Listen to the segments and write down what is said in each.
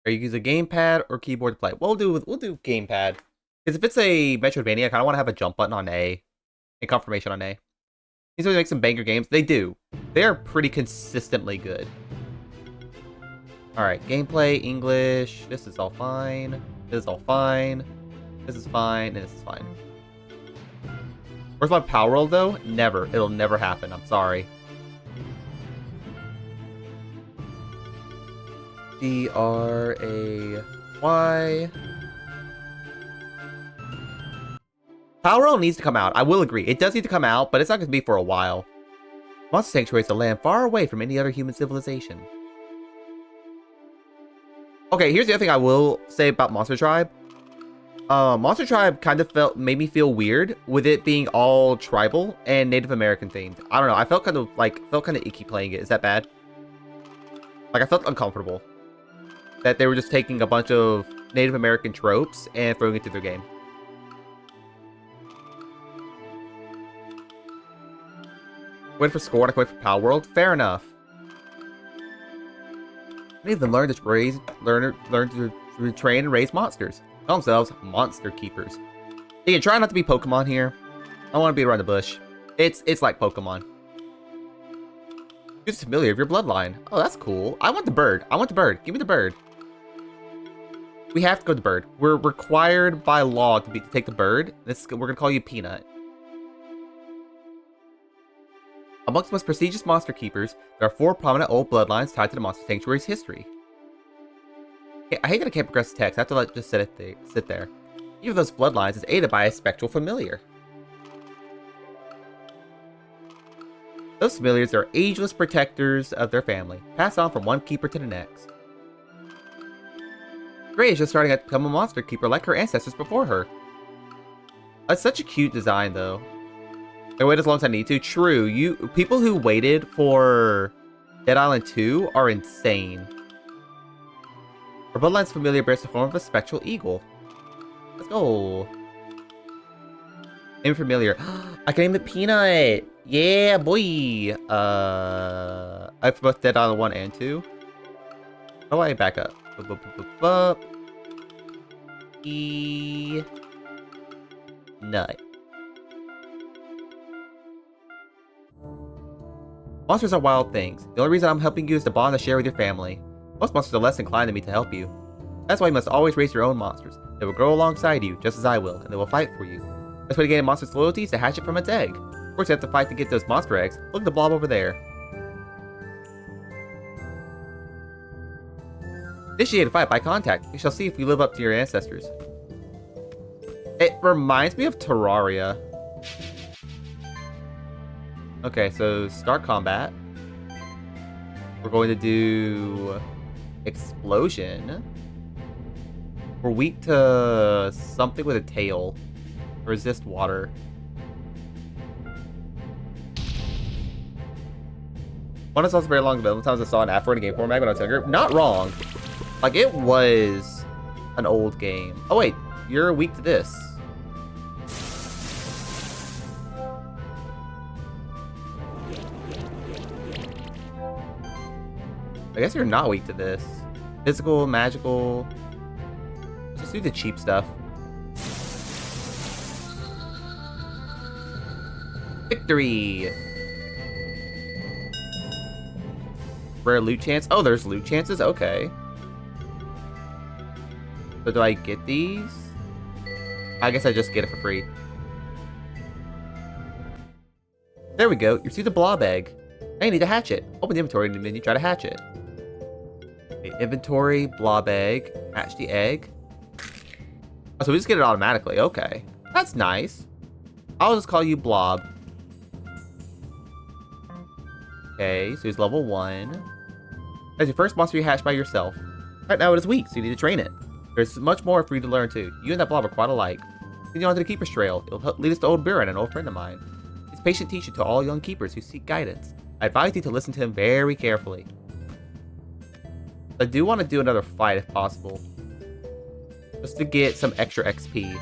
Are you use a gamepad or keyboard to play? We'll do gamepad. Because if it's a Metroidvania, I kind of want to have a jump button on A and confirmation on A. These always make some banger games. They do. They're pretty consistently good. Alright, gameplay, English. This is all fine. This is all fine. This is fine, and this is fine. Where's my power roll, though? Never. It'll never happen. I'm sorry. D-R-A-Y. Power roll needs to come out. I will agree. It does need to come out, but it's not going to be for a while. Monster Sanctuary is a land far away from any other human civilization. Okay, here's the other thing I will say about Monster Tribe. Monster Tribe kind of made me feel weird with it being all tribal and Native American themed. I don't know. I felt kind of icky playing it. Is that bad? Like, I felt uncomfortable that they were just taking a bunch of Native American tropes and throwing it to their game. Wait for score, I can wait for Power World. Fair enough. Many of them learn to train and raise monsters. Call themselves monster keepers. You can try not to be Pokemon here. I don't want to be around the bush. It's like Pokemon. It's familiar of your bloodline. Oh, that's cool. I want the bird. I want the bird. Give me the bird. We have to go to the bird. We're required by law to take the bird. We're gonna call you Peanut. Amongst the most prestigious monster keepers, there are 4 prominent old bloodlines tied to the Monster Sanctuary's history. I hate that I can't progress the text. I have to just sit there. Each of those bloodlines is aided by a spectral familiar. Those familiars are ageless protectors of their family, passed on from one keeper to the next. Gray is just starting to become a monster keeper like her ancestors before her. That's such a cute design, though. I wait as long as I need to. True, people who waited for Dead Island 2 are insane. Her bloodline's familiar bears the form of a spectral eagle. Let's go. Name familiar. I can name it Peanut. Yeah, boy. I have both Dead Island 1 and 2. How do I back up? Nut. Monsters are wild things. The only reason I'm helping you is to bond and share with your family. Most monsters are less inclined than me to help you. That's why you must always raise your own monsters. They will grow alongside you, just as I will, and they will fight for you. The best way to gain a monster's loyalty is to hatch it from its egg. Of course, you have to fight to get those monster eggs. Look at the blob over there. Initiate a fight by contact. We shall see if we live up to your ancestors. It reminds me of Terraria. Okay, so start combat. We're going to do explosion. We're weak to something with a tail. Resist water. One of us very long ago. Sometimes I saw an Afro in a game format when I was younger. Not wrong. Like, it was an old game. Oh wait, you're weak to this. I guess you're not weak to this. Physical, magical. Just do the cheap stuff. Victory! Rare loot chance. Oh, there's loot chances? Okay. So do I get these? I guess I just get it for free. There we go. You see the blob egg. Now you need to hatch it. Open the inventory and then you try to hatch it. Okay, inventory, blob egg, hatch the egg. Oh, so we just get it automatically. Okay. That's nice. I'll just call you Blob. Okay, so he's level 1. That's your first monster you hatch by yourself. Right now it is weak, so you need to train it. There's much more for you to learn too. You and that Blob are quite alike. Continue on to the Keeper's Trail. It'll lead us to Old Buren, an old friend of mine. He's a patient teacher to all young keepers who seek guidance. I advise you to listen to him very carefully. I do want to do another fight if possible. Just to get some extra XP.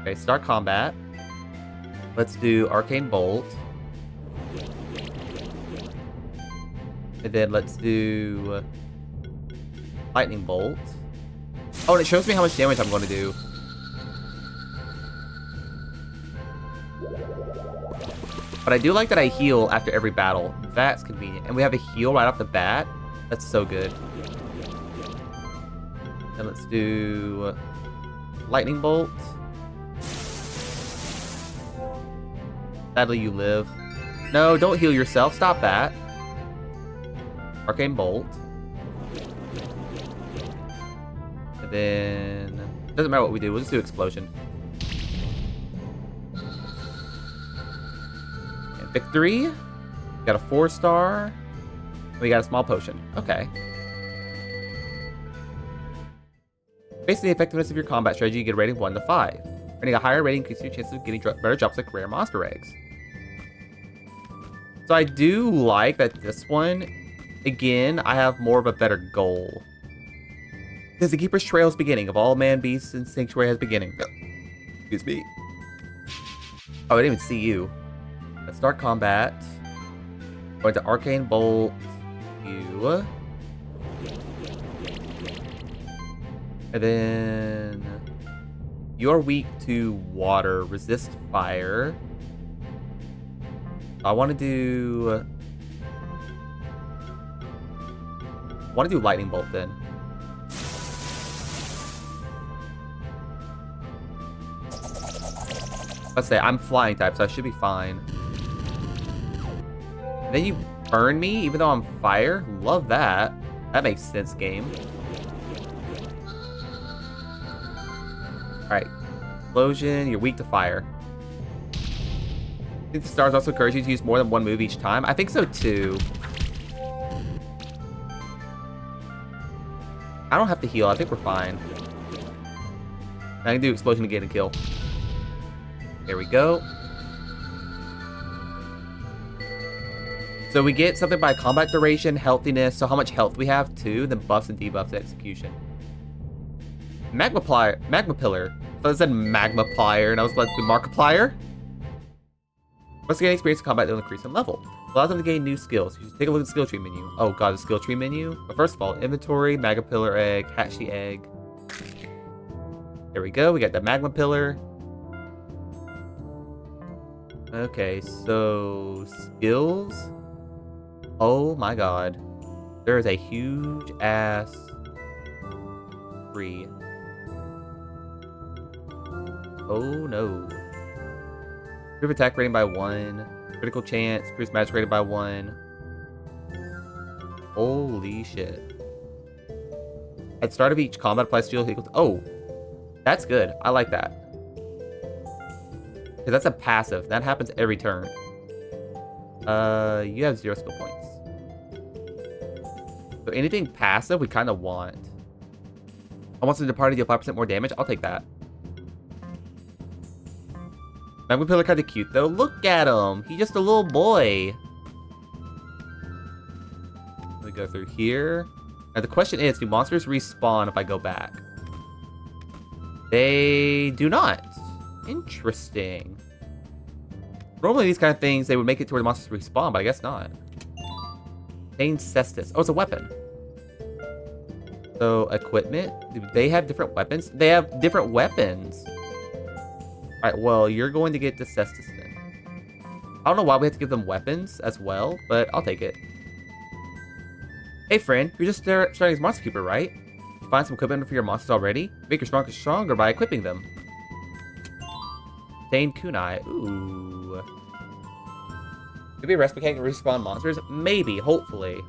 Okay, start combat. Let's do Arcane Bolt. And then let's do Lightning Bolt. Oh, and it shows me how much damage I'm going to do. But I do like that I heal after every battle. That's convenient. And we have a heal right off the bat. That's so good. And let's do Lightning Bolt. Sadly, you live. No, don't heal yourself. Stop that. Arcane Bolt. And then... doesn't matter what we do. We'll just do Explosion. And victory. We got a 4-star. We got a small potion. Okay. Based on the effectiveness of your combat strategy, you get a rating 1 to 5. Earning a higher rating increases your chances of getting better drops like rare monster eggs. So I do like that this one, again, I have more of a better goal. Because the Keeper's Trail is beginning of all man, beasts, and sanctuary has beginning. Excuse me. Oh, I didn't even see you. Let's start combat. Going to Arcane Bolt. You. And then you're weak to water, resist fire. I want to do Lightning Bolt then. Let's say I'm flying type, so I should be fine. And then you burn me, even though I'm fire. Love that. That makes sense, game. Alright. Explosion, you're weak to fire. I think the stars also encourage you to use more than one move each time. I think so too. I don't have to heal. I think we're fine. I can do explosion again and kill. There we go. So we get something by combat duration, healthiness, so how much health we have too, then buffs and debuffs to execution. Magma Pillar. So it said Magma Plier, and I was like, Markiplier? Once gain experience in combat, they'll increase in level. Allows them to gain new skills. You should take a look at the skill tree menu. Oh god, the skill tree menu. But first of all, inventory, Magma Pillar egg, hatch the egg. There we go. We got the Magma Pillar. Okay, so skills. Oh my god. There is a huge ass tree. Oh no. Improve attack rating by 1. Critical chance. Increase match rated by 1. Holy shit. At start of each combat, apply skill equals. Oh, that's good. I like that. Because that's a passive. That happens every turn. You have 0 skill points. So anything passive, we kind of want. I want some to party deal 5% more damage. I'll take that. Magma Pillar kind of cute though. Look at him. He's just a little boy. Let me go through here. Now the question is, do monsters respawn if I go back? They do not. Interesting. Normally these kind of things, they would make it to where the monsters respawn, but I guess not. Pain Cestus. Oh, it's a weapon. So, equipment. Do they have different weapons? They have different weapons. Alright, well, you're going to get the Cestus then. I don't know why we have to give them weapons as well, but I'll take it. Hey friend, you're just starting as Monster Keeper, right? You find some equipment for your monsters already? Make your monsters stronger by equipping them. Obtain kunai. Ooh. Maybe a rest mechanic to respawn monsters? Maybe, hopefully.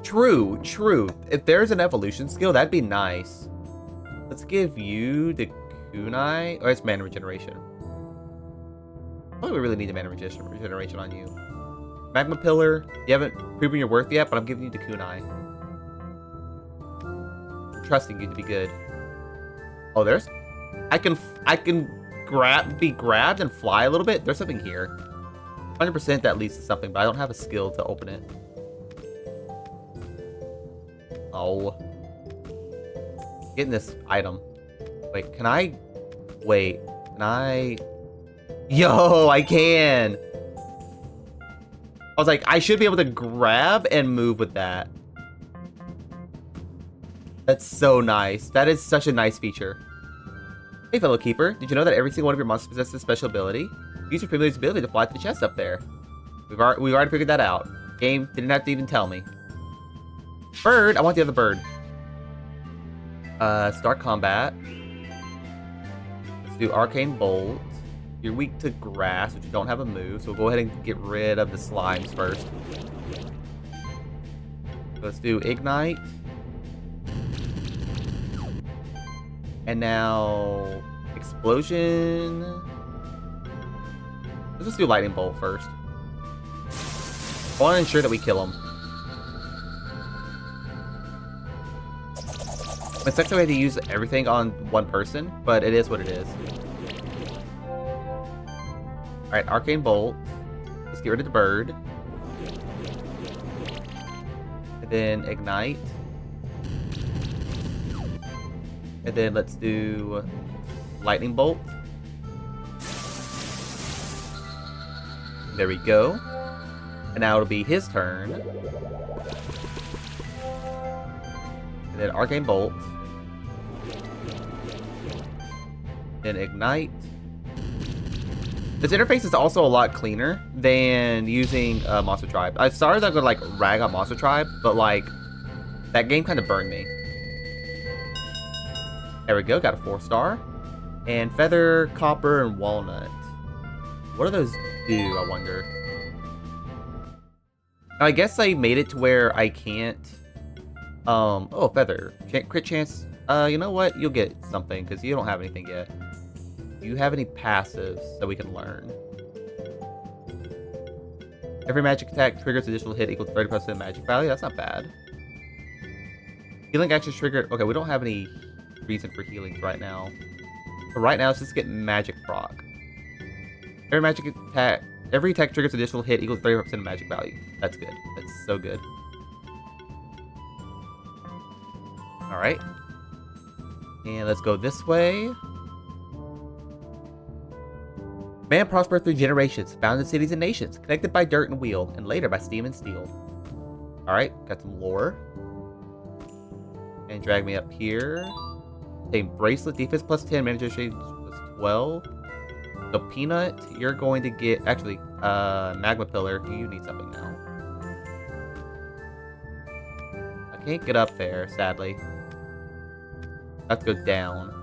True, true. If there's an evolution skill, that'd be nice. Let's give you the kunai. Or it's mana regeneration. I don't think we really need the mana regeneration on you. Magma Pillar. You haven't proven your worth yet, but I'm giving you the kunai. I'm trusting you to be good. Oh, there's... I can be grabbed and fly a little bit. There's something here. 100% that leads to something, but I don't have a skill to open it. Oh. Getting this item. Wait, can I... Wait, can I... Yo, I can! I was like, I should be able to grab and move with that. That's so nice. That is such a nice feature. Hey, fellow keeper. Did you know that every single one of your monsters possesses a special ability? Use your familiar's ability to fly to the chest up there. We've already figured that out. Game didn't have to even tell me. Bird? I want the other bird. Start combat. Let's do Arcane Bolt. You're weak to grass, which you don't have a move, so we'll go ahead and get rid of the slimes first. Let's do Ignite. And now Explosion. Let's just do Lightning Bolt first. I want to ensure that we kill him. It's actually way to use everything on one person, but it is what it is. Alright, Arcane Bolt. Let's get rid of the bird. And then Ignite. And then let's do Lightning Bolt. There we go. And now it'll be his turn. And then Arcane Bolt. Then Ignite. This interface is also a lot cleaner than using Monster Tribe. I started that going to like rag on Monster Tribe, but like that game kind of burned me. There we go, got a 4-star. And Feather, Copper, and Walnut. What do those do, I wonder? Now, I guess I made it to where I can't... oh, Feather. Crit chance. You know what? You'll get something, because you don't have anything yet. Do you have any passives that we can learn? Every magic attack triggers additional hit equal to 30% magic value. That's not bad. Healing actions triggered. Okay, we don't have any reason for healings right now. But right now, let's just get magic proc. Every attack triggers additional hit equals 30% of magic value. That's good. That's so good. Alright. And let's go this way. Man prospered through generations, founded cities and nations, connected by dirt and wheel, and later by steam and steel. Alright, got some lore. And drag me up here. Obtain bracelet, defense plus 10, manager shade plus 12. So Peanut, you're going to get, actually, Magma Pillar, you need something now. I can't get up there, sadly. I have to go down.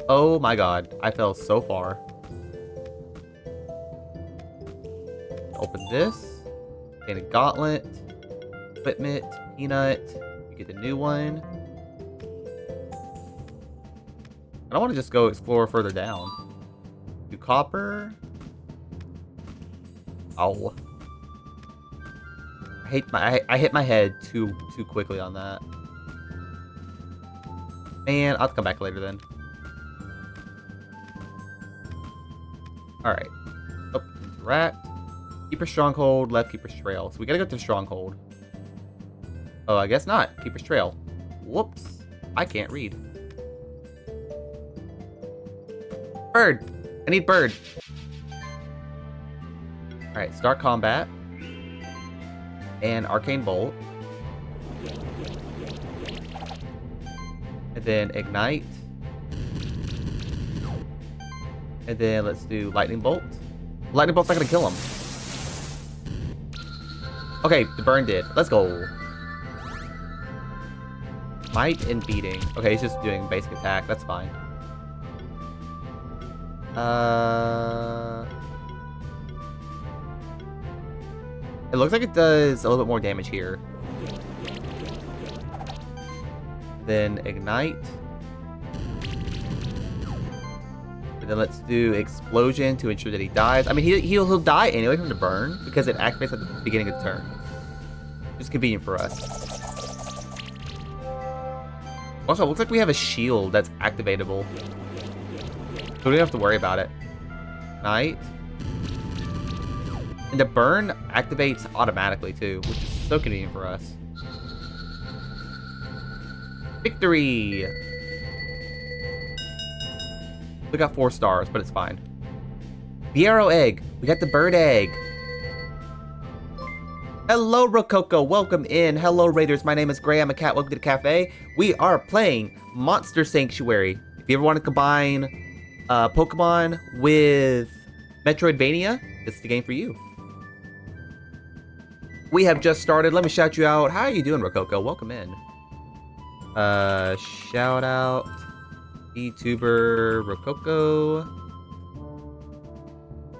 Oh my god, I fell so far. Open this. Gain a gauntlet. Equipment. Peanut. You get the new one. I don't want to just go explore further down. Do copper. Oh. I hit my head too quickly on that. Man, I'll have to come back later then. Alright. Oh, interact. Keeper Stronghold, left Keeper's Trail. So we gotta go to the Stronghold. Oh, I guess not. Keeper's Trail. Whoops. I can't read. Bird! I need bird. Alright, start combat. And Arcane Bolt. And then Ignite. And then let's do Lightning Bolt. Lightning Bolt's not gonna kill him. Okay, the burn did. Let's go. Might and beating. Okay, he's just doing basic attack. That's fine. It looks like it does a little bit more damage here. Then Ignite. And then let's do Explosion to ensure that he dies. I mean, he'll die anyway from the burn because it activates at the beginning of the turn. Just convenient for us. Also, it looks like we have a shield that's activatable. So we don't have to worry about it. Ignite. And the burn activates automatically too, which is so convenient for us. Victory! We got 4 stars, but it's fine. Fiero egg. We got the bird egg. Hello, Rococo. Welcome in. Hello, Raiders. My name is Gray. I'm a cat. Welcome to the cafe. We are playing Monster Sanctuary. If you ever want to combine Pokemon with Metroidvania, this is the game for you. We have just started. Let me shout you out. How are you doing, Rococo? Welcome in. Shout out VTuber Rococo.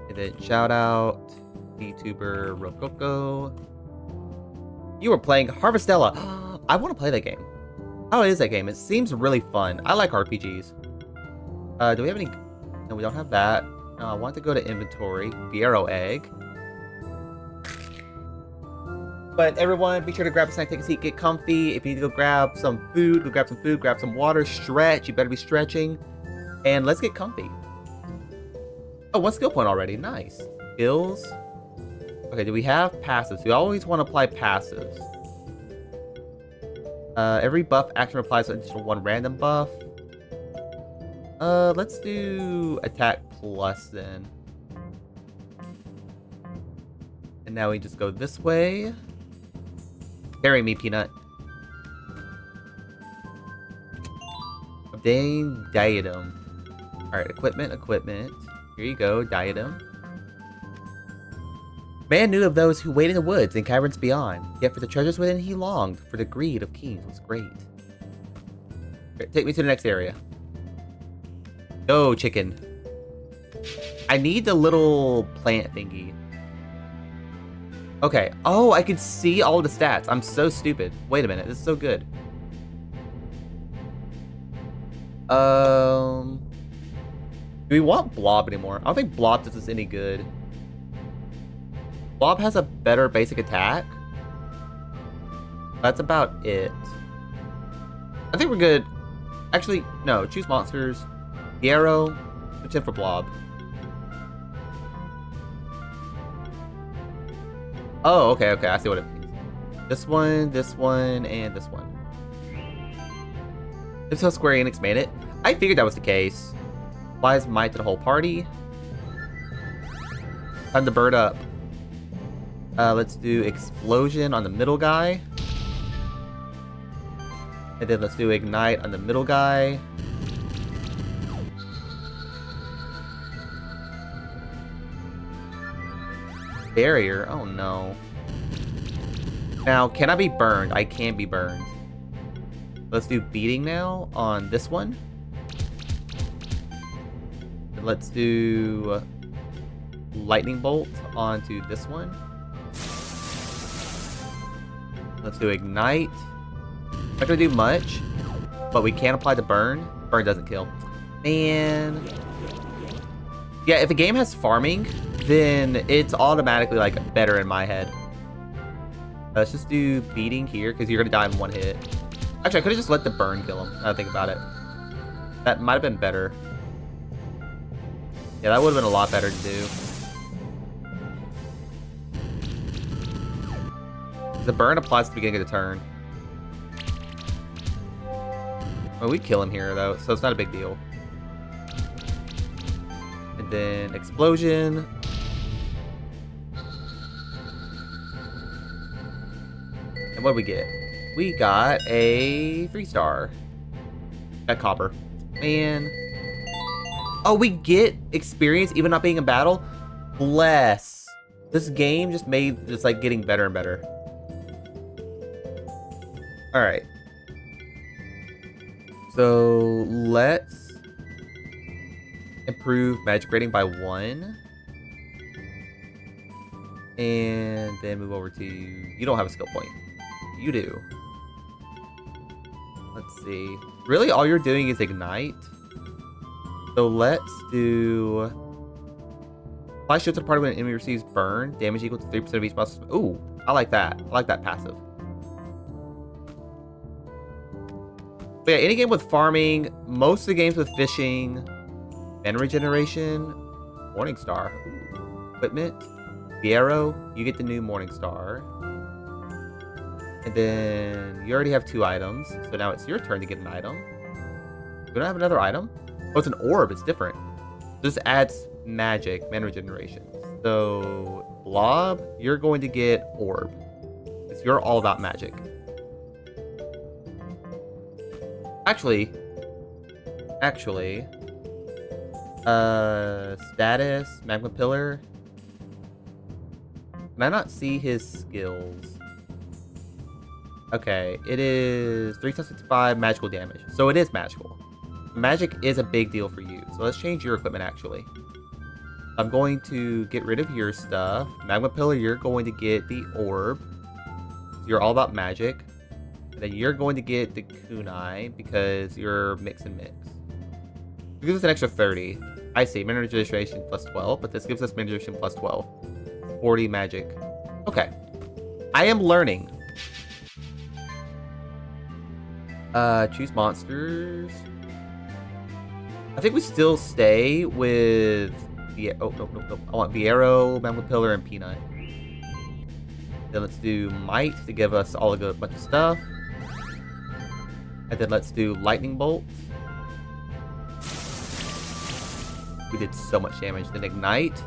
And then shout out VTuber Rococo. You were playing Harvestella. I want to play that game. How is that game? It seems really fun. I like RPGs. Do we have any? No, we don't have that. I want to go to inventory. Fiero egg. But everyone, be sure to grab a snack, take a seat, get comfy. If you need to go grab some food, go grab some food, grab some water, stretch. You better be stretching. And let's get comfy. Oh, one skill point already. Nice. Skills. Okay, do we have passives? We always want to apply passives. Every buff action applies an additional one random buff. Let's do attack plus then. And now we just go this way. Carry me, Peanut. Obtain diadem. Alright, equipment. Here you go, diadem. Man knew of those who wait in the woods and caverns beyond, yet for the treasures within he longed, for the greed of kings was great. Okay, take me to the next area. Go, chicken. I need the little plant thingy. Okay. Oh, I can see all the stats. I'm so stupid. Wait a minute. This is so good. Do we want Blob anymore? I don't think Blob does us any good. Blob has a better basic attack. That's about it. I think we're good. Actually, no. Choose monsters. Fiero. Switch in for Blob. Oh, okay. I see what it means. This one, and this one. This is how Square Enix made it. I figured that was the case. Applies might to the whole party. Time to bird up. Let's do explosion on the middle guy. And then let's do ignite on the middle guy. Barrier? Oh no. Now, can I be burned? I can be burned. Let's do beating now on this one. And let's do lightning bolt onto this one. Let's do ignite. Not gonna do much, but we can apply the burn. Burn doesn't kill. Man. Yeah, if a game has farming, then it's automatically like better in my head. Let's just do beating here because you're gonna die in one hit. Actually, I could have just let the burn kill him. Now I think about it. That might have been better. Yeah, that would have been a lot better to do. The burn applies at the beginning of the turn. Well, we kill him here though, so it's not a big deal. And then explosion. And what did we get? We got a 3-star. Got copper. Man. Oh, we get experience even not being in battle? Bless. This game just made just like getting better and better. Alright. So let's improve magic rating by 1. And then move over to... You don't have a skill point. You do. Let's see. Really, all you're doing is ignite. So let's do... Apply shield to the party when an enemy receives burn. Damage equal to 3% of each boss. Ooh, I like that. I like that passive. But yeah, any game with farming, most of the games with fishing, mana regeneration, Morningstar. Ooh. Equipment. Fiero, you get the new Morningstar. And then you already have 2 items. So now it's your turn to get an item. You don't have another item? Oh, it's an orb. It's different. This adds mana regeneration. So, Blob, you're going to get Orb. Because you're all about magic. Actually, status, Magma Pillar. Can I not see his skills? Okay, it is 3 times 55 magical damage. So it is magical. Magic is a big deal for you. So let's change your equipment, actually. I'm going to get rid of your stuff. Magma Pillar, you're going to get the Orb. So you're all about magic. And then you're going to get the Kunai because you're mix and mix. It gives us an extra 30. I see, mana regeneration plus 12, but this gives us mana regeneration plus 12. 40 magic. Okay. I am learning. Choose monsters. I think we still stay with the no. I want Viero, Magma Pillar, and Peanut. Then let's do Might to give us all a good bunch of stuff. And then let's do Lightning Bolt. We did so much damage. Then Ignite.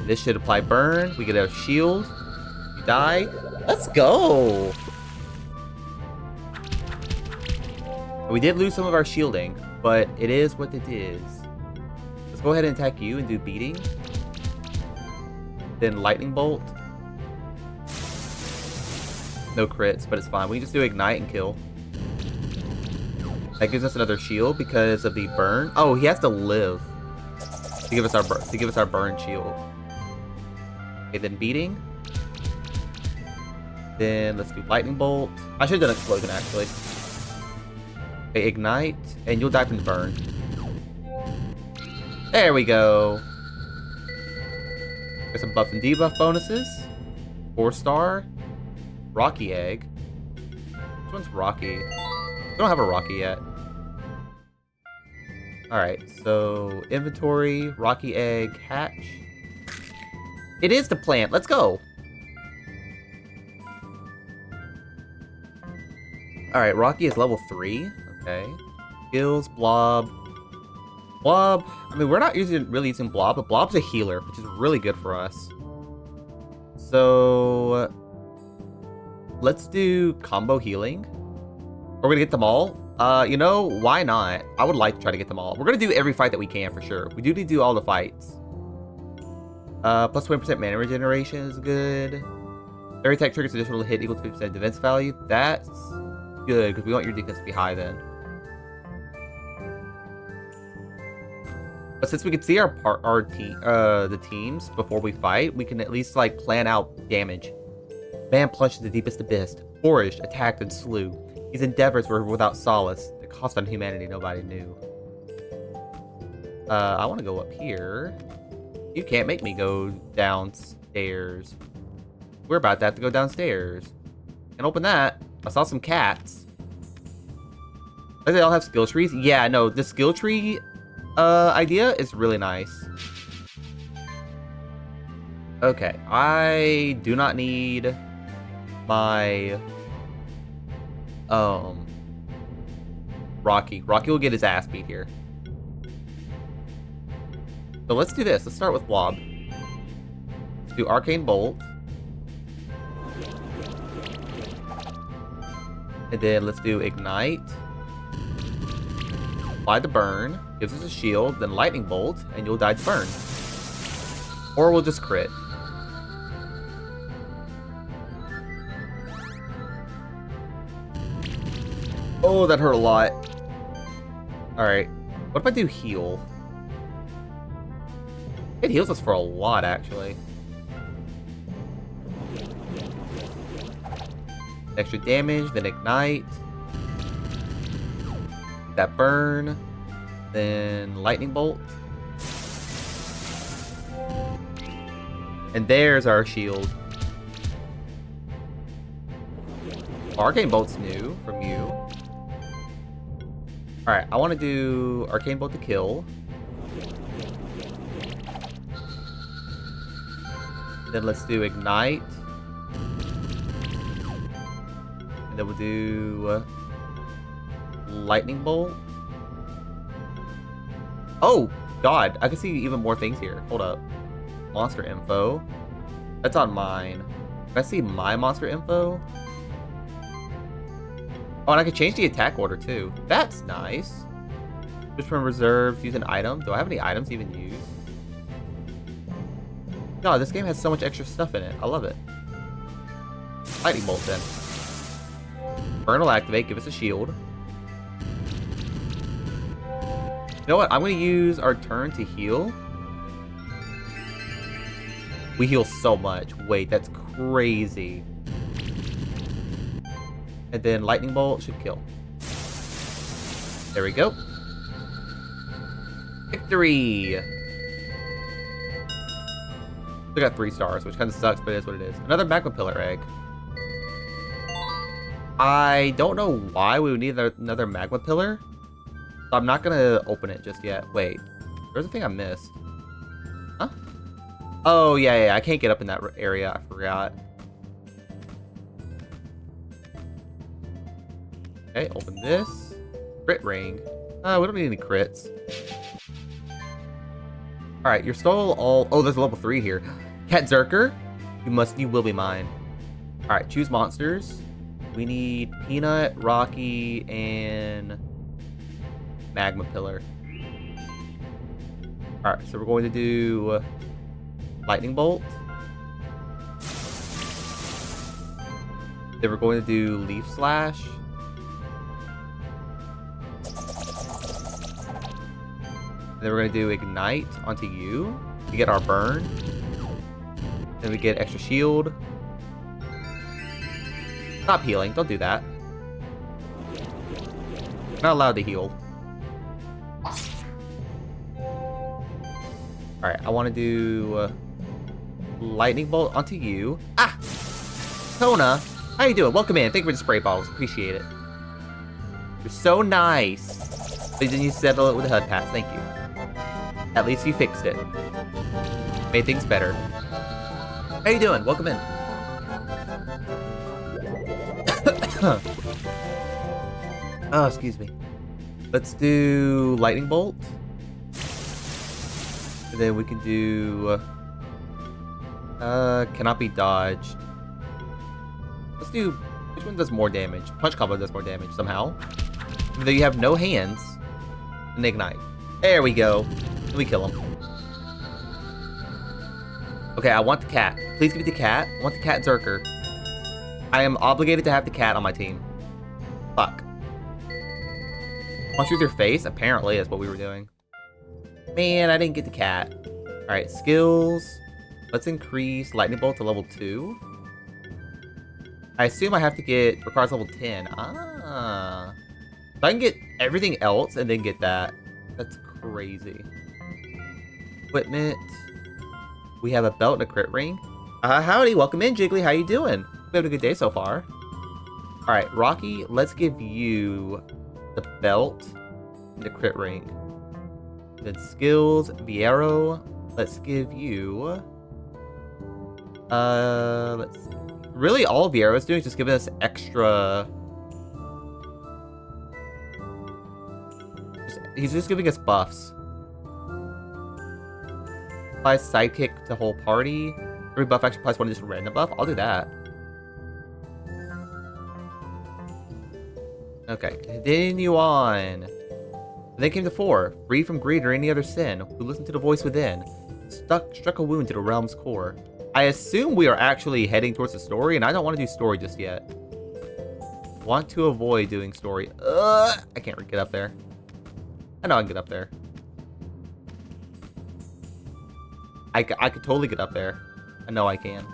This should apply Burn. We get a shield. You die. Let's go! We did lose some of our shielding, but it is what it is. Let's go ahead and attack you and do Beating. Then Lightning Bolt. No crits, but it's fine. We can just do Ignite and kill. That gives us another shield because of the burn. Oh, he has to live to give us our burn shield. Okay, then Beating. Then let's do Lightning Bolt. I should have done Explosion, actually. Okay, Ignite, and you'll die from the burn. There we go. Got some buff and debuff bonuses. 4-star. Rocky Egg. Which one's Rocky? We don't have a Rocky yet. Alright, so inventory, Rocky Egg, hatch. It is the plant. Let's go. Alright, Rocky is level 3. Okay. Skills, Blob. Blob, I mean, we're not really using Blob, but Blob's a healer, which is really good for us. So, let's do combo healing. We're gonna get them all. You know, why not? I would like to try to get them all. We're gonna do every fight that we can for sure. We do need to do all the fights. Plus 20% mana regeneration is good. Every attack triggers additional hit equal to 50% defense value. That's good, because we want your defense to be high then. But since we can see the teams before we fight, we can at least like plan out damage. Man plunged into the deepest abyss, foraged, attacked, and slew. His endeavors were without solace. The cost on humanity nobody knew. I want to go up here. You can't make me go downstairs. We're about to have to go downstairs. And open that. I saw some cats. Do they all have skill trees? Yeah, no, the skill tree idea is really nice. Okay, I do not need my Rocky. Rocky will get his ass beat here. So let's do this. Let's start with Blob. Let's do Arcane Bolt. And then let's do Ignite. Apply the burn. Gives us a shield. Then Lightning Bolt. And you'll die to burn. Or we'll just crit. Oh, that hurt a lot. Alright. What if I do heal? It heals us for a lot, actually. Extra damage, then Ignite. That burn. Then Lightning Bolt. And there's our shield. Arcane Bolt's new from you. Alright, I want to do Arcane Bolt to kill. Then let's do Ignite. And then we'll do Lightning Bolt. Oh! God, I can see even more things here. Hold up. Monster info. That's on mine. Can I see my monster info? Oh, and I can change the attack order too. That's nice. Switch from reserves, use an item. Do I have any items to even use? No, this game has so much extra stuff in it. I love it. Lightning bolt then. Burn will activate, give us a shield. You know what? I'm going to use our turn to heal. We heal so much. Wait, that's crazy. And then lightning bolt should kill. There we go. Victory! We got 3 stars, which kind of sucks, but it is what it is. Another magma pillar egg. I don't know why we would need another magma pillar. So I'm not gonna open it just yet. Wait, there's a thing I missed. Huh? Oh, yeah, I can't get up in that area. I forgot. Okay, open this. Crit ring. We don't need any crits. Alright, you're still all... Oh, there's a level 3 here. Cat Zerker, you will be mine. Alright, choose monsters. We need Peanut, Rocky, and Magma Pillar. Alright, so we're going to do Lightning Bolt. Then we're going to do Leaf Slash. And then we're going to do Ignite onto you. We get our burn. Then we get extra shield. Stop healing. Don't do that. You're not allowed to heal. Alright, I want to do Lightning Bolt onto you. Ah! Kona, how you doing? Welcome in. Thank you for the spray bottles. Appreciate it. You're so nice. But then you settle it with a HUD pass. Thank you. At least you fixed it. Made things better. How you doing? Welcome in. Oh, excuse me. Let's do Lightning Bolt. And then we can do... cannot be dodged. Let's do... Which one does more damage? Punch combo does more damage somehow. Either you have no hands, and Ignite. There we go. Let me kill him. Okay, I want the cat. Please give me the cat. I want the cat Zerker. I am obligated to have the cat on my team. Fuck. Punch with your face? Apparently, that's what we were doing. Man, I didn't get the cat. Alright, skills. Let's increase Lightning Bolt to level 2. I assume I have to get... Requires level 10. Ah. So I can get everything else and then get that. That's crazy. Equipment. We have a belt and a crit ring. Howdy, welcome in, Jiggly. How you doing? We had a good day so far. Alright, Rocky, let's give you the belt and the crit ring. Then skills, Viero, let's give you... let's see. Really all Viero's doing is just giving us extra... He's just giving us buffs. Applies sidekick to whole party. Every buff actually applies one just random buff. I'll do that. Okay, continue on. And then came to 4. Free from greed or any other sin. Who listened to the voice within. Struck a wound to the realm's core. I assume we are actually heading towards the story, and I don't want to do story just yet. Want to avoid doing story. I can't get up there. I know I can get up there. I could totally get up there. I know I can.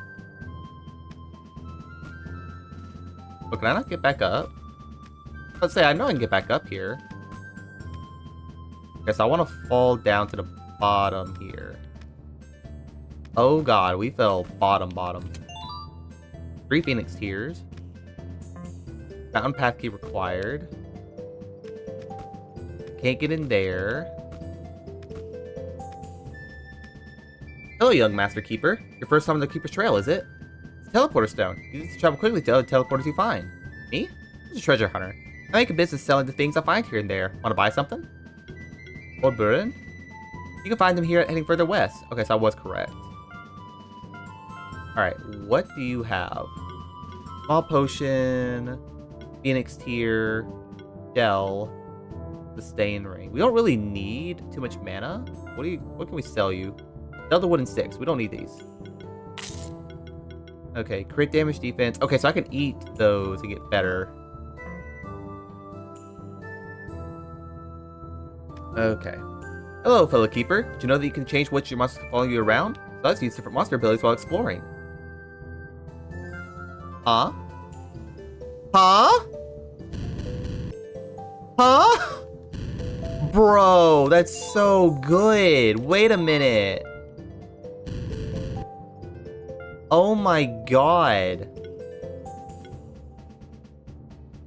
But can I not get back up? Let's say I know I can get back up here. Guess I want to fall down to the bottom here. Oh god, we fell bottom. 3 Phoenix Tears. Mountain path key required. Can't get in there. Hello, young Master Keeper. Your first time on the Keeper's Trail, is it? It's a teleporter stone. You need to travel quickly to teleporters you find. Me? I'm a treasure hunter. I make a business selling the things I find here and there. Want to buy something? Old burden? You can find them here heading further west. Okay, so I was correct. Alright, what do you have? Small potion, Phoenix tier, gel, sustain ring. We don't really need too much mana. What can we sell you? Sell the wooden sticks. We don't need these. Okay, crit damage defense. Okay, so I can eat those to get better. Okay. Hello, fellow keeper. Did you know that you can change which your monsters follow you around? So let's use different monster abilities while exploring. Huh? Huh? Huh? Bro, that's so good. Wait a minute. Oh my god.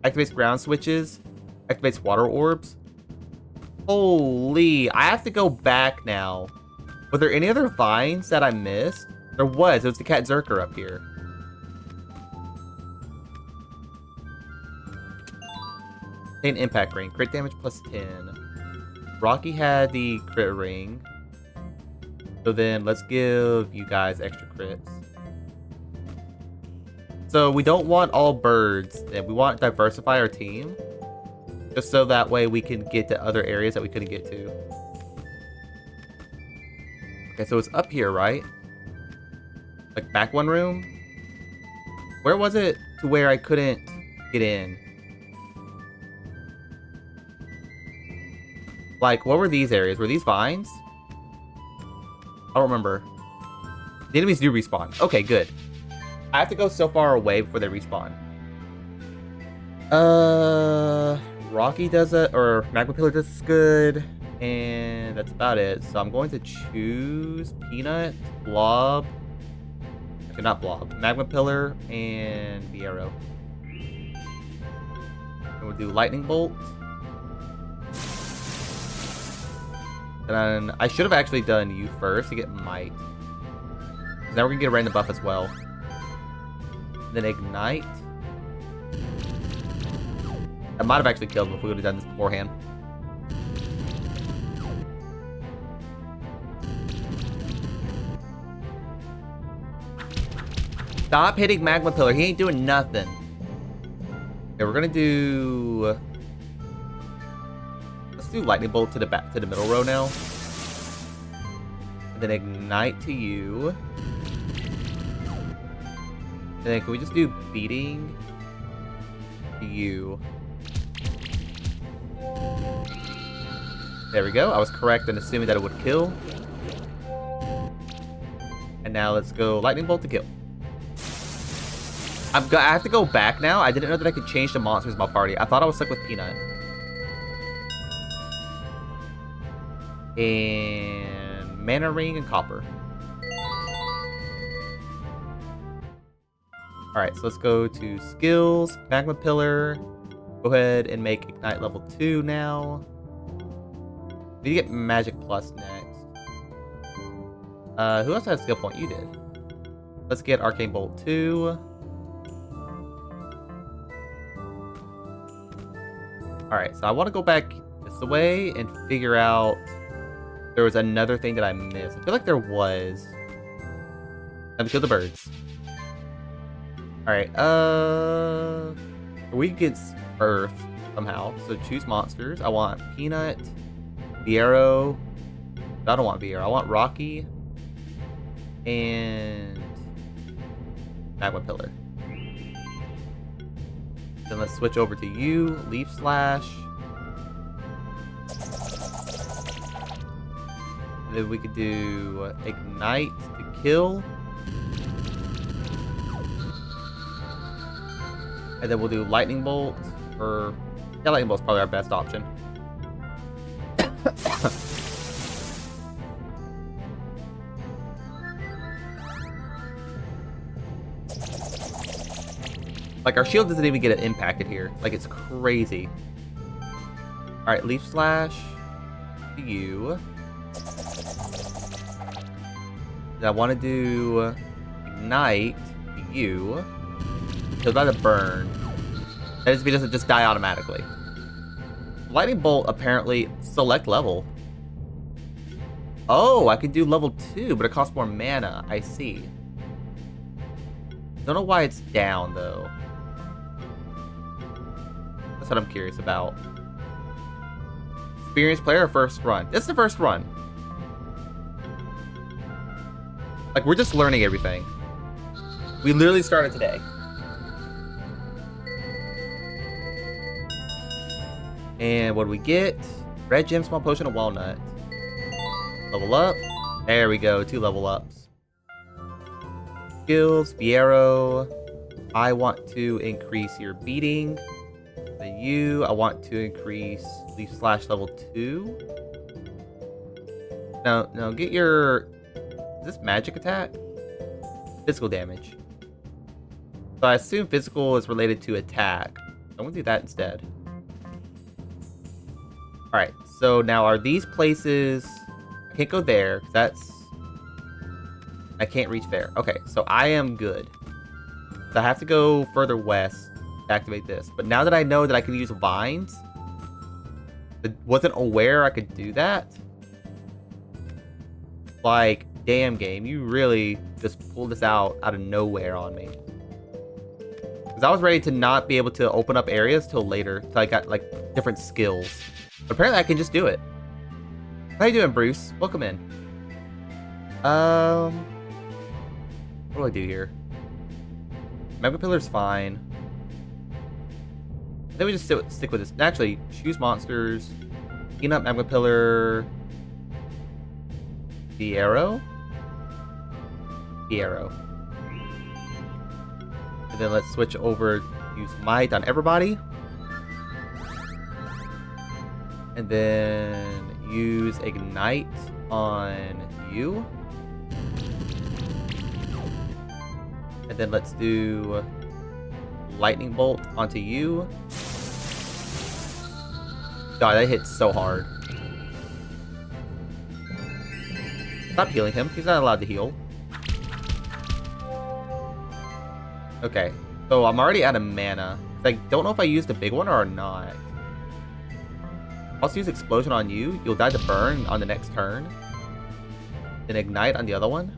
Activates ground switches. Activates water orbs. Holy, I have to go back now. Were there any other vines that I missed? There was. It was the cat Zerker up here. An impact ring. Crit damage plus 10. Rocky had the crit ring. So then let's give you guys extra crits. So we don't want all birds. We want to diversify our team. Just so that way we can get to other areas that we couldn't get to. Okay, so it's up here, right? Like back one room? Where was it to where I couldn't get in? Like, what were these areas? Were these vines? I don't remember. The enemies do respawn. Okay, good. I have to go so far away before they respawn. Rocky does it, or Magma Pillar does this good, and that's about it. So I'm going to choose Peanut, Blob, actually not Blob, Magma Pillar, and the Arrow. And we'll do Lightning Bolt. And then I should have actually done you first to get Might. Now we're gonna get a random buff as well. Then Ignite. I might have actually killed him if we would have done this beforehand. Stop hitting Magma Pillar. He ain't doing nothing. Okay, we're gonna do... Let's do Lightning Bolt to the back, to the middle row now. And then Ignite to you. And then can we just do Beating to you? There we go. I was correct in assuming that it would kill. And now let's go Lightning Bolt to kill. I have to go back now. I didn't know that I could change the monsters in my party. I thought I was stuck with Peanut. And Mana Ring and Copper. Alright, so let's go to Skills, Magma Pillar. Go ahead and make Ignite level 2 now. We need to get Magic Plus next. Who else has skill point? You did. Let's get Arcane Bolt 2. Alright, so I want to go back this way and figure out if there was another thing that I missed. I feel like there was. Time to kill the birds. Alright, we get Earth somehow. So choose monsters. I want Peanut, Viero. I don't want Viero. I want Rocky. And Magma Pillar. Then let's switch over to you. Leaf Slash. And then we could do Ignite to kill. And then we'll do Lightning Bolt. Or yeah, Lightning Bolt's probably our best option. Like, our shield doesn't even get impacted here. Like, it's crazy. Alright, Leaf Slash to you. Then I want to do Ignite to you. So that's a burn. That is if he doesn't just die automatically. Lightning Bolt, apparently, select level. Oh, I can do level 2, but it costs more mana. I see. Don't know why it's down, though. That's what I'm curious about. Experienced player or first run? This is the first run. Like, we're just learning everything. We literally started today. And what do we get? Red gem, small potion, and walnut. Level up. There we go, 2 level ups. Skills, Fiero. I want to increase your beating. Then you, I want to increase leaf slash level 2. No, get your... Is this magic attack? Physical damage. So I assume physical is related to attack. I'm gonna do that instead. Alright, so now are these places... I can't go there, because that's... I can't reach there. Okay, so I am good. So I have to go further west to activate this. But now that I know that I can use vines... I wasn't aware I could do that. Like, damn game, you really just pulled this out of nowhere on me. Because I was ready to not be able to open up areas till later. Till I got, like, different skills. But apparently I can just do it. How you doing, Bruce? Welcome in. What do I do here? Mega Pillar's fine. I think we just stick with this. Actually, choose monsters. Peanut, Magma Pillar. Fiero? Fiero. And then let's switch over, use Might on everybody. And then use Ignite on you. And then let's do Lightning Bolt onto you. God, that hit so hard. Stop healing him. He's not allowed to heal. Okay. So I'm already out of mana. I don't know if I used the big one or not. Also use Explosion on you. You'll die to burn on the next turn. Then Ignite on the other one.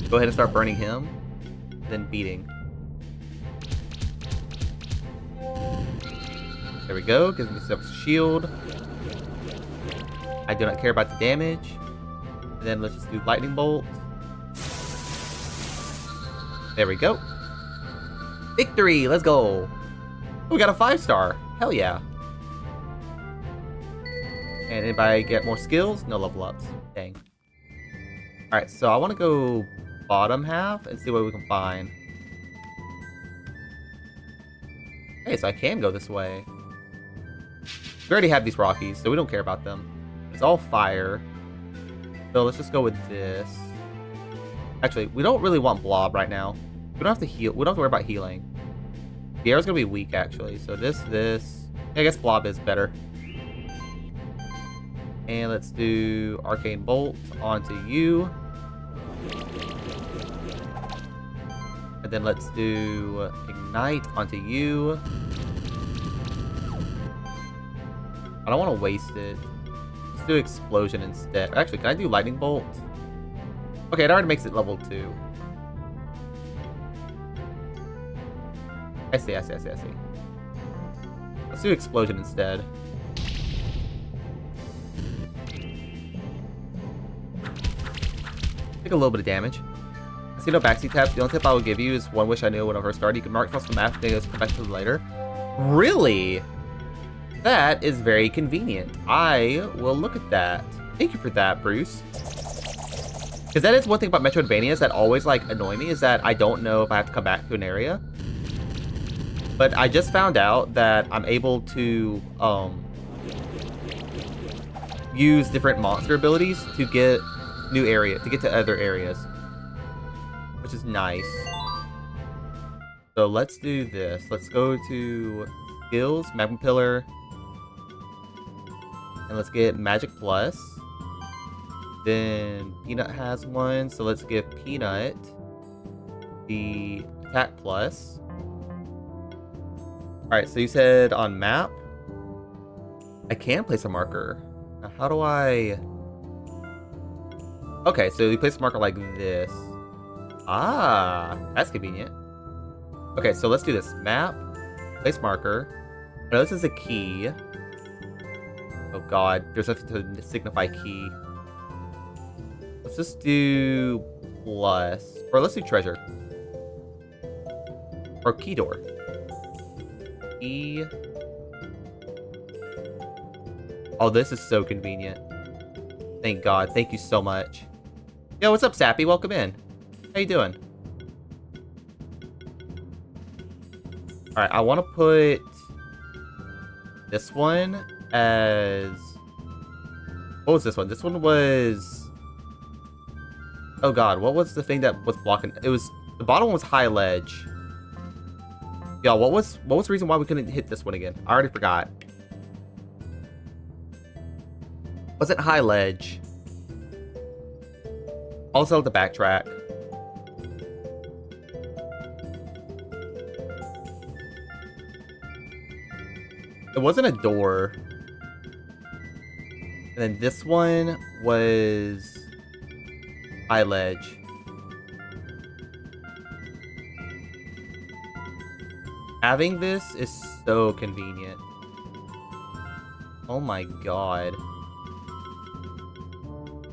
Go ahead and start burning him. Then beating. There we go. Gives me some shield. I do not care about the damage. And then let's just do Lightning Bolt. There we go. Victory! Let's go! Oh, we got a 5-star. Hell yeah. And anybody get more skills? No level ups. Dang. Alright, so I want to go bottom half and see what we can find. Hey, so I can go this way. We already have these Rockies, so we don't care about them. It's all fire. So let's just go with this. Actually, we don't really want Blob right now. We don't have to heal. We don't have to worry about healing. The arrow's gonna be weak, actually. So this. Yeah, I guess Blob is better. And let's do Arcane Bolt onto you. And then let's do Ignite onto you. I don't want to waste it. Let's do Explosion instead. Actually, can I do Lightning Bolt? Okay, it already makes it level 2. I see. Let's do Explosion instead. Take a little bit of damage. I see no backseat tabs. The only tip I will give you is one wish I knew when I first started. You can mark across the map and come back to it later. Really? That is very convenient. I will look at that. Thank you for that, Bruce. Because that is one thing about Metroidvanias that always, like, annoy me, is that I don't know if I have to come back to an area. But I just found out that I'm able to, use different monster abilities to get new area, to get to other areas. Which is nice. So let's do this. Let's go to skills, Magma Pillar. And let's get Magic Plus. Then Peanut has one, so let's give Peanut the Attack Plus. Alright, so you said on map, I can place a marker. Now, how do I Okay, so we place a marker like this. Ah, that's convenient. Okay, so let's do this. Map, place marker. I know this is a key. Oh god, there's nothing to signify key. Let's just do plus. Or let's do treasure. Or key door. Key. Oh, this is so convenient. Thank God. Thank you so much. Yo, what's up, Sappy? Welcome in. How you doing? Alright, I want to put this one as... What was this one? This one was... Oh god, what was the thing that was blocking? It was... The bottom one was high ledge. Yeah, what was the reason why we couldn't hit this one again? I already forgot. Was it high ledge? Also the backtrack. It wasn't a door. And then this one was high ledge. Having this is so convenient. Oh my god.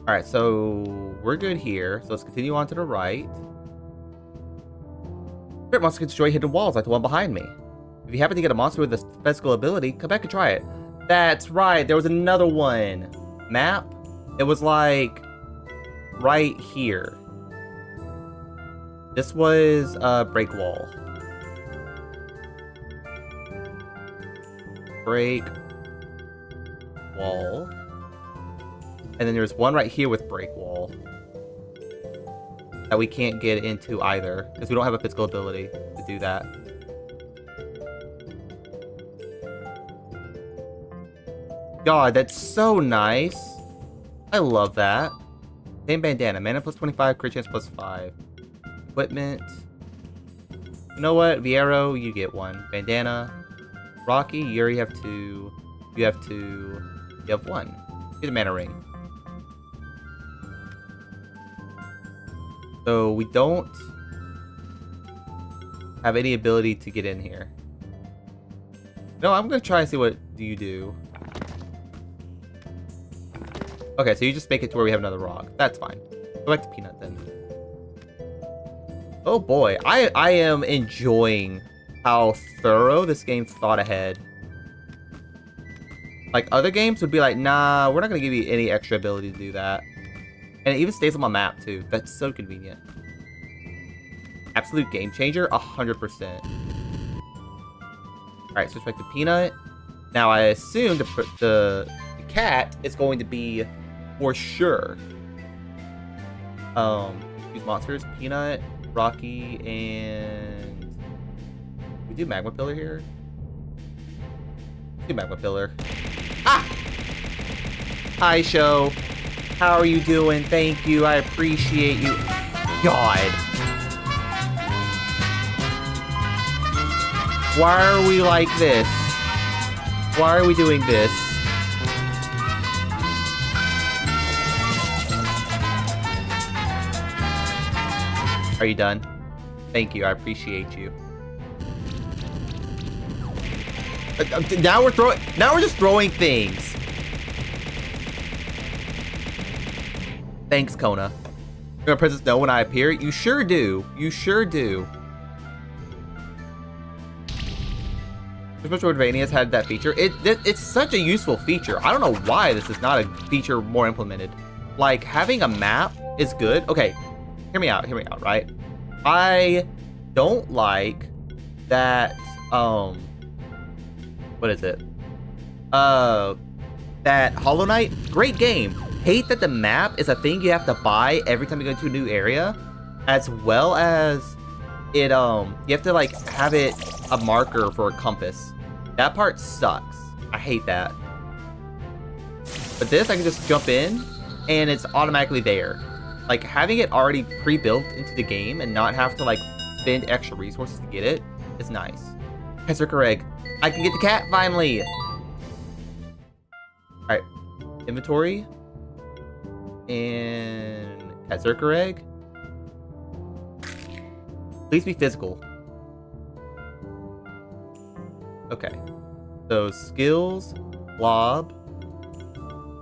Alright, so we're good here. So let's continue on to the right. Spirit monster can destroy hidden walls like the one behind me. If you happen to get a monster with a physical ability, come back and try it. That's right, there was another one. Map? It was like right here. This was break wall. Break wall. And then there's one right here with break wall that we can't get into either because we don't have a physical ability to do that. God, that's so nice. I love that. Same bandana. Mana plus 25, crit chance plus 5. Equipment. You know what? Viero, you get one. Bandana. Rocky, you already have 2. You have 2. You have 1. Get a mana ring. So we don't have any ability to get in here. No, I'm gonna try and see what you do. Okay, so you just make it to where we have another rock. That's fine. Go back to Peanut then. Oh boy, I am enjoying how thorough this game thought ahead. Like, other games would be like, nah, we're not gonna give you any extra ability to do that. And it even stays on my map, too. That's so convenient. Absolute game changer, 100%. Alright, switch back to Peanut. Now, I assume the cat is going to be for sure. Use monsters, Peanut, Rocky, and... We do Magma Pillar here? Do Magma Pillar. Ah! Hi, show. How are you doing? Thank you. I appreciate you. God. Why are we like this? Why are we doing this? Are you done? Thank you. I appreciate you. Now we're just throwing things. Thanks, Kona. You're gonna press know when I appear? You sure do. You sure do. Metroidvania's had that feature. It's such a useful feature. I don't know why this is not a feature more implemented. Like, having a map is good. Okay, hear me out, right? I don't like that, what is it? That Hollow Knight, great game. Hate that the map is a thing you have to buy every time you go to a new area, as well as it, you have to, like, have it a marker for a compass. That part sucks. I hate that. But this, I can just jump in, and it's automatically there. Like, having it already pre-built into the game and not have to, like, spend extra resources to get it is nice. Pesricker Egg. I can get the cat, finally! Alright. Inventory. And... Zerker egg. Please be physical. Okay. So skills, blob.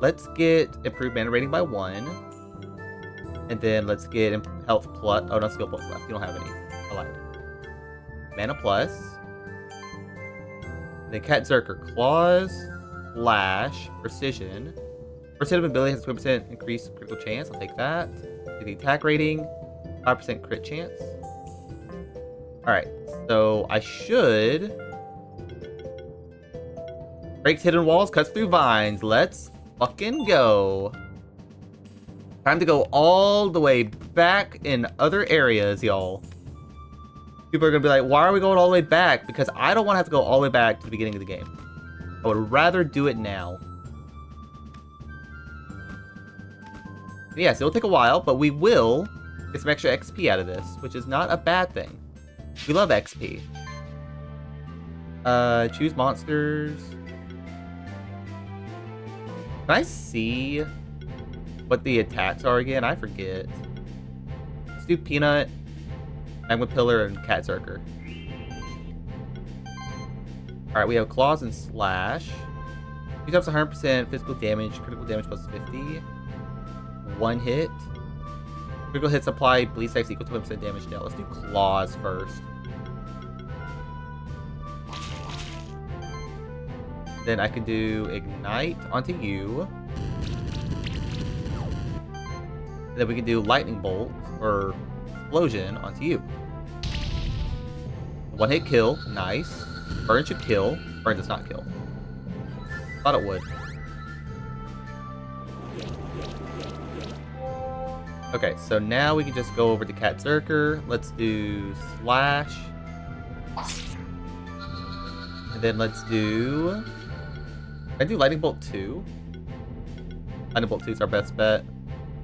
Let's get improved mana rating by 1. And then let's get health plus. Oh, no skill plus left. You don't have any. I lied. Mana plus. And then Cat Zerker. Claws, Slash, Precision. First hit of ability has a 20% increased critical chance. I'll take that. The attack rating, 5% crit chance. Alright, so I should... Breaks hidden walls, cuts through vines. Let's fucking go. Time to go all the way back in other areas, y'all. People are gonna be like, why are we going all the way back? Because I don't want to have to go all the way back to the beginning of the game. I would rather do it now. Yes, it'll take a while, but we will get some extra XP out of this, which is not a bad thing. We love XP. Choose monsters. Can I see what the attacks are again? I forget. Let's do Peanut, Magma Pillar, and Cat Zerker. Alright, we have Claws and Slash. Use up to 100% physical damage, critical damage plus 50. One hit. Critical hits apply bleed stacks equal to 1% damage dealt. Let's do Claws first. Then I can do Ignite onto you. And then we can do Lightning Bolt or Explosion onto you. One hit kill. Nice. Burn should kill. Burn does not kill. Thought it would. Okay, so now we can just go over to Cat Zerker. Let's do Slash. And then let's do... Can I do Lightning Bolt 2? Lightning Bolt 2 is our best bet.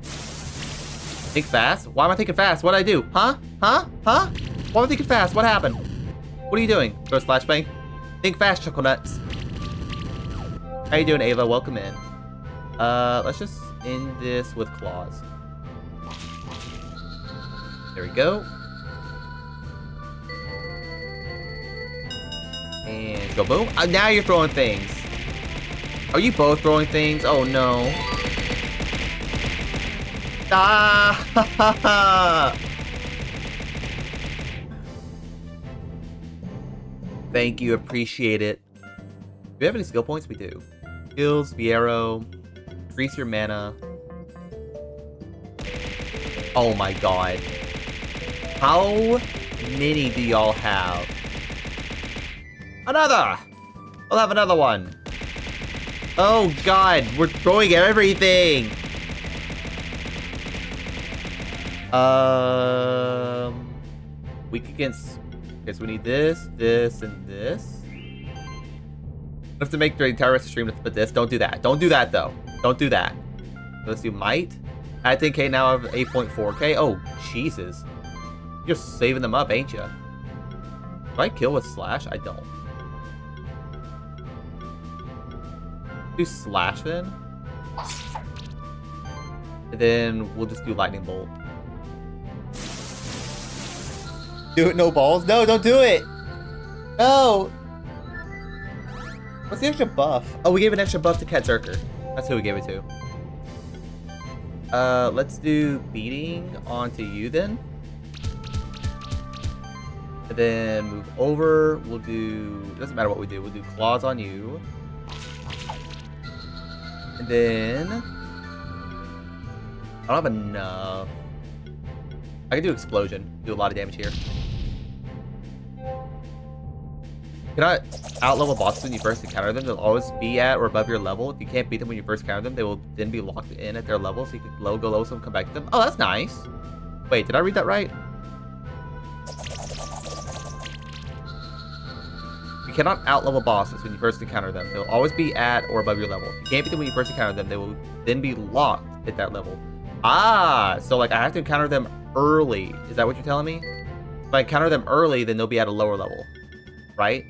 Think fast? Why am I thinking fast? What'd I do? Huh? Huh? Huh? Why am I thinking fast? What happened? What are you doing? Throw a flashbang? Think fast, Chuckle Nuts. How you doing, Ava? Welcome in. Let's just end this with Claws. There we go. And go boom. Now you're throwing things. Are you both throwing things? Oh no. Ah! Thank you, appreciate it. Do we have any skill points? We do. Skills, Viero, increase your mana. Oh my god. How many do y'all have? Another! We'll have another one. Oh god, we're throwing everything! Weak against... Okay, so we need this, this, and this. We have to make the entire rest of the stream to put this. Don't do that. Don't do that, though. Don't do that. So let's do Might. At 10k now, I have 8.4k. Oh, Jesus. You're saving them up, ain't ya? Do I kill with Slash? I don't. Do Slash then. And then we'll just do Lightning Bolt. Do it, no balls? No, don't do it! No! What's the extra buff? Oh, we gave an extra buff to Cat Zerker. That's who we gave it to. Let's do Beating onto you then. And then move over. We'll do... It doesn't matter what we do. We'll do Claws on you. And then... I don't have enough. I can do Explosion. Do a lot of damage here. You cannot out-level bosses when you first encounter them. They'll always be at or above your level. If you can't beat them when you first encounter them, they will then be locked in at their level, so you can go low some, come back to them. Oh, that's nice. Wait, did I read that right? You cannot out-level bosses when you first encounter them. They'll always be at or above your level. If you can't beat them when you first encounter them, they will then be locked at that level. Ah, so like I have to encounter them early. Is that what you're telling me? If I encounter them early, then they'll be at a lower level, right?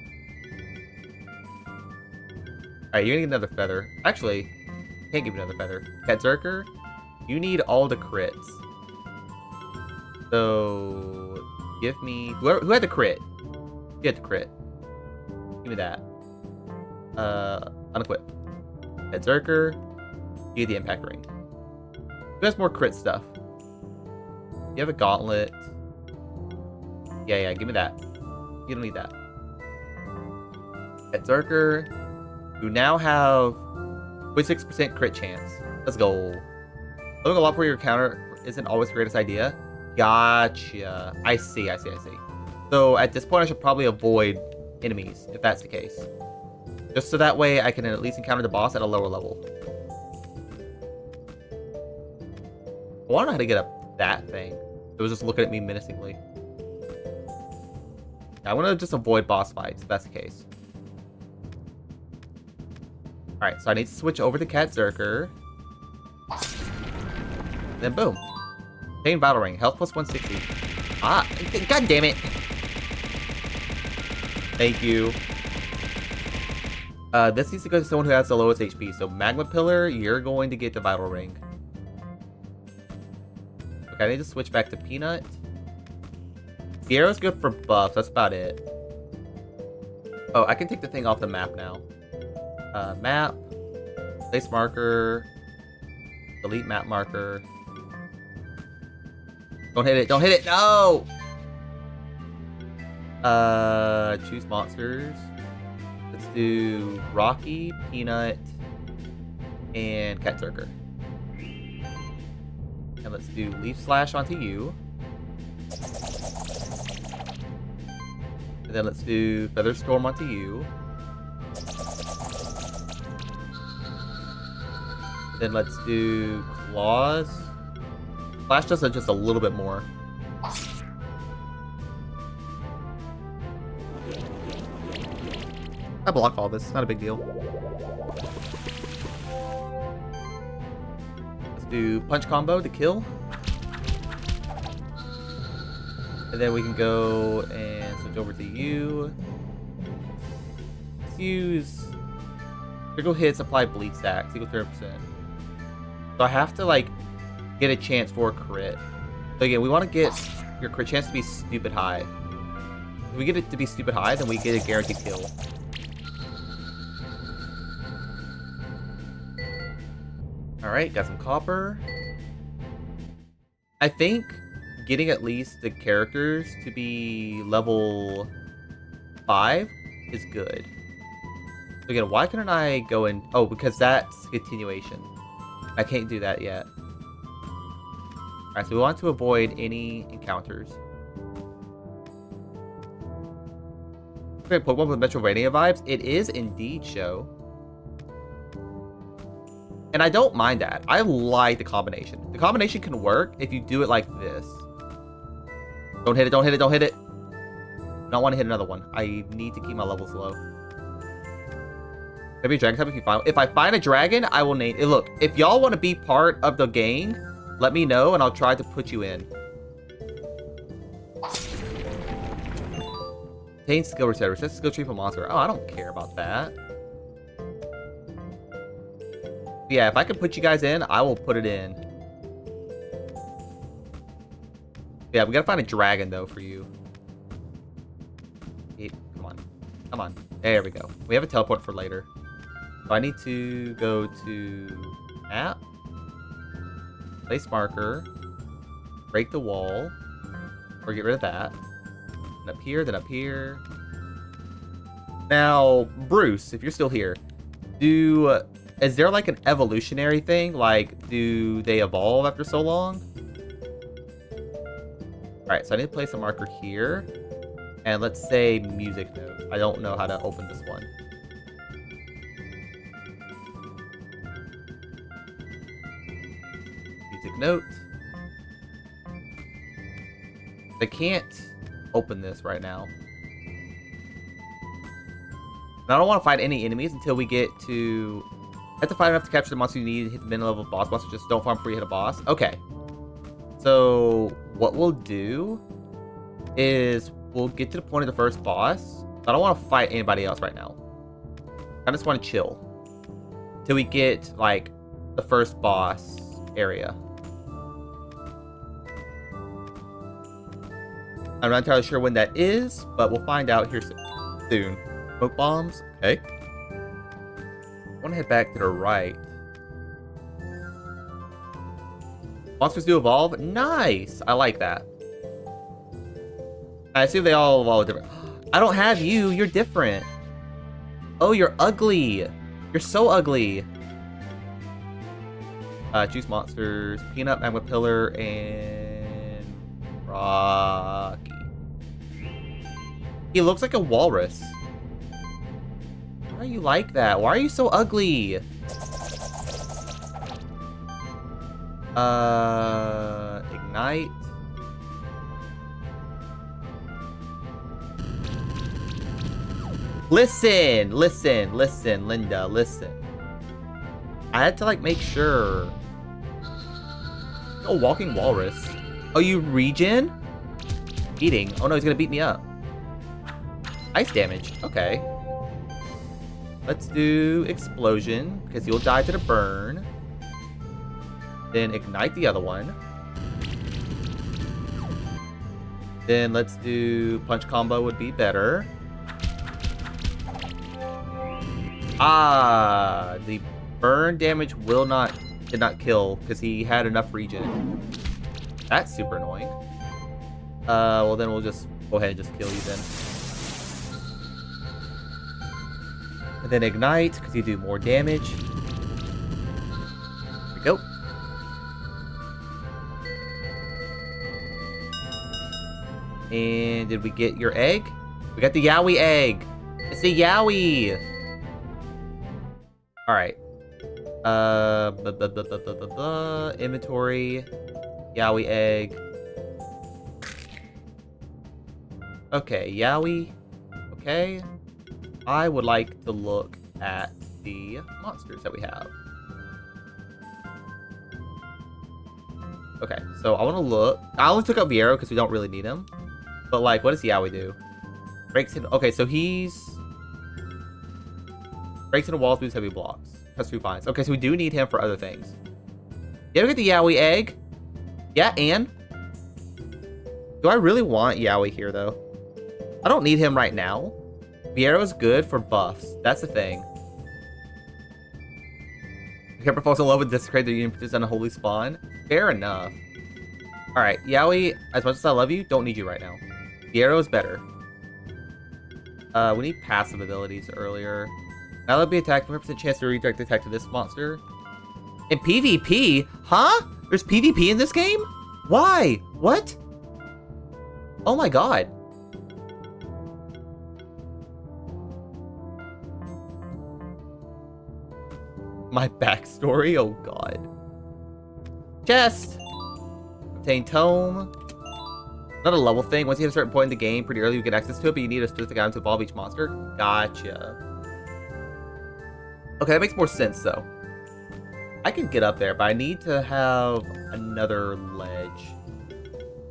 Alright, you're gonna get another feather. Actually, can't give you another feather. Cat Zerker, you need all the crits. So, give me... Who had the crit? You had the crit. Give me that. Unequip. Berserker. You get the impact ring. Who has more crit stuff? You have a gauntlet. Yeah, give me that. You don't need that. Berserker, who now have 26% crit chance. Let's go. Living a lot for your counter isn't always the greatest idea. Gotcha. I see. So at this point, I should probably avoid enemies, if that's the case. Just so that way I can at least encounter the boss at a lower level. I want to know how to get up that thing. It was just looking at me menacingly. I want to just avoid boss fights, if that's the case. Alright, so I need to switch over to Berserker. Then boom. Chain Battle Ring. Health plus 160. Ah, god damn it. Thank you. This needs to go to someone who has the lowest HP. So Magma Pillar, you're going to get the Vital Ring. Okay, I need to switch back to Peanut. The arrow's good for buffs, that's about it. Oh, I can take the thing off the map now. Map. Place marker. Delete map marker. Don't hit it, don't hit it, no! Choose monsters. Let's do Rocky, Peanut, and Berserker. And let's do Leaf Slash onto you. And then let's do Feather Storm onto you. Then let's do Claws. Slash does just a little bit more. I block all this, it's not a big deal. Let's do Punch Combo to kill. And then we can go and switch over to you. Let's use critical hits, apply bleed stacks, equal 30%. So I have to like get a chance for a crit. So again, we want to get your crit chance to be stupid high. If we get it to be stupid high, then we get a guaranteed kill. Alright, got some copper. I think getting at least the characters to be level 5 is good. So again, why couldn't I go in... Oh, because that's continuation. I can't do that yet. Alright, so we want to avoid any encounters. Okay, Pokemon with Metroidvania vibes. It is indeed, show. And I don't mind that. I like the combination. The combination can work if you do it like this. Don't hit it, don't hit it, don't hit it. I don't want to hit another one. I need to keep my levels low. Maybe a dragon type if you find... If I find a dragon, I will name... Look, if y'all want to be part of the gang, let me know and I'll try to put you in. Obtain skill reset. Reset skill tree for monster. Oh, I don't care about that. Yeah, if I can put you guys in, I will put it in. Yeah, we gotta find a dragon, though, for you. Come on. Come on. There we go. We have a teleport for later. So I need to go to map. Place marker. Break the wall. Or get rid of that. Then up here, then up here. Now, Bruce, if you're still here, is there like an evolutionary thing? Like, do they evolve after so long? Alright, so I need to place a marker here. And let's say music note. I don't know how to open this one. Music note. I can't open this right now. And I don't want to fight any enemies until we get to... I have to fight enough to capture the monster you need to hit the minimum level boss. Monster, just don't farm before you hit a boss. Okay. So, what we'll do is we'll get to the point of the first boss. I don't want to fight anybody else right now. I just want to chill. Till we get, like, the first boss area. I'm not entirely sure when that is, but we'll find out here soon. Smoke bombs. Okay. I want to head back to the right. Monsters do evolve. Nice. I like that. I assume they all evolve different. I don't have you. You're different. Oh, you're ugly. You're so ugly. Juice monsters. Peanut, Magma Pillar, and Rocky. He looks like a walrus. Why are you like that? Why are you so ugly? Ignite. Listen, Linda, listen. I had to, like, make sure. Oh, walking walrus. Oh, you regen? Eating. Oh, no, he's gonna beat me up. Ice damage. Okay. Let's do explosion, because you'll die to the burn. Then ignite the other one. Then let's do punch combo would be better. Ah, the burn damage did not kill because he had enough regen. That's super annoying. Well then we'll just go ahead and just kill you then. And then ignite because you do more damage. Here we go. And did we get your egg? We got the Yowie egg. It's the Yowie. All right. Inventory. Yowie egg. Okay, Yowie. Okay. I would like to look at the monsters that we have. Okay, so I want to look. I only took out Viero because we don't really need him. But, like, what does Yowie do? Breaks into... Okay, so he's... Breaks into walls, moves heavy blocks. Has 2 vines. Okay, so we do need him for other things. Yeah, we get the Yowie egg. Yeah, and... Do I really want Yowie here, though? I don't need him right now. Viero is good for buffs. That's the thing. Kemper falls in love with Desecrate the Union produces Unholy Spawn. Fair enough. Alright, Yowie, as much as I love you, don't need you right now. Viero is better. We need passive abilities earlier. Now let me attack. 100% chance to redirect the attack to this monster. In PvP? Huh? There's PvP in this game? Why? What? Oh my god. My backstory? Oh god. Chest! Obtain tome. Not a level thing. Once you hit a certain point in the game, pretty early you get access to it, but you need a specific item to evolve each monster. Gotcha. Okay, that makes more sense, though. I can get up there, but I need to have another ledge.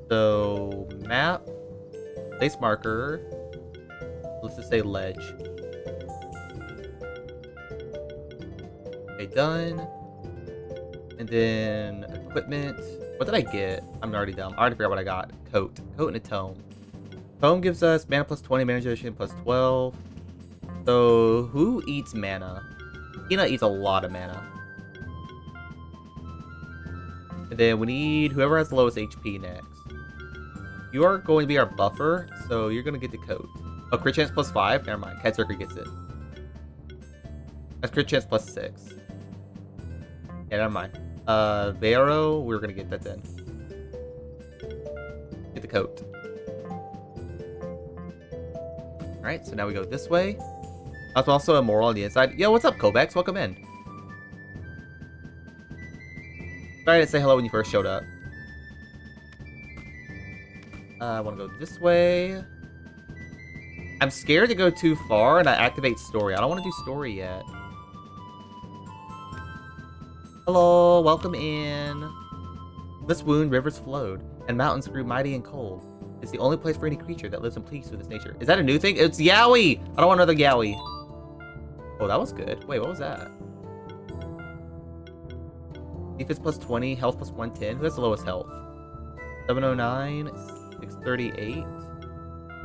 So, map. Place marker. Let's just say ledge. Okay, done. And then equipment. What did I get? I'm already dumb. I already forgot what I got. Coat. Coat and a tome. Tome gives us mana plus 20, mana generation plus 12. So, who eats mana? Hina eats a lot of mana. And then we need whoever has the lowest HP next. You are going to be our buffer, so you're going to get the coat. Oh, crit chance plus 5? Never mind. Cat Circuit gets it. That's crit chance plus 6. Yeah, never mind. Vero, we're gonna get that then. Get the coat. Alright, so now we go this way. That's also immoral on the inside. Yo, what's up, Kovacs? Welcome in. Sorry I didn't say hello when you first showed up. I want to go this way. I'm scared to go too far and I activate story. I don't want to do story yet. Hello, welcome in. This wound, rivers flowed, and mountains grew mighty and cold. It's the only place for any creature that lives in peace with its nature. Is that a new thing? It's Yowie! I don't want another Yowie. Oh, that was good. Wait, what was that? Defense plus 20, health plus 110. Who has the lowest health? 709. 638.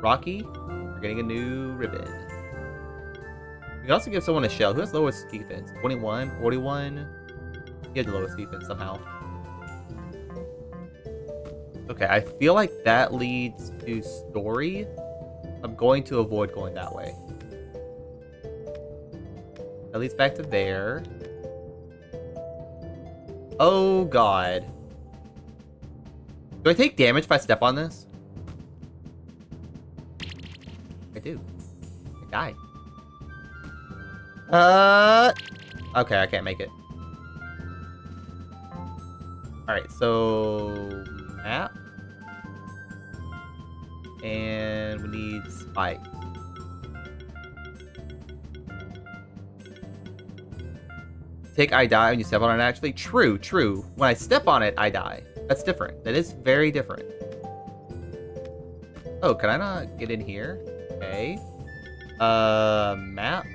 Rocky, we're getting a new ribbon. We can also give someone a shell. Who has lowest defense? 21, 41. He had the lowest defense somehow. Okay, I feel like that leads to story. I'm going to avoid going that way. That leads back to there. Oh, God. Do I take damage if I step on this? I do. I die. Okay, I can't make it. Alright, so... map. And we need spikes. Take I die when you step on it, actually. True, true. When I step on it, I die. That's different. That is very different. Oh, can I not get in here? Okay. Map.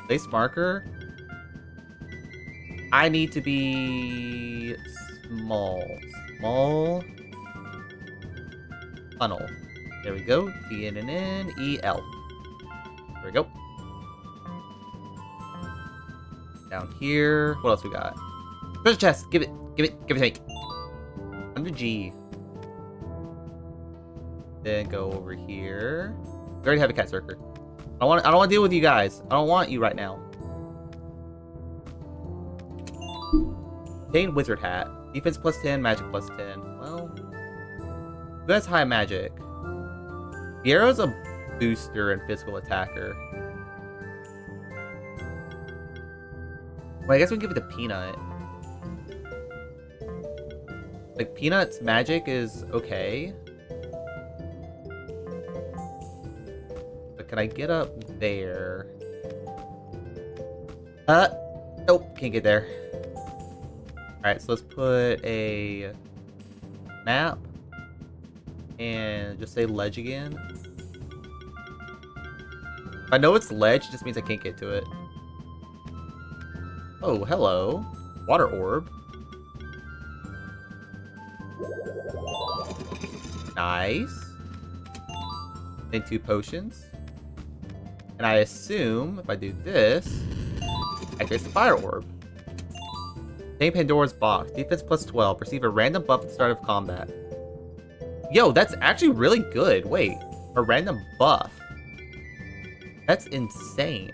Place marker. I need to be small. Small. Funnel. There we go. T-N-N-N, E-L. There we go. Down here. What else we got? Treasure chest. Give it. Give it. Give it to me. Under G. Then go over here. We already have a cat circle. I don't want to deal with you guys. I don't want you right now. Obtain wizard hat. Defense plus 10, magic plus 10. Well, who has high magic? Fiero's a booster and physical attacker. Well, I guess we can give it to Peanut. Like, Peanut's magic is okay. But can I get up there? Nope, can't get there. Alright, so let's put a map and just say ledge again. If I know it's ledge, it just means I can't get to it. Oh, hello. Water orb. Nice. And 2 potions. And I assume if I do this, I get the fire orb. Name Pandora's box. Defense plus 12. Receive a random buff at the start of combat. Yo, that's actually really good. Wait, a random buff. That's insane.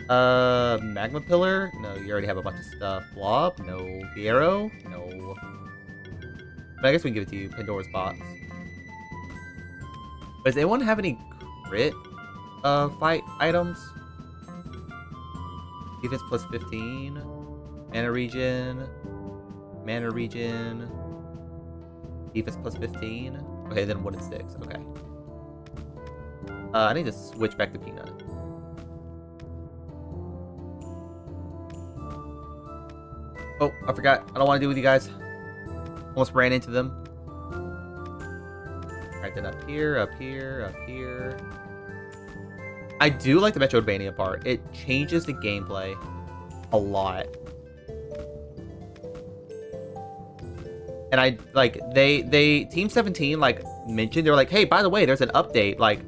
Magma Pillar? No, you already have a bunch of stuff. Blob? No. The arrow? No. But I guess we can give it to you. Pandora's box. But does anyone have any crit fight items? Defense plus 15. Mana regen. Mana regen. Defense plus 15. Okay, then 1 and 6. Okay. I need to switch back to Peanut. Oh, I forgot. I don't want to deal with you guys. Almost ran into them. Alright, then up here, up here, up here. I do like the Metroidvania part. It changes the gameplay a lot. And I, like, they Team 17, like, mentioned, they were like, hey, by the way, there's an update, like,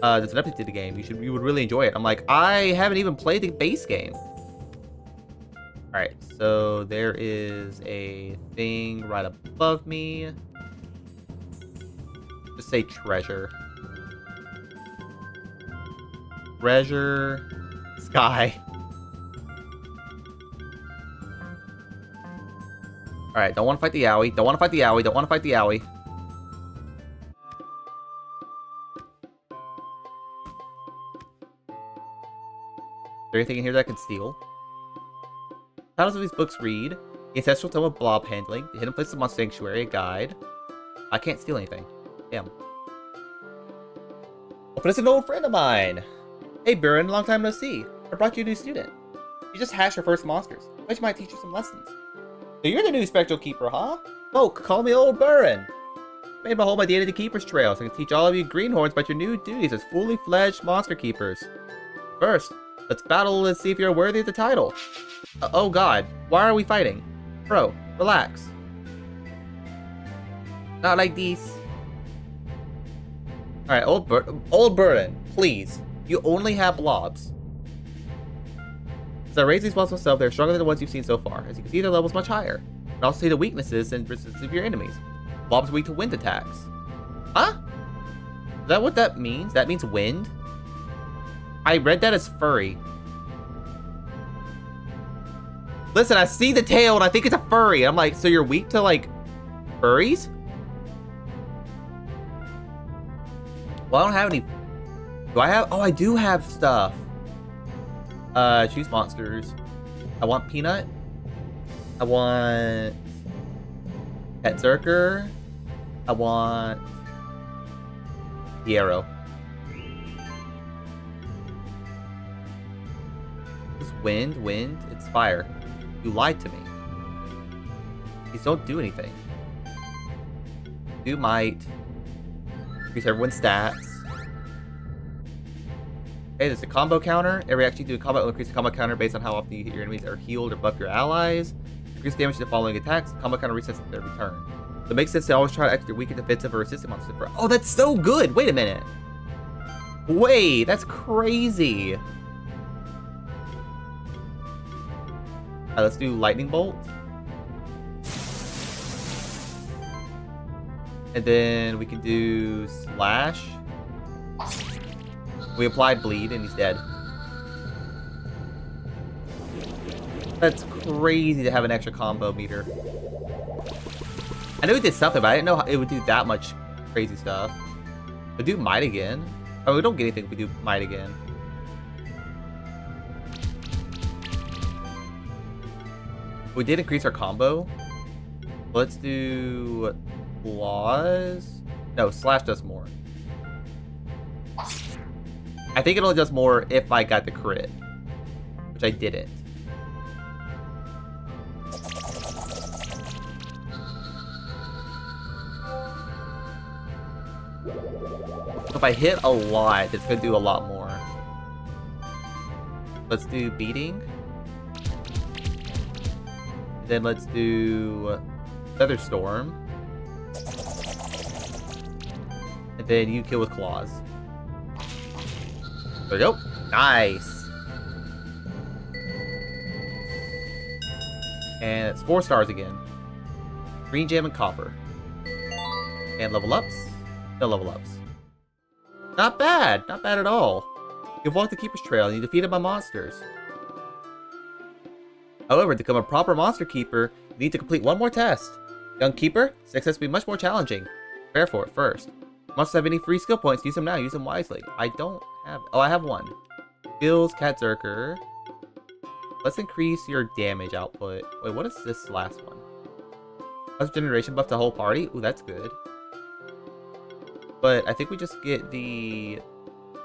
there's an update to the game. You would really enjoy it. I'm like, I haven't even played the base game. Alright, so there is a thing right above me. Just say treasure. Treasure. Sky. Alright, don't want to fight the owie. Don't want to fight the owie. Don't want to fight the owie. Is there anything in here that I can steal? Titles of these books read: The Ancestral Tome of Blob Handling, The Hidden Place of Monster Sanctuary, a guide. I can't steal anything. Damn. Oh, but it's an old friend of mine! Hey, Buren, long time no see. I brought you a new student. You just hatched your first monsters. I bet you might teach you some lessons. So you're the new Spectral Keeper, huh? Folk, call me Old Buren. I made my whole idea to the Keeper's Trail, so I can teach all of you greenhorns about your new duties as fully fledged monster keepers. First, let's battle and see if you're worthy of the title. Oh god, why are we fighting? Bro, relax. Not like this. Alright, old Burden, please. You only have blobs. As I raise these blobs myself, they're stronger than the ones you've seen so far. As you can see, their level's much higher. You can also see the weaknesses and resistance of your enemies. Blobs are weak to wind attacks. Huh? Is that what that means? That means wind? I read that as furry. Listen, I see the tail and I think it's a furry. I'm like, so you're weak to, like, furries? Well, I don't have any. Do I have? Oh, I do have stuff. Choose monsters. I want Peanut. I want Pet Zerker. I want the arrow. It's wind. It's fire. You lied to me. These don't do anything. Do might. Increase everyone's stats. Hey, there's a combo counter. Every action you do in combat will increase the combo counter based on how often you hit your enemies are healed or buff your allies. Increase damage to the following attacks. Combo counter resets at their return. So it makes sense to always try to extra weaken defensive or resistant monsters. Oh, that's so good! Wait a minute. Wait, that's crazy. Alright, let's do lightning bolt. And then we can do slash. We applied bleed and he's dead. That's crazy to have an extra combo meter. I knew it did something, but I didn't know it would do that much crazy stuff. We'll do might again. Oh, we don't get anything if we do might again. We did increase our combo. Let's do claws. No, slash does more. I think it only does more if I got the crit, which I didn't. If I hit a lot, it's gonna do a lot more. Let's do beating. Then let's do Feather Storm. And then you kill with claws. There we go. Nice. And it's 4 stars again. Green gem and copper. And level ups. No level ups. Not bad. Not bad at all. You've walked the Keeper's Trail and you defeated my monsters. However, to become a proper monster keeper, you need to complete one more test. Young Keeper, success will be much more challenging. Prepare for it first. Must have any free skill points. Use them now. Use them wisely. I don't have. Oh, I have one. Skills, Cat Zerker. Let's increase your damage output. Wait, what is this last one? Plus generation buff the whole party. Ooh, that's good. But I think we just get the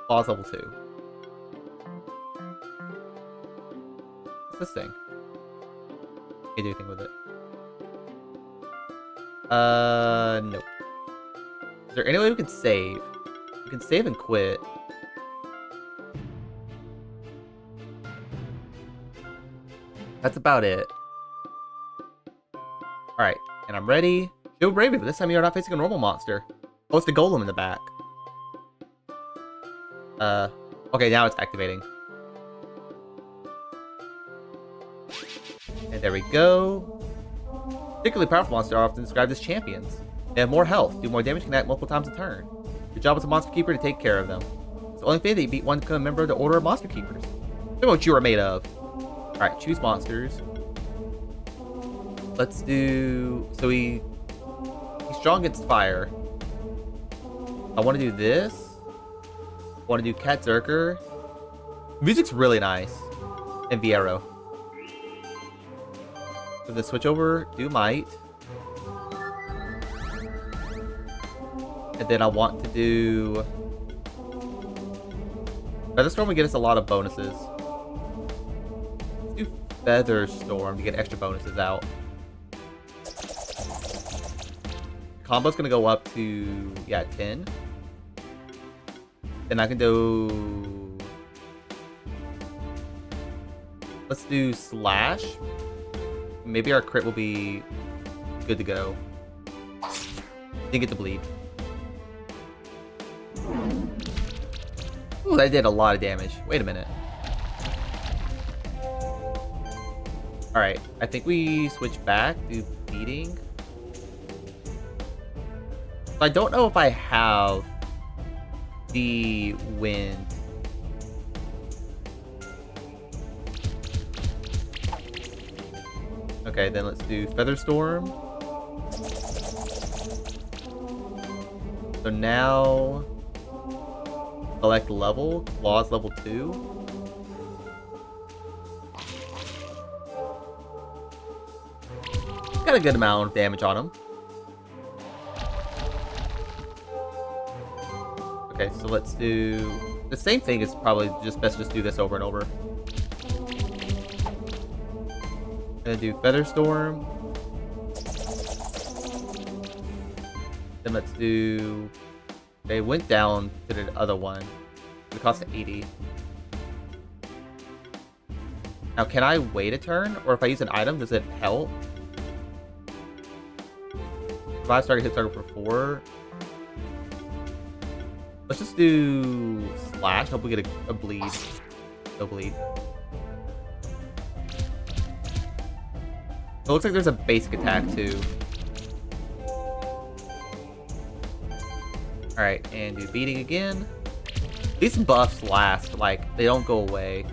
claws level 2. What's this thing? Can't do anything with it. Nope. Is there any way we can save? We can save and quit. That's about it. Alright, and I'm ready. Show bravery, but this time you're not facing a normal monster. Oh, it's the golem in the back. Okay, now it's activating. And there we go. Particularly powerful monsters are often described as champions. They have more health, do more damage, can act multiple times a turn. Your job as a monster keeper to take care of them. It's only fair that you beat one to become a member of the Order of Monster Keepers. Show me what you are made of. Alright, choose monsters. Let's do... So he's strong against fire. I want to do this. I want to do Cat Zerker. Music's really nice. And Viero. So the switch over, do might. And then I want to do... Feather Storm will get us a lot of bonuses. Let's do Feather Storm to get extra bonuses out. Combo's gonna go up to, yeah, 10. Then I can do... Let's do Slash. Maybe our crit will be good to go. Didn't get to bleed. Ooh, that did a lot of damage. Wait a minute. Alright, I think we switch back to beating. I don't know if I have the wind. Okay, then let's do Featherstorm. So now, select level, Claws level 2. Got a good amount of damage on him. Okay, so let's do the same thing. Is probably just best just do this over and over. Gonna do Featherstorm. Then let's do... They went down to the other one. It cost 80. Now, can I wait a turn? Or if I use an item, does it help? Revive target, hit target for 4. Let's just do Slash. Hope we get a bleed. No bleed. It looks like there's a basic attack too. Alright, and do beating again. These buffs last, like, they don't go away.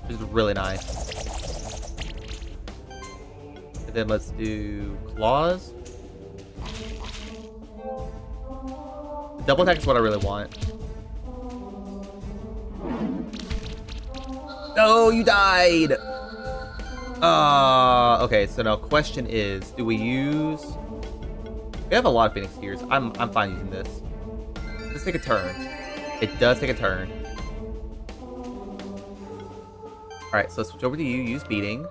Which is really nice. And then let's do Claws. Double attack is what I really want. No, you died! Okay, so now question is, do we use... We have a lot of Phoenix Gears. I'm fine using this. Let's take a turn. It does take a turn. Alright, so let's switch over to you, use beating.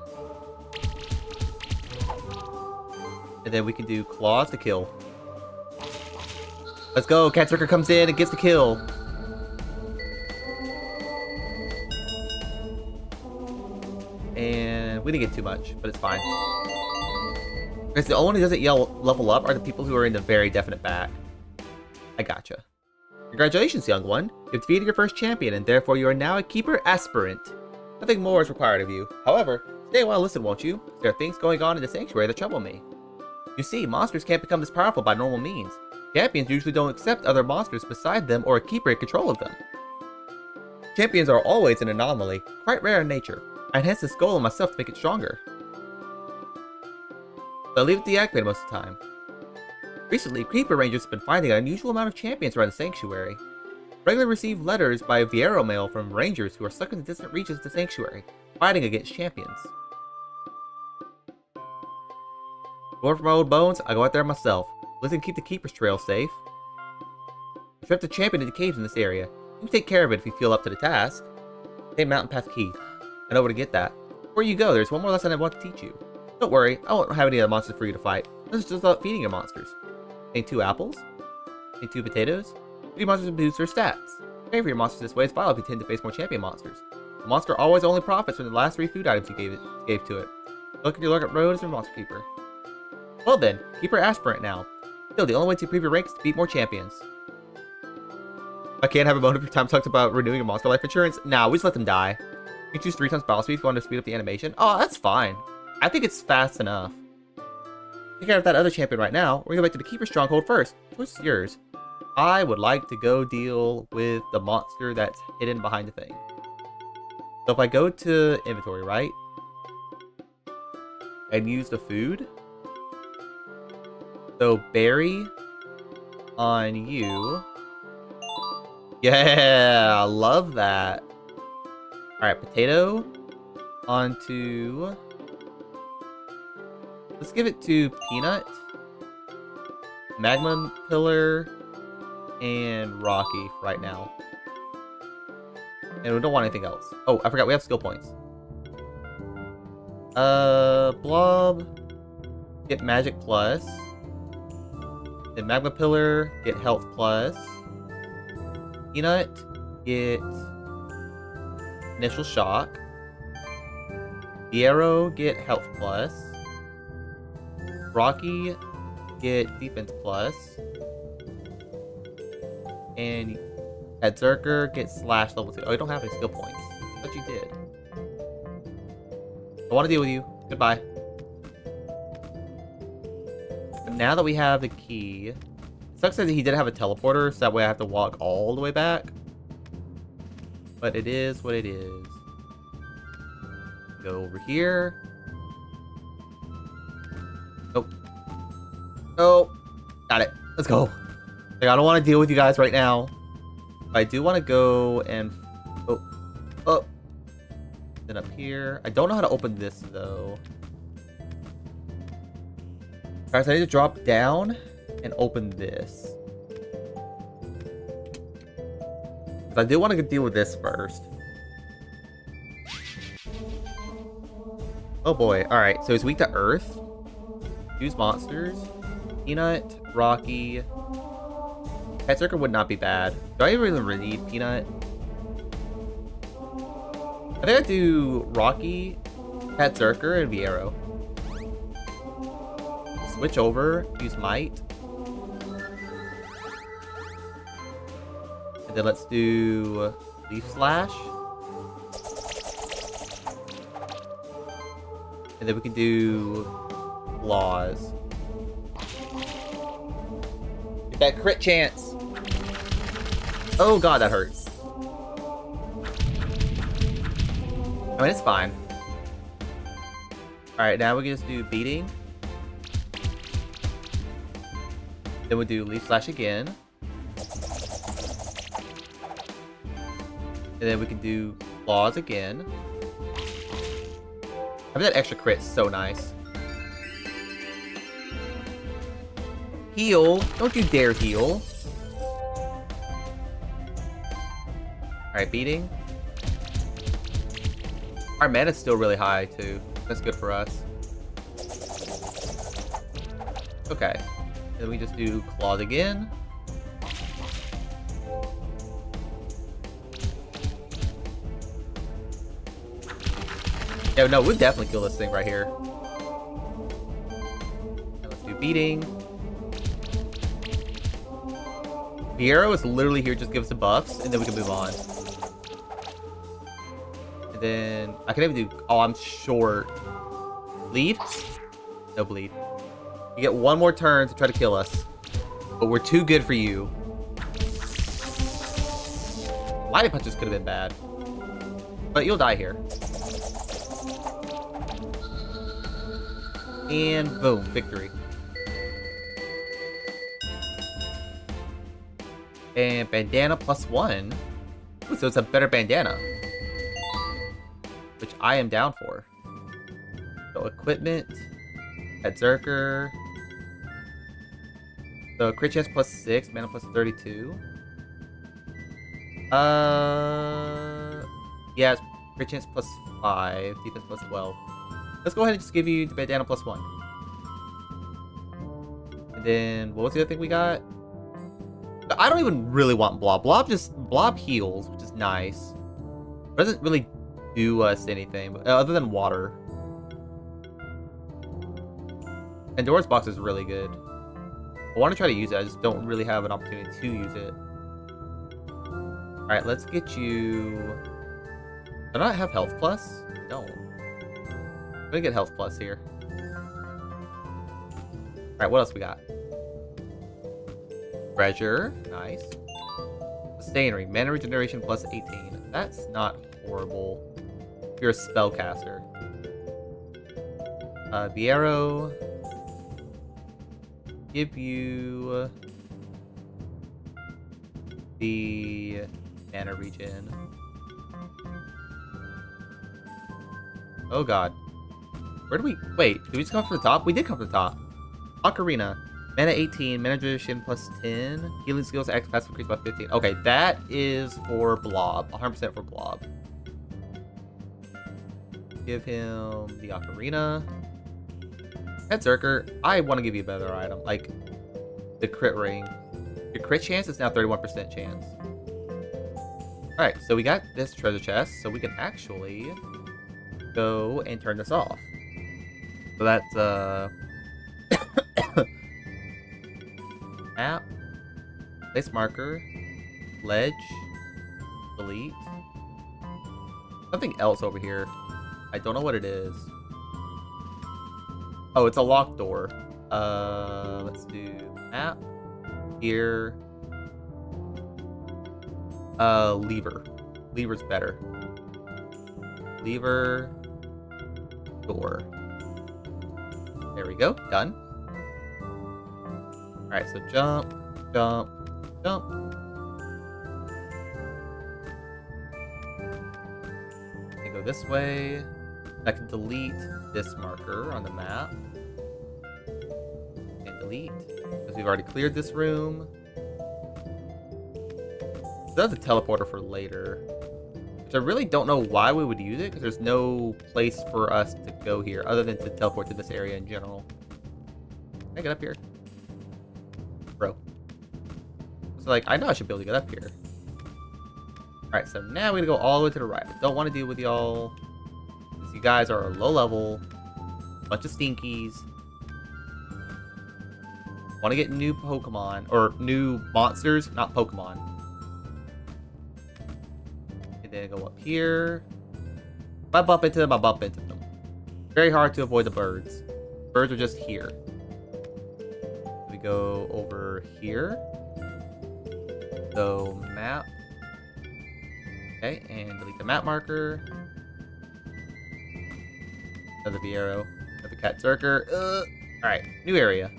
And then we can do Claws to kill. Let's go, Cat Circuit comes in and gets the kill. And we didn't get too much, but it's fine. Because the only one who doesn't yell level up are the people who are in the very definite back. I gotcha. Congratulations, young one. You've defeated your first champion, and therefore you are now a keeper aspirant. Nothing more is required of you. However, stay a while and listen, won't you? There are things going on in the sanctuary that trouble me. You see, monsters can't become this powerful by normal means. Champions usually don't accept other monsters beside them or a keeper in control of them. Champions are always an anomaly, quite rare in nature. I enhanced the skull on myself to make it stronger. But I leave it deactivated most of the time. Recently, Creeper Rangers have been finding an unusual amount of champions around the sanctuary. Regularly receive letters by Viero mail from rangers who are stuck in the distant reaches of the sanctuary, fighting against champions. Going for my old bones, I go out there myself. Listen, keep the Keeper's Trail safe. I've trapped a champion in the caves in this area. You can take care of it if you feel up to the task. Hey, Mountain Path Key. I know where to get that. Before you go, there's one more lesson I want to teach you. Don't worry, I won't have any other monsters for you to fight. This is just about feeding your monsters. Need 2 apples. Need 2 potatoes. Feed monsters and boost their stats. Paying for your monsters this way is vital if you tend to face more champion monsters. The monster always only profits from the last 3 food items you gave to it. Look at your road as your monster keeper. Well then, Keeper Aspirant now. Still, the only way to improve your rank is to beat more champions. I can't have a moment every time talked about renewing your monster life insurance. Nah, we just let them die. You can choose 3 times battle speed if you want to speed up the animation. Oh, that's fine. I think it's fast enough. Take care of that other champion right now. We're gonna go back to the Keeper Stronghold first. Choice is yours. I would like to go deal with the monster that's hidden behind the thing. So if I go to inventory, right? And use the food. So berry on you. Yeah, I love that. Alright, potato onto... Let's give it to Peanut, Magma Pillar, and Rocky right now. And we don't want anything else. Oh, I forgot, we have skill points. Blob, get Magic Plus. Then Magma Pillar, get Health Plus. Peanut, get Initial Shock. Diero, get Health Plus. Rocky, get defense plus. And Berserker gets slash level 2. Oh, you don't have any skill points. I thought you did. I want to deal with you. Goodbye. But now that we have the key, it sucks that he didn't have a teleporter, so that way I have to walk all the way back. But it is what it is. Go over here. Nope. Oh, got it. Let's go. Like, I don't want to deal with you guys right now. But I do want to go and... Oh. Then up here. I don't know how to open this, though. Alright, so I need to drop down and open this. Because I do want to deal with this first. Oh boy. Alright, so he's weak to Earth. Use monsters. Peanut, Rocky. Berserker would not be bad. Do I really need Peanut? I think I'd do Rocky, Berserker, and Viero. Switch over, use Might. And then let's do Leaf Slash. And then we can do Claws. Get that crit chance! Oh god, that hurts. I mean, it's fine. Alright, now we can just do Beating. Then we'll do Leaf Slash again. And then we can do Claws again. I mean, that extra crit's so nice. Heal. Don't you dare heal. Alright, Beating. Our mana's still really high, too. That's good for us. Okay. Then we just do Claws again. Yeah, no, we'll definitely kill this thing right here. And let's do Beating. Viero is literally here just to give us the buffs, and then we can move on. And then I can even do... Oh, I'm short. Bleed? No bleed. You get one more turn to try to kill us. But we're too good for you. Lightning punches could have been bad. But you'll die here. And boom, victory. And bandana +1. Ooh, so it's a better bandana. Which I am down for. So equipment. Berserker. So crit chance +6, mana +32. Yeah, it's crit chance +5, defense +12. Let's go ahead and just give you the bandana +1. And then what was the other thing we got? I don't even really want Blob. Blob heals, which is nice. It doesn't really do us anything, other than water. And Dora's box is really good. I want to try to use it, I just don't really have an opportunity to use it. Alright, let's get you... Do I not have health plus? No. I'm gonna get health plus here. Alright, what else we got? Treasure, nice. Sustain ring, mana regeneration +18. That's not horrible. If you're a spellcaster. Viero. Give you the mana regen. Oh god. Where do we... Wait, did we just come from the top? We did come from the top. Ocarina. Mana 18, mana duration +10. Healing skills, X passive increase by 15. Okay, that is for Blob. 100% for Blob. Give him the Ocarina. Berserker, I want to give you a better item. Like, the crit ring. Your crit chance is now 31% chance. Alright, so we got this treasure chest, so we can actually go and turn this off. So that's, Map. Place marker. Ledge. Delete. Something else over here. I don't know what it is. Oh, it's a locked door. Let's do map. Here. Lever. Lever's better. Lever. Door. There we go. Done. Alright, so jump, jump, jump. And go this way. I can delete this marker on the map. And delete. Because we've already cleared this room. So that's a teleporter for later. Which I really don't know why we would use it, because there's no place for us to go here, other than to teleport to this area in general. Can I get up here? Bro. So, like, I know I should be able to get up here. Alright, so now we're gonna go all the way to the right. I don't want to deal with y'all. Because you guys are low level. Bunch of stinkies. Want to get new Pokemon. Or new monsters, not Pokemon. And then go up here. If I bump into them, I bump into them. Very hard to avoid the birds. Birds are just here. We go over here. So map. Okay, and delete the map marker. Another V arrow. Another cat circle. Alright, new area.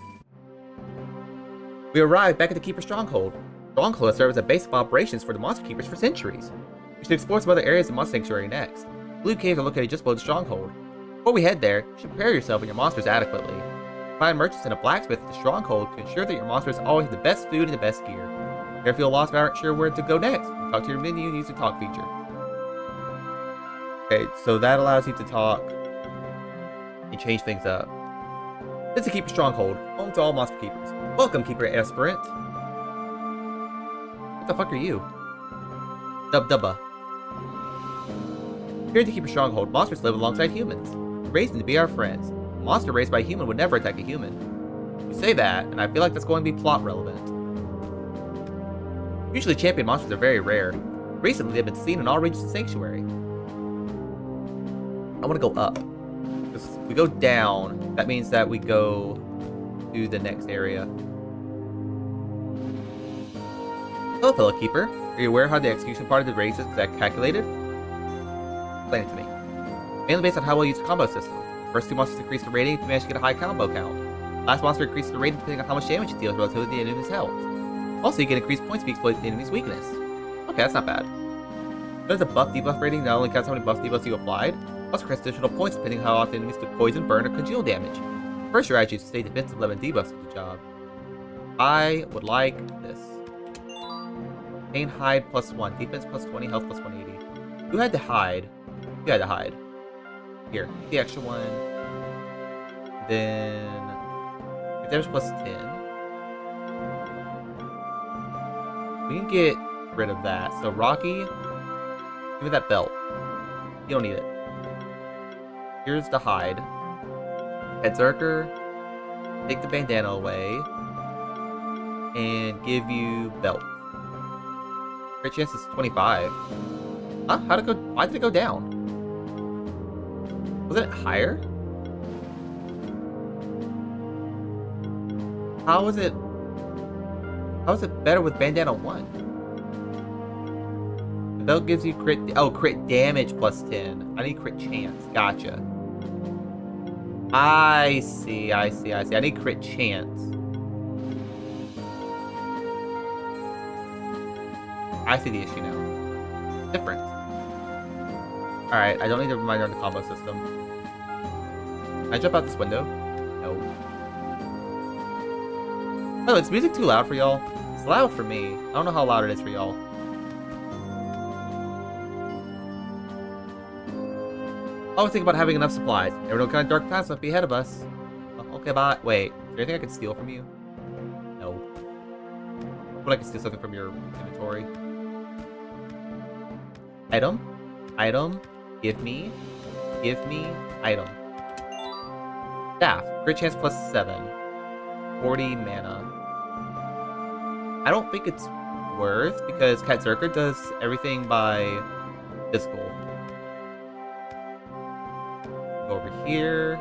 We arrived back at the Keeper Stronghold. Stronghold has served as a base of operations for the Monster Keepers for centuries. We should explore some other areas of the Monster Sanctuary next. Blue caves are located just below the Stronghold. Before we head there, you should prepare yourself and your monsters adequately. Find merchants and a blacksmith at the Stronghold to ensure that your monsters always have the best food and the best gear. If you feel lost and aren't sure where to go next, talk to your menu and use the talk feature. Okay, so that allows you to talk and change things up. This is the Keeper Stronghold, home to all monster keepers. Welcome, Keeper Aspirant. What the fuck are you? Dubba. Here at the Keeper Stronghold, monsters live alongside humans. We raise them to be our friends. A monster raised by a human would never attack a human. You say that, and I feel like that's going to be plot relevant. Usually champion monsters are very rare. Recently, they've been seen in all regions of Sanctuary. I want to go up. If we go down, that means that we go to the next area. Hello, fellow Keeper. Are you aware how the execution part of the race is calculated? Explain it to me. Mainly based on how well you use the combo system. First two monsters increase the rating if you manage to get a high combo count. Last monster increases the rating depending on how much damage it deals relative to the enemy's health. Also, you get increased points if you exploit the enemy's weakness. Okay, that's not bad. There's a buff debuff rating that only counts how many buff debuffs you applied. Also grants additional points depending on how often enemies took poison, burn, or congeal damage. First, your strategy is to stay defensive 11 debuffs with the job. I would like this. Pain hide +1, defense +20, health +180. Who had to hide? You had to hide. Here, get the extra one. Then damage +10. We can get rid of that. So Rocky, give me that belt. You don't need it. Here's the hide. Headzerker, take the bandana away, and give you belt. Crit chance is 25. Huh? How'd it go? Why did it go down? Wasn't it higher? How is it better with bandana 1? The belt gives you crit damage +10. I need crit chance. Gotcha. I see. I need crit chance. I see the issue now. Different. Alright, I don't need a reminder on the combo system. Can I jump out this window? No. Oh, is music too loud for y'all? It's loud for me. I don't know how loud it is for y'all. Always think about having enough supplies. Never know what kind of dark paths might be ahead of us. Oh, okay, bye. Wait, is there anything I can steal from you? No. But I can steal something from your inventory. Item. Item. Give me. Item. Staff. Crit chance +7. 40 mana. I don't think it's worth, because Cat Zerker does everything by physical. Go over here.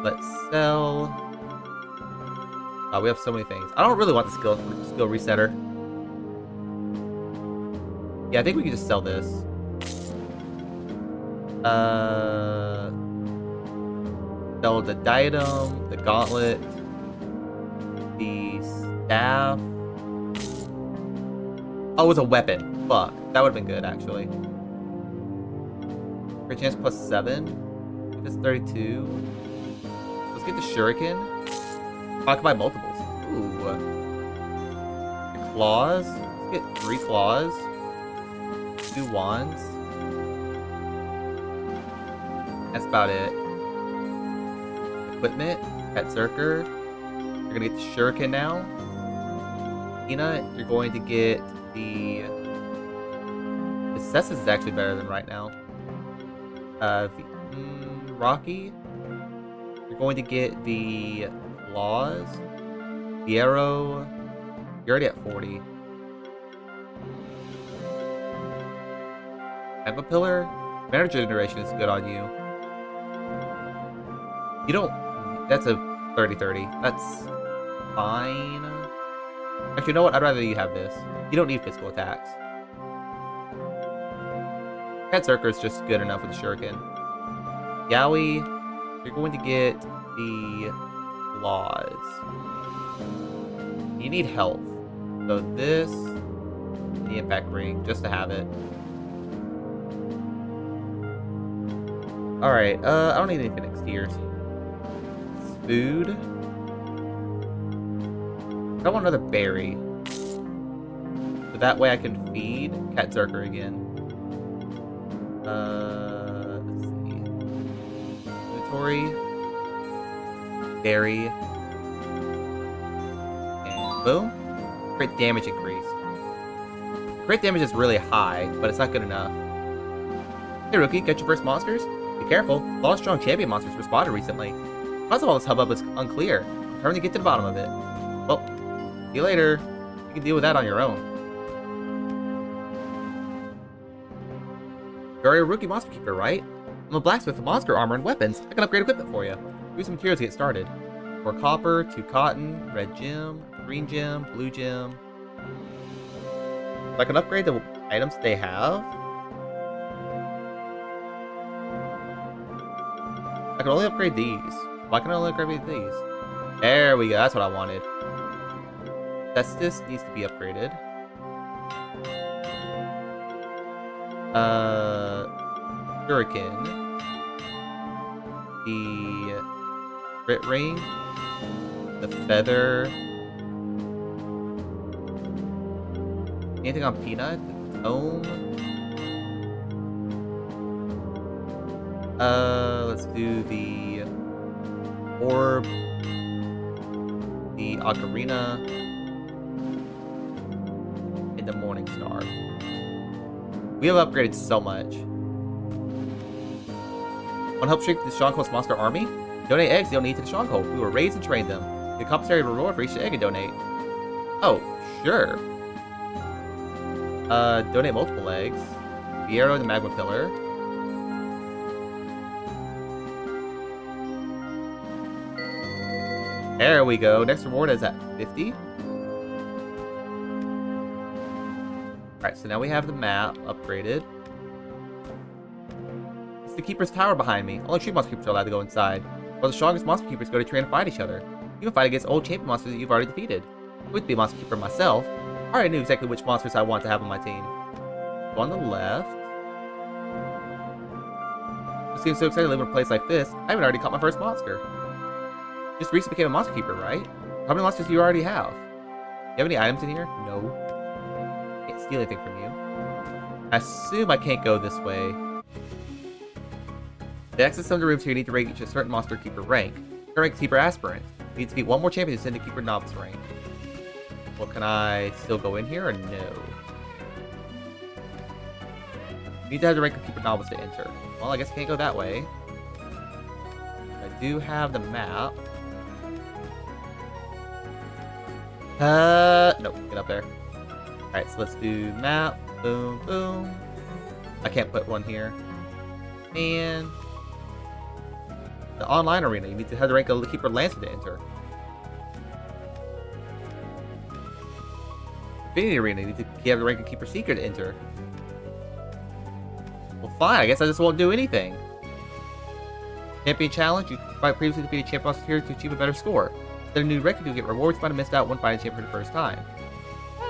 Let's sell. Oh, we have so many things. I don't really want the skill resetter. Yeah, I think we can just sell this. Sell the diadem, the gauntlet, the staff. Oh, it's a weapon. Fuck. That would have been good, actually. Crit chance plus 7. If it's 32. Let's get the shuriken. Oh, I can buy multiples. Ooh. The claws. Let's get 3 claws. 2 wands. That's about it. Equipment. Pet Zerker. You're gonna get the shuriken now. Peanut, you're going to get the Cessus is actually better than right now. Rocky, you're going to get the claws. The arrow, you're already at 40. Emma Pillar, mana generation is good on you. You don't. That's a 30-30. That's fine. Actually, you know what? I'd rather you have this. You don't need physical attacks. Cat Zerker is just good enough with the shuriken. Yowie, you're going to get the claws. You need health. So this, the impact ring, just to have it. Alright, I don't need anything next year. Food. I want another berry. So that way I can feed Cat Zerker again. Let's see. Inventory. Berry. And boom. Crit damage increase. Crit damage is really high, but it's not good enough. Hey rookie, catch your first monsters? Be careful, a lot of strong champion monsters were spotted recently. The cause of all this hubbub is unclear. I'm trying to get to the bottom of it. Well, see you later. You can deal with that on your own. You're a rookie monster keeper, right? I'm a blacksmith with monster armor and weapons. I can upgrade equipment for you. Use some materials to get started. 4 copper, 2 cotton, red gem, green gem, blue gem. So I can upgrade the items they have. I can only upgrade these. Why can I only upgrade these? There we go. That's what I wanted. Cestus needs to be upgraded. Shuriken. The crit ring. The feather. Anything on Peanut? The tome. Let's do the orb, the ocarina, and the morning star. We have upgraded so much. Want to help shrink the Stronghold's monster army? Donate eggs you don't need to the Stronghold. We will raise and train them. The compensatory reward for each egg you donate. Oh, sure. Donate multiple eggs. The arrow and the magma pillar. There we go. Next reward is at 50. Alright, so now we have the map upgraded. It's the Keeper's Tower behind me. Only true monster keepers are allowed to go inside. While the strongest monster keepers go to train and fight each other. You can fight against old champion monsters that you've already defeated. I would be a monster keeper myself. I already knew exactly which monsters I want to have on my team. So on the left. It seems so excited to live in a place like this. I haven't already caught my first monster. Just recently became a monster keeper, right? How many monsters do you already have? Do you have any items in here? No. Can't steal anything from you. I assume I can't go this way. To access some of the rooms here, you need to reach a certain monster keeper rank. Current rank keeper aspirant. You need to beat 1 more champion to ascend to keeper novice rank. Well, can I still go in here or no? You need to have the rank of keeper novice to enter. Well, I guess I can't go that way. I do have the map. Nope, get up there. Alright, so let's do map. Boom, boom. I can't put one here. And the online arena, you need to have the rank of Keeper Lancer to enter. Infinity arena, you need to have the rank of Keeper Seeker to enter. Well, fine, I guess I just won't do anything. Champion challenge, you fight previously defeated champion monsters here to achieve a better score. Set a new record, you get rewards by missed out when fighting champion for the first time.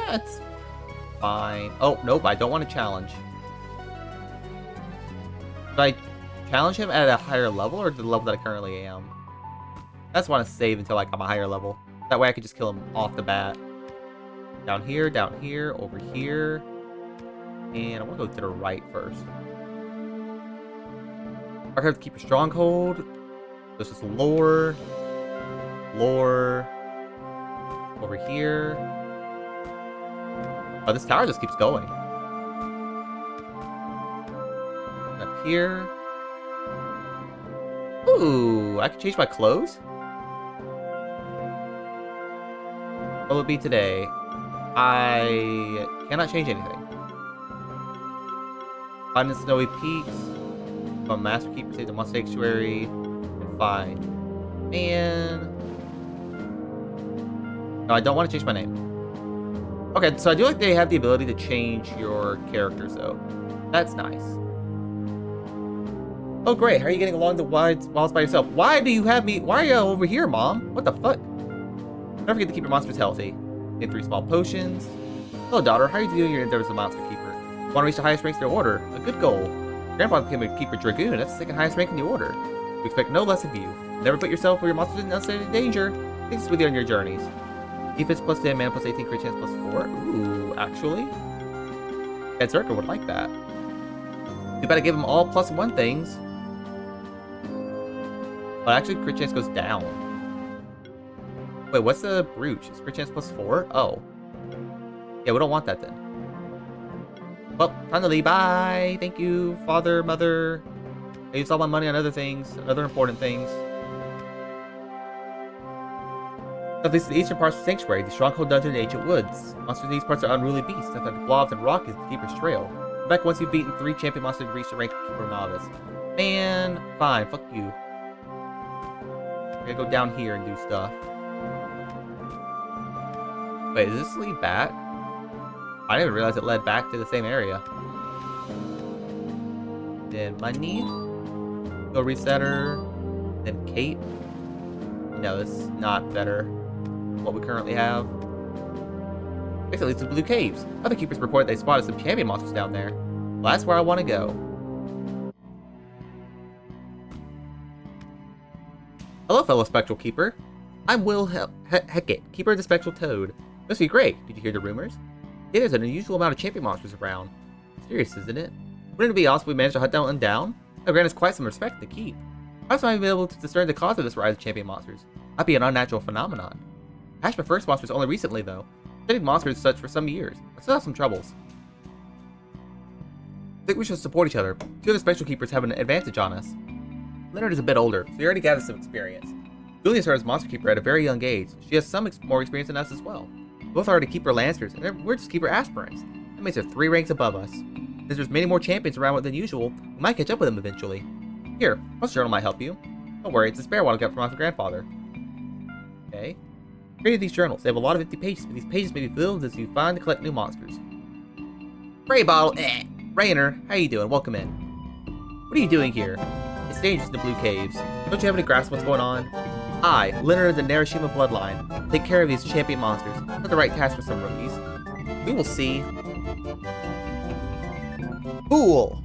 That's fine. Oh, nope, I don't want to challenge. Should I challenge him at a higher level or the level that I currently am? I just want to save until like I'm a higher level. That way I can just kill him off the bat. Down here, over here. And I want to go to the right first. Archive to keep your stronghold. This is lore. Lore. Over here. Oh, this tower just keeps going. Up here. Ooh, I can change my clothes? What will it be today? I cannot change anything. Find the snowy peaks. From Master Keeper, save the Monster Sanctuary. And find. Man. No, I don't want to change my name. Okay, so I do like they have the ability to change your characters, though. That's nice. Oh, great. How are you getting along the wilds by yourself? Why do you have me? Why are you over here, Mom? What the fuck? Don't forget to keep your monsters healthy. Get 3 small potions. Hello, daughter. How are you doing your endeavors as a monster keeper? Want to reach the highest ranks in their order? A good goal. Grandfather became a keeper dragoon. That's the second highest rank in the order. We expect no less of you. Never put yourself or your monsters in unnecessary danger. Take this with you on your journeys. Defense plus 10, mana plus 18, crit chance plus 4. Ooh, actually. Ed Zerker would like that. You better give him all plus 1 things. But actually, crit chance goes down. Wait, what's the brooch? Is crit chance plus 4? Oh. Yeah, we don't want that then. Well, time to leave. Bye. Thank you, father, mother. I used all my money on other things, other important things. This is the eastern parts of the sanctuary, the stronghold dungeon in the ancient woods. Monsters in these parts are unruly beasts, stuff like blobs and rock is the keeper's trail. Come back once you've beaten 3 champion monsters to reach the rank of keeper novice. Man, fine, fuck you. I'm gonna go down here and do stuff. Wait, does this lead back? I didn't even realize it led back to the same area. Then money. Go resetter. Then cape. No, this is not better than what we currently have. Basically, it's the blue caves. Other keepers report they spotted some champion monsters down there. Well, that's where I want to go. Hello, fellow spectral keeper. I'm Will Heckett, keeper of the spectral toad. Must be great. Did you hear the rumors? Yeah, there's an unusual amount of champion monsters around. Serious, isn't it? Wouldn't it be awesome if we managed to hunt one down? That would grant us quite some respect to keep. How else might I be able to discern the cause of this rise of champion monsters? Might be an unnatural phenomenon. I hatched my first monsters only recently, though. I've studied monsters such for some years. I still have some troubles. I think we should support each other. 2 other spectral keepers have an advantage on us. Leonard is a bit older, so he already gathered some experience. Julia started as monster keeper at a very young age. She has some more experience than us as well. Both are already keeper lancers, and we're just keeper aspirants. That means they're 3 ranks above us. Since there's many more champions around than usual, we might catch up with them eventually. Here, Monster Journal might help you. Don't worry, it's a spare one I got from my grandfather. Okay. Created these journals. They have a lot of empty pages, but these pages may be filled as you find and collect new monsters. Spray bottle, Rainer, how you doing? Welcome in. What are you doing here? It's dangerous in the blue caves. Don't you have any grasp of what's going on? I, Leonard of the Narashima bloodline, take care of these champion monsters. Not the right task for some rookies. We will see. Fool!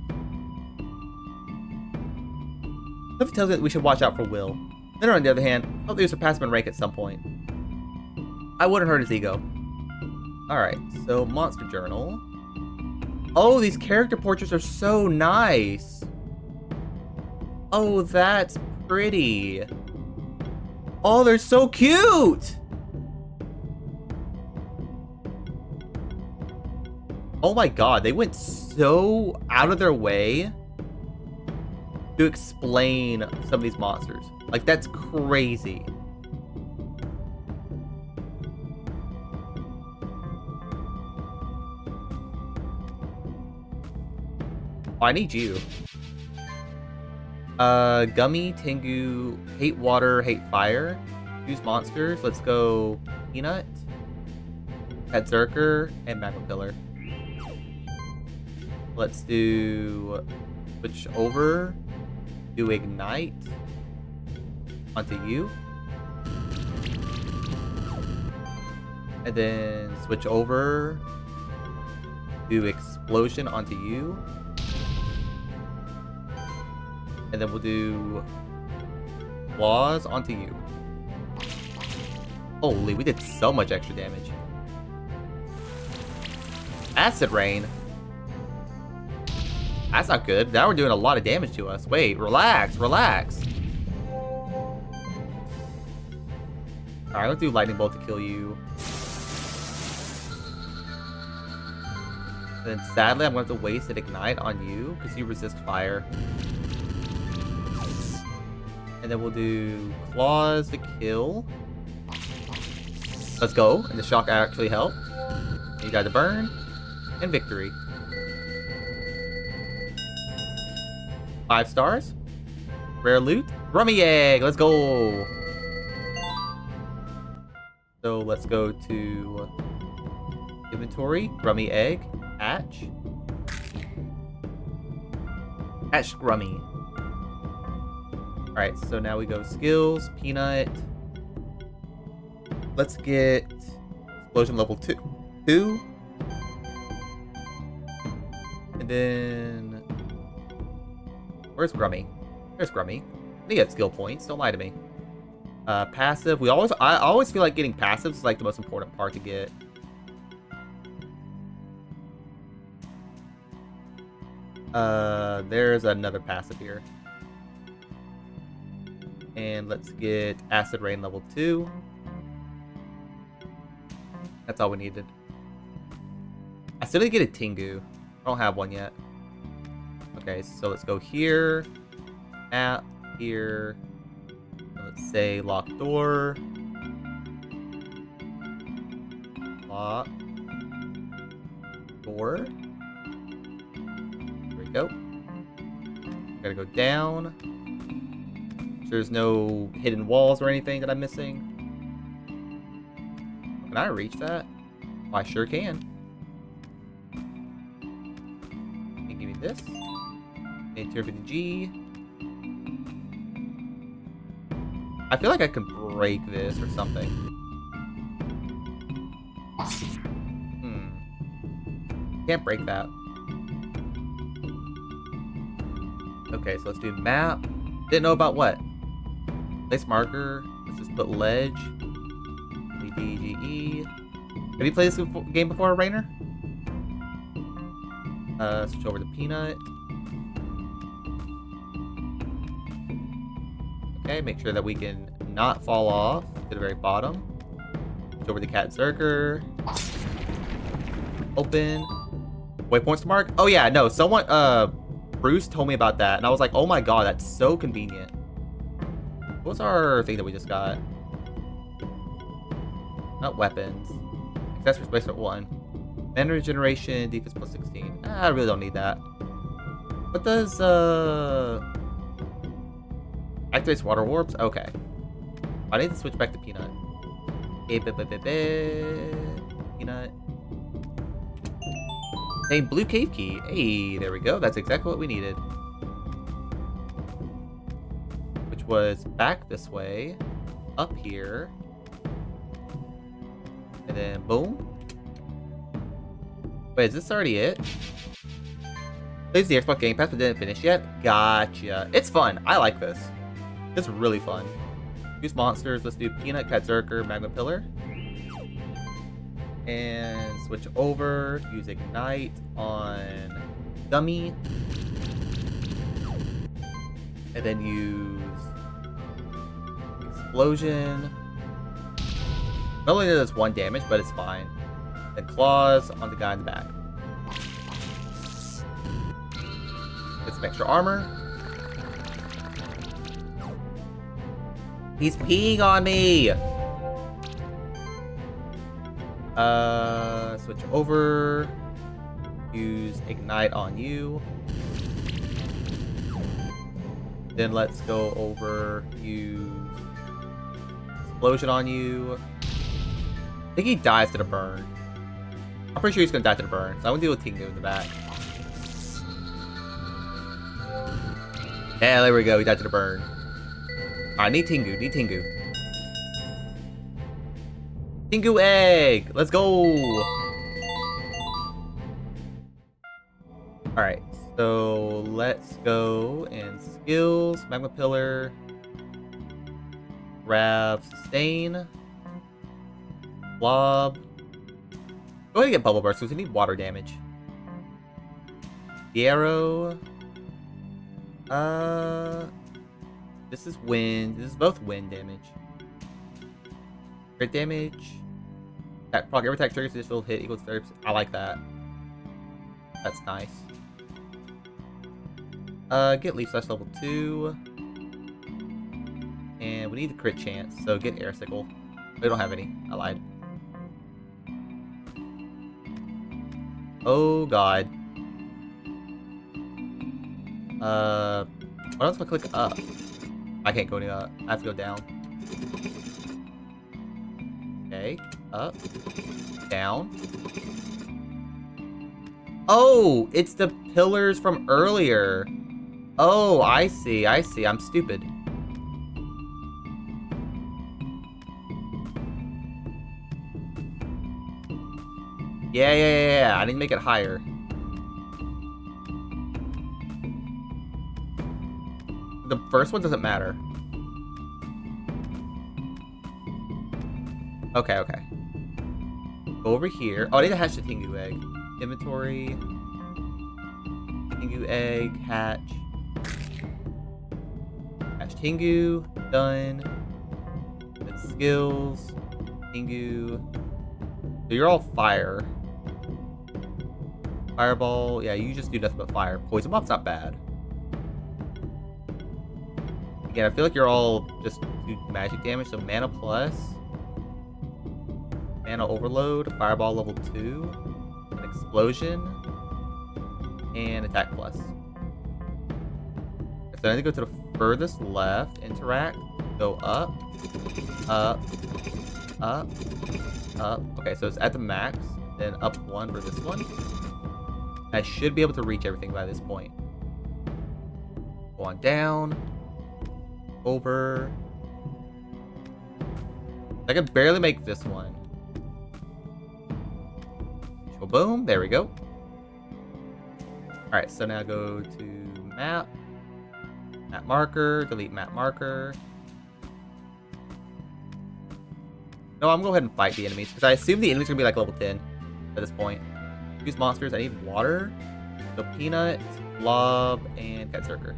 Something tells me that we should watch out for Will. Leonard, on the other hand, hopefully he'll surpass him in rank at some point. I wouldn't hurt his ego. Alright, so Monster Journal. Oh, these character portraits are so nice! Oh, that's pretty. Oh, they're so cute! Oh my god, they went so out of their way to explain some of these monsters. Like, that's crazy. Oh, I need you. Gummy, Tengu, hate water, hate fire. Use monsters. Let's go Peanut, Berserker, and Magma Pillar. Let's do switch over, do Ignite onto you. And then switch over, do Explosion onto you. And then we'll do Claws onto you. Holy, we did so much extra damage. Acid Rain. That's not good. Now we're doing a lot of damage to us. Wait, relax, relax. Alright, let's do Lightning Bolt to kill you. And then sadly, I'm going to have to waste an Ignite on you because you resist fire. And then we'll do Claws to kill. Let's go. And the shock actually helped. You got the burn. And victory. 5 stars. Rare loot. Grummy egg. Let's go. So let's go to inventory. Grummy egg. Hatch. Hatch Grummy. Alright, so now we go skills. Peanut. Let's get explosion level 2. And then where's Grummy? There's Grummy. They get skill points. Don't lie to me. Passive. I always feel like getting passives is like the most important part to get. There's another passive here. And let's get Acid Rain level 2. That's all we needed. I still need to get a Tengu. I don't have one yet. Okay, so let's go here. App, here. Let's say lock door. Lock. Door. There we go. Gotta go down. So there's no hidden walls or anything that I'm missing. Can I reach that? Oh, I sure can. Can you give me this? And tier 50G. I feel like I could break this or something. Can't break that. Okay, so let's do map. Didn't know about what? Place marker. Let's just put ledge. DGE. Have you played this game before, Rainer? Switch over to Peanut. Okay, make sure that we can not fall off to the very bottom. Switch over to Cat Zerker. Open. Waypoints to mark. Oh yeah, no, someone, Bruce told me about that, and I was like, oh my god, that's so convenient. What's our thing that we just got? Not weapons. Accessory replacement 1. Mana regeneration, defense plus 16. I really don't need that. What does, activates water warps? Okay. I need to switch back to Peanut. Peanut. Hey, blue cave key. Hey, there we go. That's exactly what we needed. Which was back this way, up here, and then boom. Wait, is this already it? Plays the Xbox Game Pass but didn't finish yet? Gotcha. It's fun. I like this. It's really fun. Use monsters. Let's do Peanut, Cat Zerker, Magma Pillar. And switch over, use Ignite on Dummy. And then use Explosion. Not only does 1 damage, but it's fine. Then Claws on the guy in the back. Get some extra armor. He's peeing on me! Switch over. Use Ignite on you. Then let's go over, use explosion on you. I think he dies to the burn. I'm pretty sure he's gonna die to the burn, so I'm gonna deal with Tingu in the back. Yeah, there we go, he died to the burn. Alright, need Tingu, need Tingu. Tingu egg! Let's go! Alright, so let's go and skills, magma pillar, grab sustain, blob. Go ahead and get bubble burst because we need water damage. The arrow. This is wind. This is both wind damage. Crit damage. Attack proc every attack triggers additional hit equals 30%. I like that. That's nice. Get leaf slash level 2. And we need the crit chance, so get air sickle. We don't have any. I lied. Oh god. What else if I click up? I can't go any up. I have to go down. Okay. Up. Down. Oh! It's the pillars from earlier. Oh, I see. I see. I'm stupid. Yeah. I need to make it higher. The first one doesn't matter. Okay. Go over here. Oh, I need to hatch the Tingu egg. Inventory. Tingu egg. Hatch. Hatch Tingu. Done. Then skills. Tingu. So you're all fire. Fireball. Yeah, you just do nothing but fire. Poison bomb's not bad. Again, I feel like you're all just do magic damage. So mana plus. Mana overload. Fireball level 2. An explosion. And attack plus. So I need to go to the furthest left. Interact. Go up. Up. Up. Up. Okay, so it's at the max. Then up 1 for this one. I should be able to reach everything by this point. Go on down. Over. I can barely make this one. Boom. There we go. Alright, so now go to map. Map marker. Delete map marker. No, I'm going to go ahead and fight the enemies, because I assume the enemies are going to be like level 10 at this point. Use monsters. I need water. So Peanut, Blob, and Catsurker.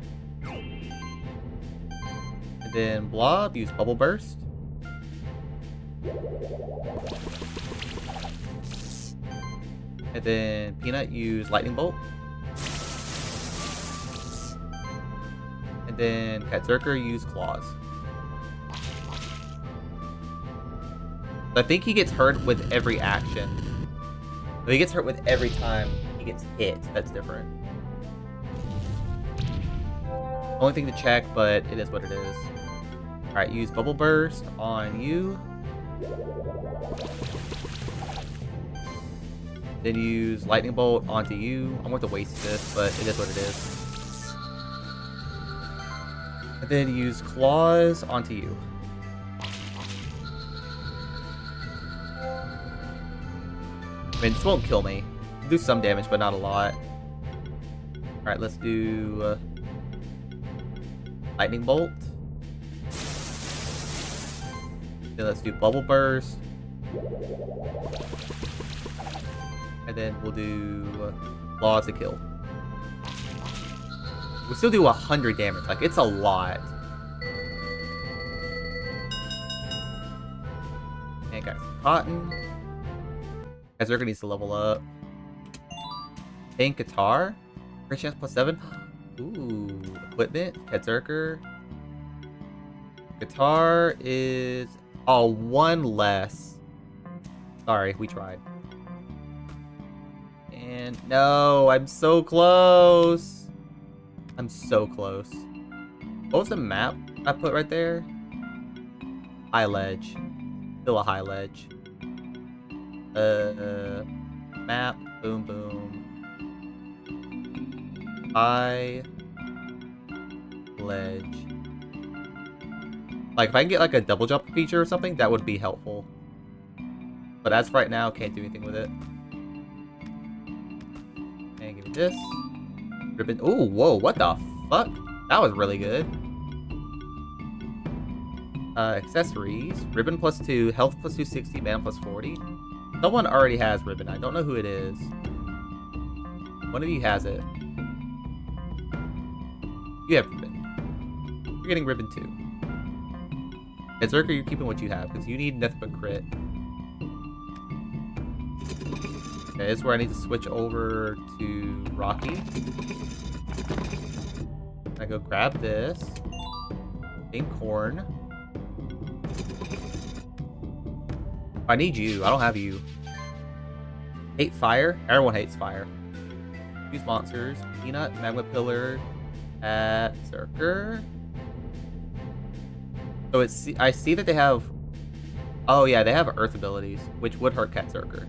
And then Blob, use Bubble Burst. And then Peanut, use Lightning Bolt. And then Catsurker, use Claws. I think he gets hurt with every action. So he gets hurt with every time he gets hit. That's different. Only thing to check, but it is what it is. Alright, use Bubble Burst on you. Then use Lightning Bolt onto you. I'm going to waste this, but it is what it is. And then use Claws onto you. I mean, this won't kill me. It'll do some damage, but not a lot. Alright, let's do Lightning Bolt. Then let's do Bubble Burst. And then we'll do Claw to kill. We'll still do 100 damage. Like, it's a lot. And got some cotton. Catsurker needs to level up. Pink guitar. Crit chance plus 7. Ooh. Equipment. Catsurker. Guitar is... Oh, 1 less. Sorry, we tried. And no, I'm so close. I'm so close. What was the map I put right there? High ledge. Still a high ledge. Map. Boom, boom. High ledge. Like, if I can get like a double jump feature or something, that would be helpful. But as of right now, can't do anything with it. And give me this. Ribbon. Ooh, whoa, what the fuck? That was really good. Accessories. Ribbon +2, health +260, mana +40. Someone already has ribbon. I don't know who it is. One of you has it. You have ribbon. You're getting ribbon too. And Zerker, you're keeping what you have, because you need nothing but crit. Okay, this is where I need to switch over to Rocky. I go grab this. Pink corn. I need you. I don't have you. Hate fire? Everyone hates fire. Use monsters. Peanut, magma pillar, at Zerker. So it's. I see that they have. Oh yeah, they have earth abilities, which would hurt Cat Zerker.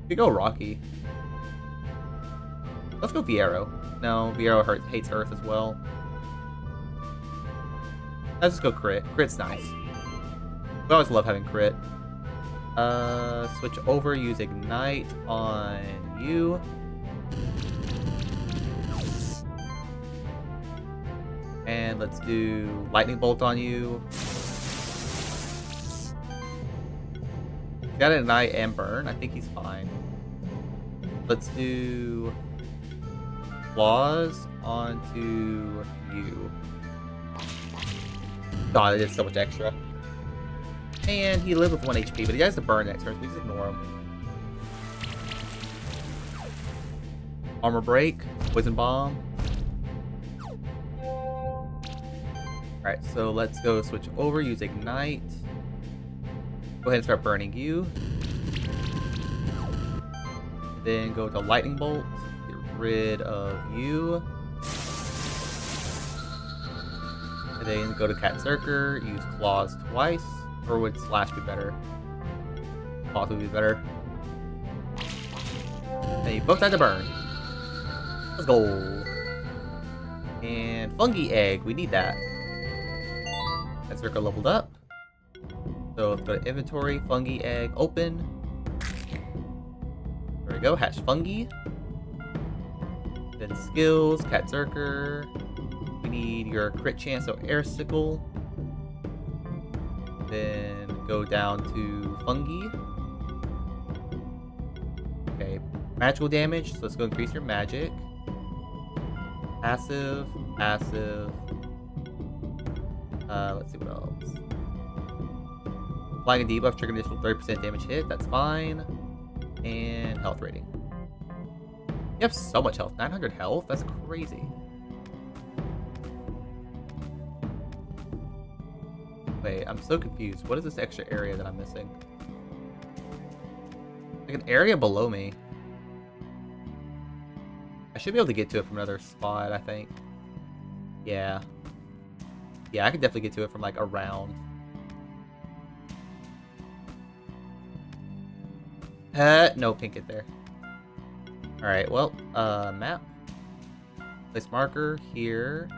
We go Rocky. Let's go Viero. No, Viero hates earth as well. Let's just go crit. Crit's nice. We always love having crit. Switch over, use Ignite on you. And let's do Lightning Bolt on you. Got Ignite and Burn. I think he's fine. Let's do Claws onto you. God, it did so much extra. And he lived with 1 HP, but he has to burn next turn, so we just ignore him. Armor break, poison bomb. Alright, so let's go switch over, use Ignite. Go ahead and start burning you. Then go to Lightning Bolt, get rid of you. And then go to Cat Zerker, use Claws twice. Or would Slash be better? Claws would be better. And you both had to burn. Let's go. And Fungi Egg, we need that. Cat Zerker leveled up. So let's go to Inventory, Fungi Egg, open. There we go, hatch Fungi. Then skills, Cat Zerker. We need your crit chance, so Air Sickle. Then go down to Fungi. Okay, magical damage, so let's go increase your magic. Passive, passive. Let's see what else. Applying a debuff, trigger additional 30% damage hit, that's fine. And health rating. You have so much health, 900 health, that's crazy. Wait, I'm so confused. What is this extra area that I'm missing? Like an area below me. I should be able to get to it from another spot, I think. Yeah. Yeah, I could definitely get to it from like around. No, can't get there. Alright, well, map. Place marker here.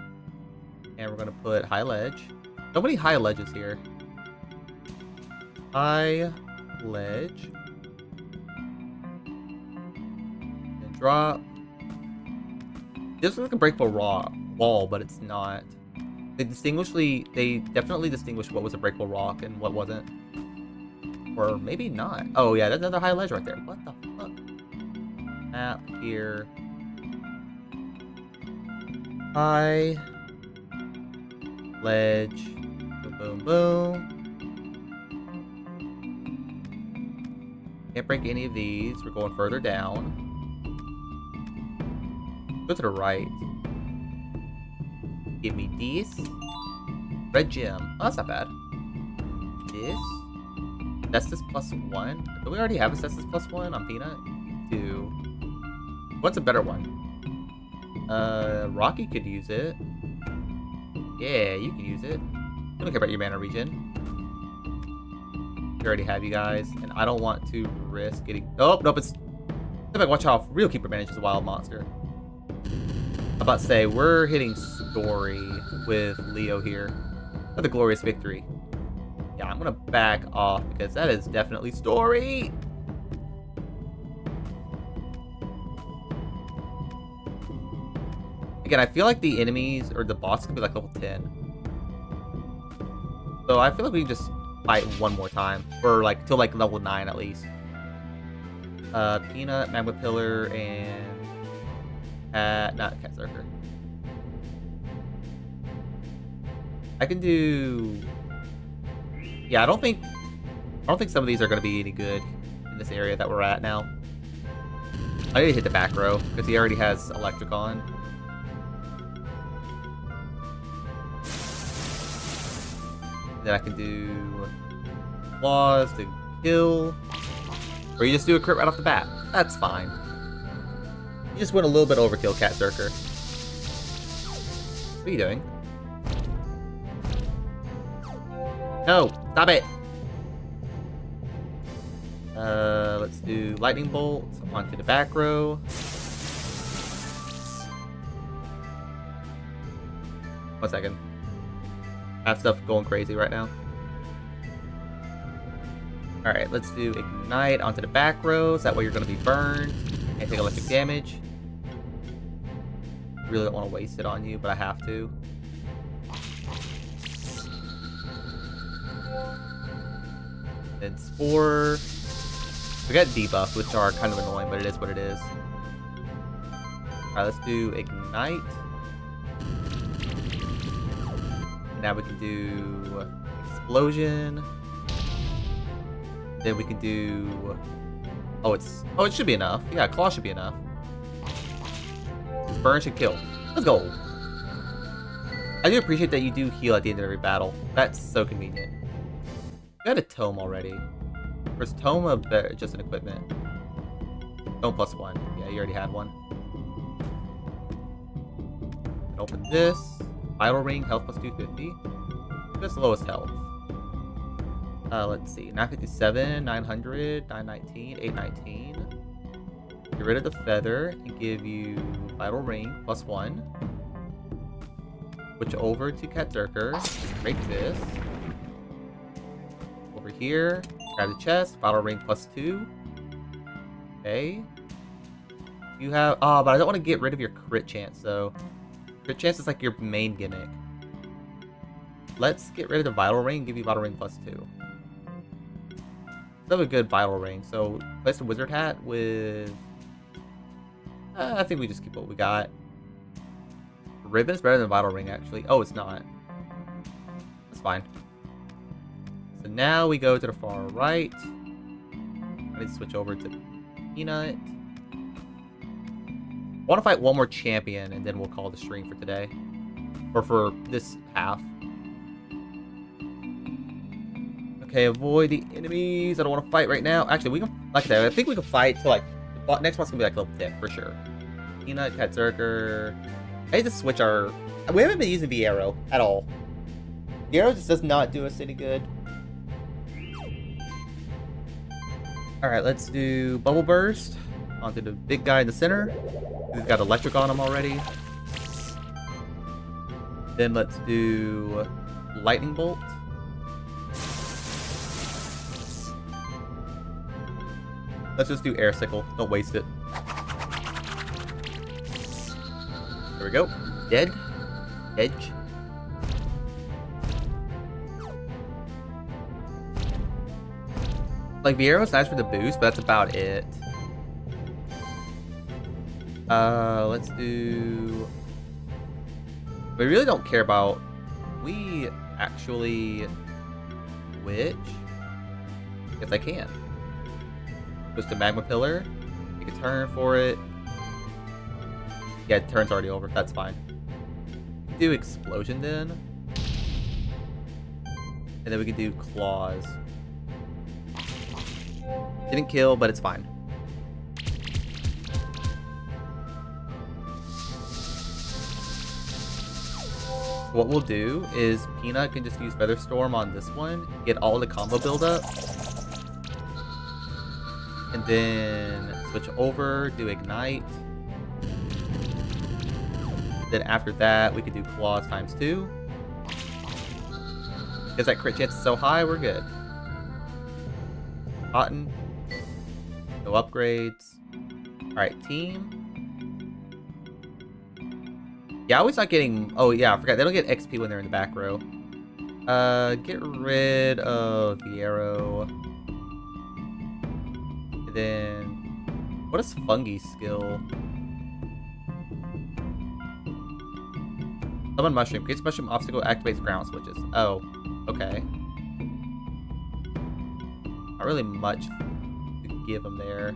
And we're gonna put high ledge. So many high ledges here. High ledge. And drop. This looks like a breakable wall, but it's not. They definitely distinguish what was a breakable rock and what wasn't. Or maybe not. Oh yeah, that's another high ledge right there. What the fuck? Map here. High ledge. Boom, boom, boom. Can't break any of these. We're going further down. Go to the right. Give me this. Red gem. Oh, that's not bad. This. Cestus +1. Do we already have a Cestus +1 on Peanut? We do. What's a better one? Rocky could use it. Yeah, you can use it. I don't care about your mana regen. We already have you guys, and I don't want to risk getting... Oh, nope, it's... Watch out, Real Keeper manages a wild monster. I'm about to say, we're hitting story with Leo here. For the glorious victory. Yeah, I'm gonna back off, because that is definitely story! Again, I feel like the enemies, or the boss, could be like level 10. So I feel like we can just fight one more time. Or like, till like level 9 at least. Peanut, Magma Pillar, and... not Cat Zerker. I can do... Yeah, I don't think some of these are going to be any good in this area that we're at now. I need to hit the back row, because he already has Electric on. Then I can do claws to kill. Or you just do a crit right off the bat. That's fine. You just went a little bit overkill, Cat Zerker. What are you doing? No! Stop it! Let's do Lightning Bolt onto the back row. One second. I have stuff going crazy right now. Alright, let's do Ignite onto the back row, so that way you're going to be burned and take electric damage. Really don't want to waste it on you, but I have to. Then Spore. We got debuff, which are kind of annoying, but it is what it is. Alright, let's do Ignite. Now we can do Explosion. Then we can do... Oh, it should be enough. Yeah, Claw should be enough. Burn should kill. Let's go. I do appreciate that you do heal at the end of every battle. That's so convenient. We got a Tome already. Or is Tome just an equipment? Tome +1. Yeah, you already had one. Open this. Vital Ring, health +250. That's the lowest health. Let's see. 957, 900, 919, 819. Get rid of the feather and give you Vital Ring +1. Switch over to Cat Zerker. Break this. Over here. Grab the chest. Vital Ring +2. Okay. You have... Oh, but I don't want to get rid of your crit chance, though. Crit chance is like your main gimmick. Let's get rid of the Vital Ring and give you Vital Ring +2. Still have a good Vital Ring, so place the Wizard Hat with... I think we just keep what we got. Ribbon is better than Vital Ring, actually. Oh, it's not. That's fine. So now we go to the far right. I need to switch over to Peanut. I want to fight one more champion, and then we'll call the stream for today. Or for this half. Okay, avoid the enemies. I don't want to fight right now. Actually, we can... Like I said, I think we can fight till, like... The next one's going to be, like, level 10, for sure. Peanut, Cat Zerker. I need to switch our... We haven't been using the arrow at all. The arrow just does not do us any good. Alright, let's do Bubble Burst onto the big guy in the center. He's got electric on him already. Then let's do Lightning Bolt. Let's just do Air Sickle. Don't waste it. There we go. Dead. Edge. Like, the arrow's nice for the boost, but that's about it. Let's do... We really don't care about... We actually... Switch? If I can. Just a Magma Pillar. Take a turn for it. Yeah, turn's already over. That's fine. Do Explosion then. And then we can do Claws. Didn't kill, but it's fine. What we'll do is Peanut can just use Featherstorm on this one, get all the combo build up, and then switch over, do Ignite. Then after that, we could do Claws ×2. Because that crit chance is so high, we're good. Cotton. No upgrades. Alright, team. Yeah, I always not getting... Oh, yeah, I forgot. They don't get XP when they're in the back row. Get rid of the arrow. And then... What is Fungi's skill? Summon Mushroom. Creates Mushroom obstacle, activates ground switches. Oh, okay. Not really much to give him there.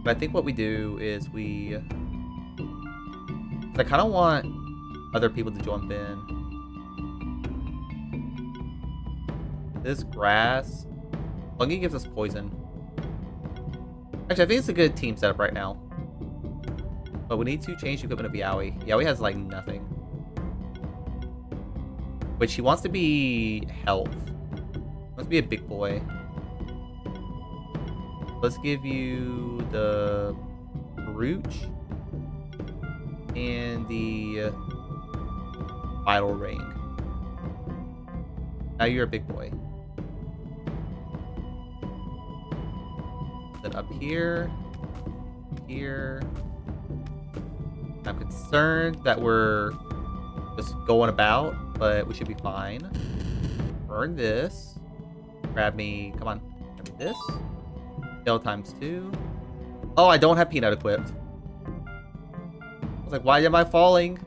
But I think what we do is we... I kind of want other people to jump in. This grass... Fungi gives us poison. Actually, I think it's a good team setup right now. But we need to change the equipment of Yowie. Yowie has, like, nothing. Which he wants to be health. Wants to be a big boy. Let's give you the brooch and the vital ring. Now you're a big boy. Then up here, here. I'm concerned that we're just going about, but we should be fine. Burn this. Grab me, come on, grab me this. Tail ×2. Oh, I don't have Peanut equipped. I was like, why am I falling?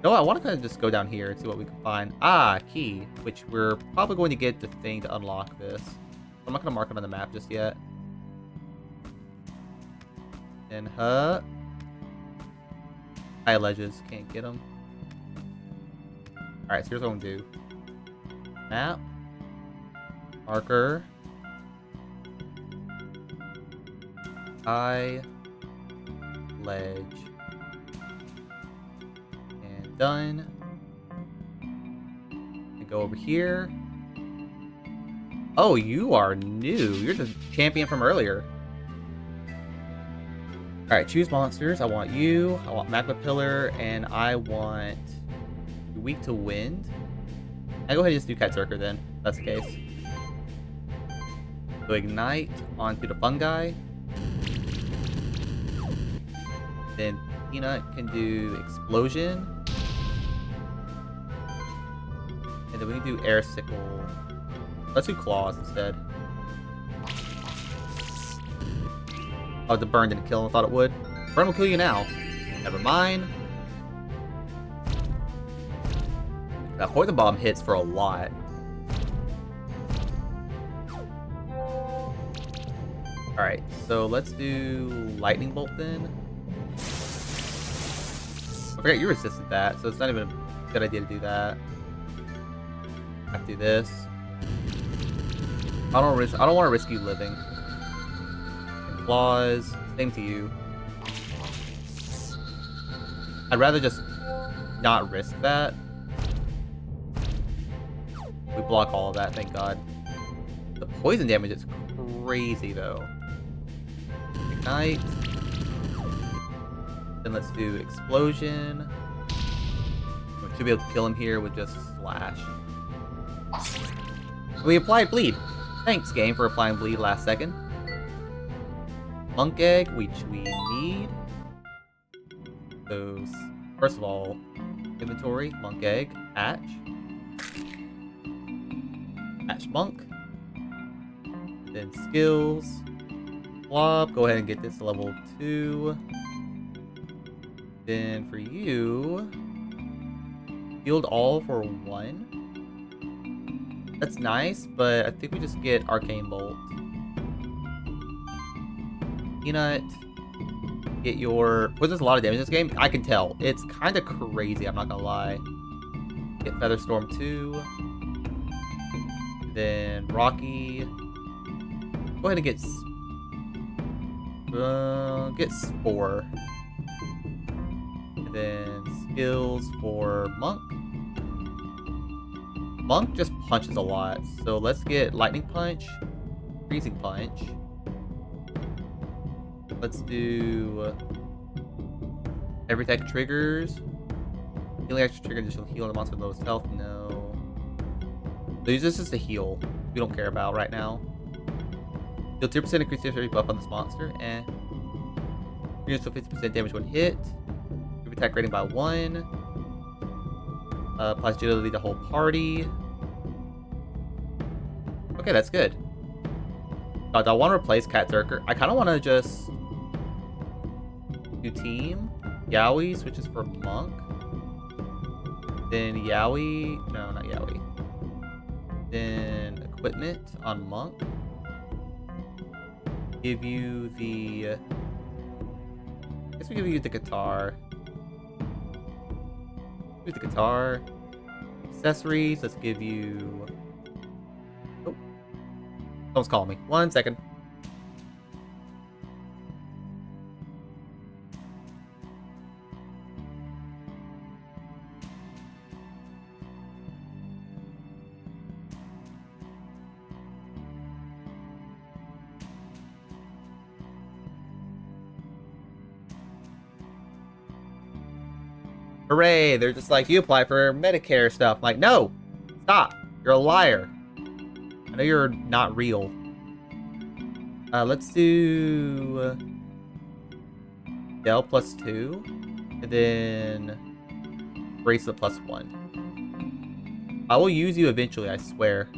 No, I want to kind of just go down here and see what we can find. Ah, key, which we're probably going to get the thing to unlock this. I'm not going to mark it on the map just yet. And high ledges, can't get them. Alright, so here's what I'm going to do. Map. Marker. High ledge. And done. And go over here. Oh, you are new. You're the champion from earlier. Alright, choose monsters. I want you. I want Magma Pillar. And I want... Weak to wind. I go ahead and just do Kitesurfer then. If that's the case. So Ignite onto the fungi. Then Peanut can do Explosion. And then we can do Air Sickle. Let's do Claws instead. Oh, the burn didn't kill him. I thought it would. Burn will kill you now. Never mind. That Poison Bomb hits for a lot. Alright, so let's do Lightning Bolt then. I forgot you resisted that, so it's not even a good idea to do that. I have to do this. I don't want to risk you living. And Claws, same to you. I'd rather just not risk that. We block all of that, thank God. The poison damage is crazy though. Ignite. Then let's do Explosion. We should be able to kill him here with just Slash. We applied Bleed. Thanks, game, for applying Bleed last second. Monk Egg, which we need. Those. First of all, inventory, Monk Egg, Hatch. Hatch Monk. Then skills. Blob, go ahead and get this to level 2. Then for you, healed all for 1. That's nice, but I think we just get Arcane Bolt. Peanut, get your... Well, there's a lot of damage in this game. I can tell. It's kind of crazy, I'm not gonna lie. Get Featherstorm 2. Then Rocky. Go ahead and get Spore. And And then skills for Monk. Monk just punches a lot, so let's get Lightning Punch, Freezing Punch. Let's do every attack triggers. Healing extra trigger additional heal on the monster with lowest health. No. So use this just to heal. We don't care about right now. Deal 2% increased every buff on this monster. Reduce 50% damage when hit. Improve attack rating by 1. Applies agility to the whole party. Okay, that's good. Do I want to replace Cat Zerker? I kind of want to just do team. Yowie switches for Monk. Then Yowie. No, not Yowie. Then equipment on Monk. Give you the. I guess we give you the guitar. Give the guitar. Accessories. Let's give you. Oh. Someone's calling me. 1 second. Hooray, they're just like, you apply for Medicare stuff. I'm like, no, stop. You're a liar. I know you're not real. Let's do Dell +2. And then Bracelet +1. I will use you eventually, I swear.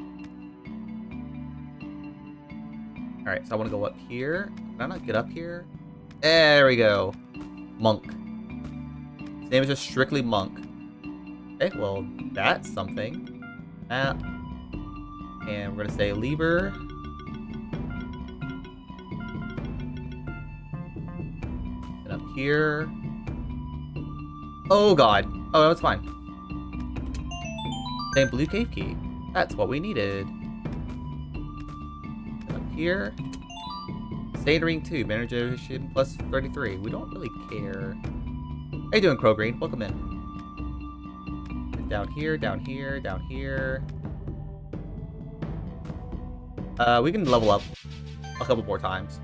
Alright, so I want to go up here. Can I not get up here? There we go. Monk. His name is just strictly Monk. Okay, well, that's something. Map. And we're going to say lever. And up here. Oh, God. Oh, that's fine. Same blue cave key. That's what we needed. And up here. Stain ring 2. Mana generation +33. We don't really care. How you doing, Crow Green? Welcome in. And down here, down here, down here. We can level up a couple more times.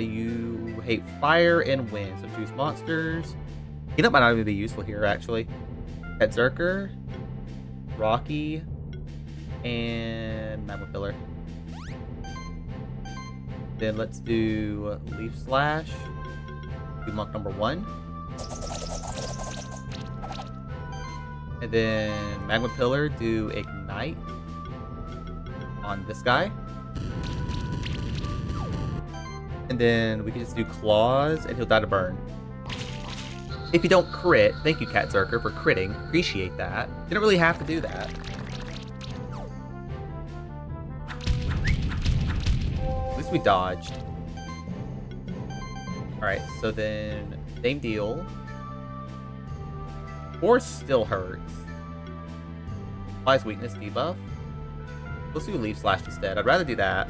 You hate fire and wind, so choose monsters. Peanut might not even be useful here, actually. Cat Zerker, Rocky, and Magma Pillar. Then let's do Leaf Slash. Do Monk number 1. And then Magma Pillar, do Ignite on this guy. And then we can just do Claws, and he'll die to burn. If you don't crit, thank you, Cat Zerker, for critting. Appreciate that. Didn't really have to do that. At least we dodged. Alright, so then, same deal. Force still hurts. Applies weakness debuff. Let's do Leaf Slash instead. I'd rather do that.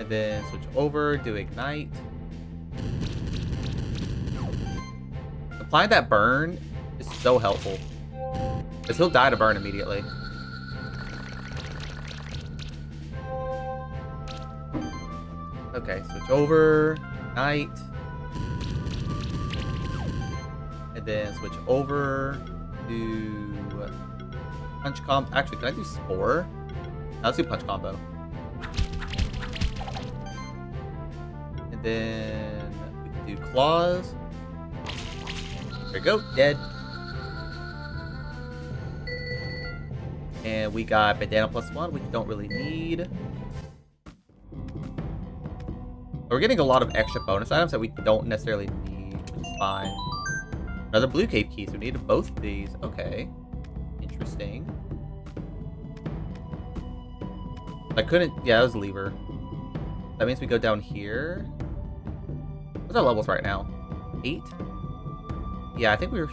And then switch over, do Ignite. Applying that burn is so helpful. Because he'll die to burn immediately. Okay, switch over, Ignite. And then switch over, do Punch Combo. Actually, can I do Spore? No, let's do Punch Combo. And then we can do Claws. There we go, dead. And we got Bandana +1, which we don't really need. We're getting a lot of extra bonus items that we don't necessarily need, which is fine. Another blue cave key, so we needed both of these. Okay. Interesting. I couldn't... Yeah, that was lever. That means we go down here. What's our levels right now? 8? Yeah, I think we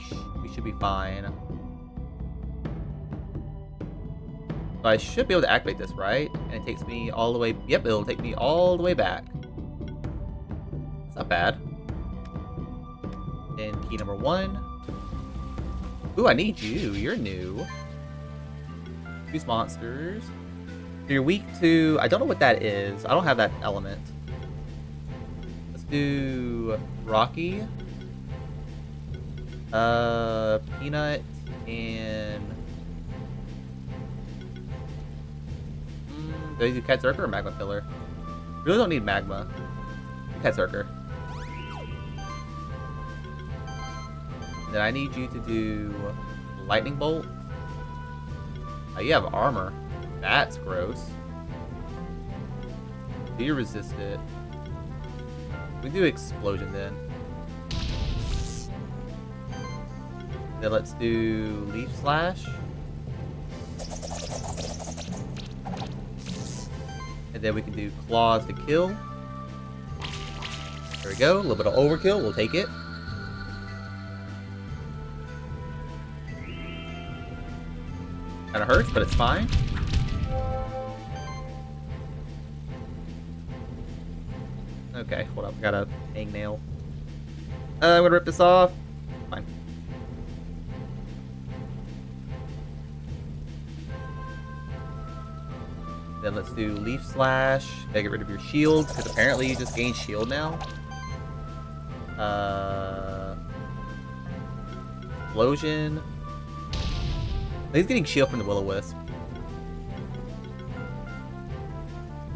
should be fine. So I should be able to activate this, right? And it takes me all the way... Yep, it'll take me all the way back. It's not bad. And key number 1. Ooh, I need you. You're new. Use monsters. So you're weak to... I don't know what that is. I don't have that element. Let's do... Rocky. Peanut. And... do I do Cat Zerker or Magma Pillar? Really don't need Magma. Cat Zerker. Then I need you to do Lightning Bolt. Oh, you have armor. That's gross. Do you resist it? We do Explosion then. Then let's do Leaf Slash. And then we can do Claws to kill. There we go. A little bit of overkill. We'll take it. Kind of hurts, but it's fine. Okay, hold up. I got a hangnail. I'm gonna rip this off. Fine. Then let's do Leaf Slash. Gotta get rid of your shield, because apparently you just gained shield now. Explosion. He's getting shield from the Will-O-Wisp.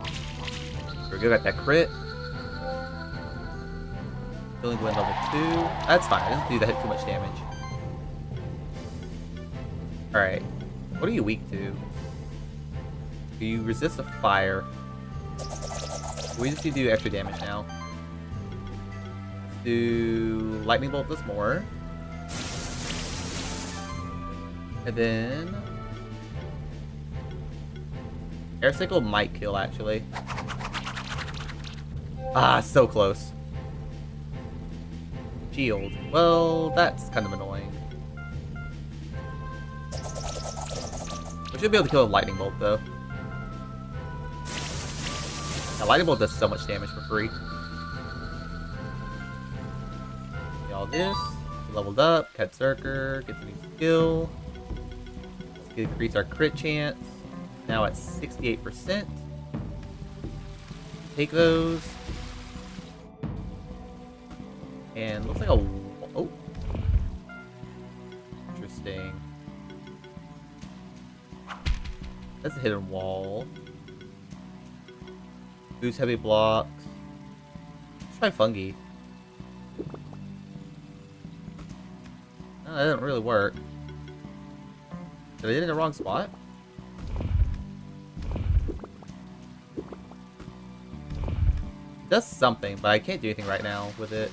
There we go, got that crit. Healing Wind level 2. That's fine, it doesn't do that too much damage. Alright. What are you weak to? You resist the fire. We just need to do extra damage now. Let's do Lightning Bolt this more. And then... Air Sickle might kill, actually. Ah, so close. Shield. Well, that's kind of annoying. We should be able to kill a Lightning Bolt, though. Now, Lightning Bolt does so much damage for free. Do all this. Leveled up. Cat Zerker. Gets a new skill. Increase our crit chance. Now at 68%. Take those. And looks like a... Oh. Interesting. That's a hidden wall. Boost heavy blocks. Let's try fungi. No, that didn't really work. Did I hit in the wrong spot? It does something, but I can't do anything right now with it.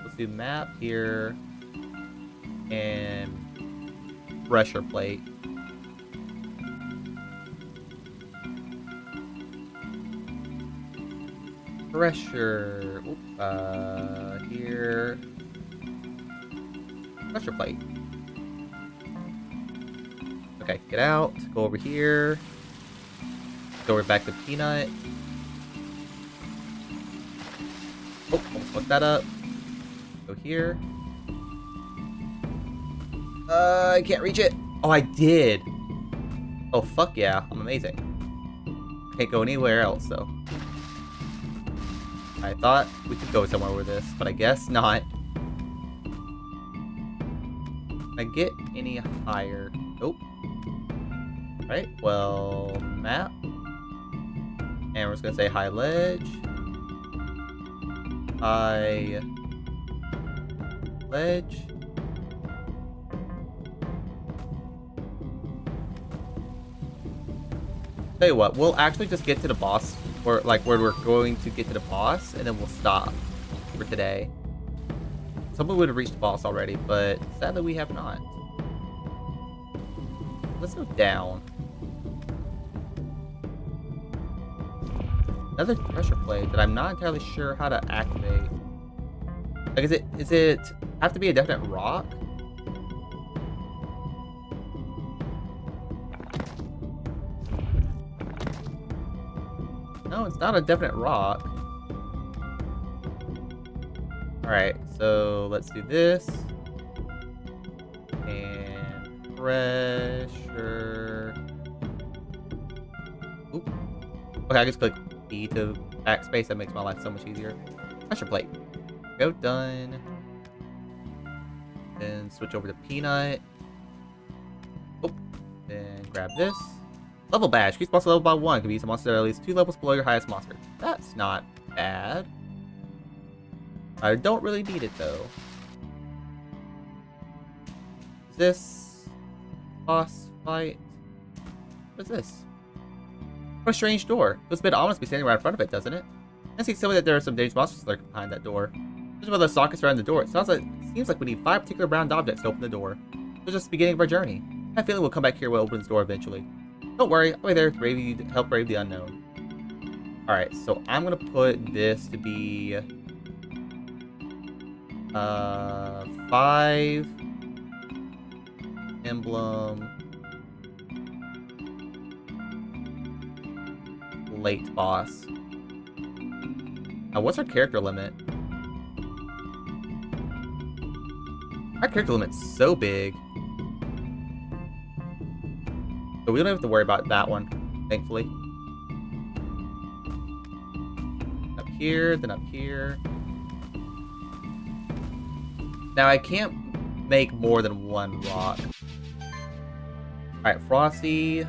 Let's do map here. And pressure plate. Pressure. Here. Pressure plate. Okay, get out. Go over here. Go over back to Peanut. Oh, almost fucked that up. Go here. I can't reach it. Oh, I did. Oh, fuck yeah. I'm amazing. Can't go anywhere else, though. I thought we could go somewhere with this, but I guess not. Can I get any higher? Nope. Right, well, map. And we're just gonna say high ledge. High ledge. Tell you what, we'll actually just get to the boss, or like where we're going to get to the boss, and then we'll stop for today. Someone would have reached the boss already, but sadly we have not. Let's go down. Another pressure plate that I'm not entirely sure how to activate. Like, is it have to be a definite rock? No, it's not a definite rock. Alright, so let's do this. And pressure. Oop. Okay, I just click B to backspace. That makes my life so much easier. Pressure plate. Go, done. Then switch over to peanut. Oh, then grab this. Level badge. Increase monster level by 1. Can be used a monster at least 2 levels below your highest monster. That's not bad. I don't really need it though. Is this boss fight? What is this? What a strange door. Feels a bit ominous to be standing right in front of it, doesn't it? I see somewhere that there are some dangerous monsters lurking behind that door. Judging by the sockets around the door, it seems like we need 5 particular round objects to open the door. It's just the beginning of our journey. I have a feeling we'll come back here when it opens the door eventually. Don't worry, I'll be there to help brave the unknown. Alright, so I'm gonna put this to be 5 emblem late boss. Now what's our character limit? Our character limit's so big. So we don't have to worry about that one, thankfully. Up here, then up here. Now I can't make more than 1 rock. Alright, Frosty.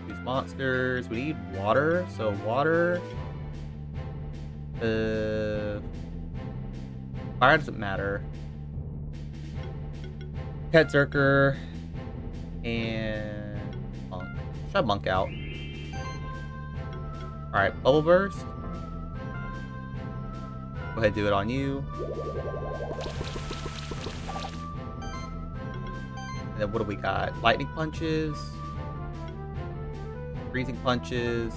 These monsters. We need water. So water. Fire doesn't matter. Pet Zerker. And Monk. Try Monk out. Alright, Bubble Burst. Go ahead and do it on you. And then what do we got? Lightning punches. Freezing punches.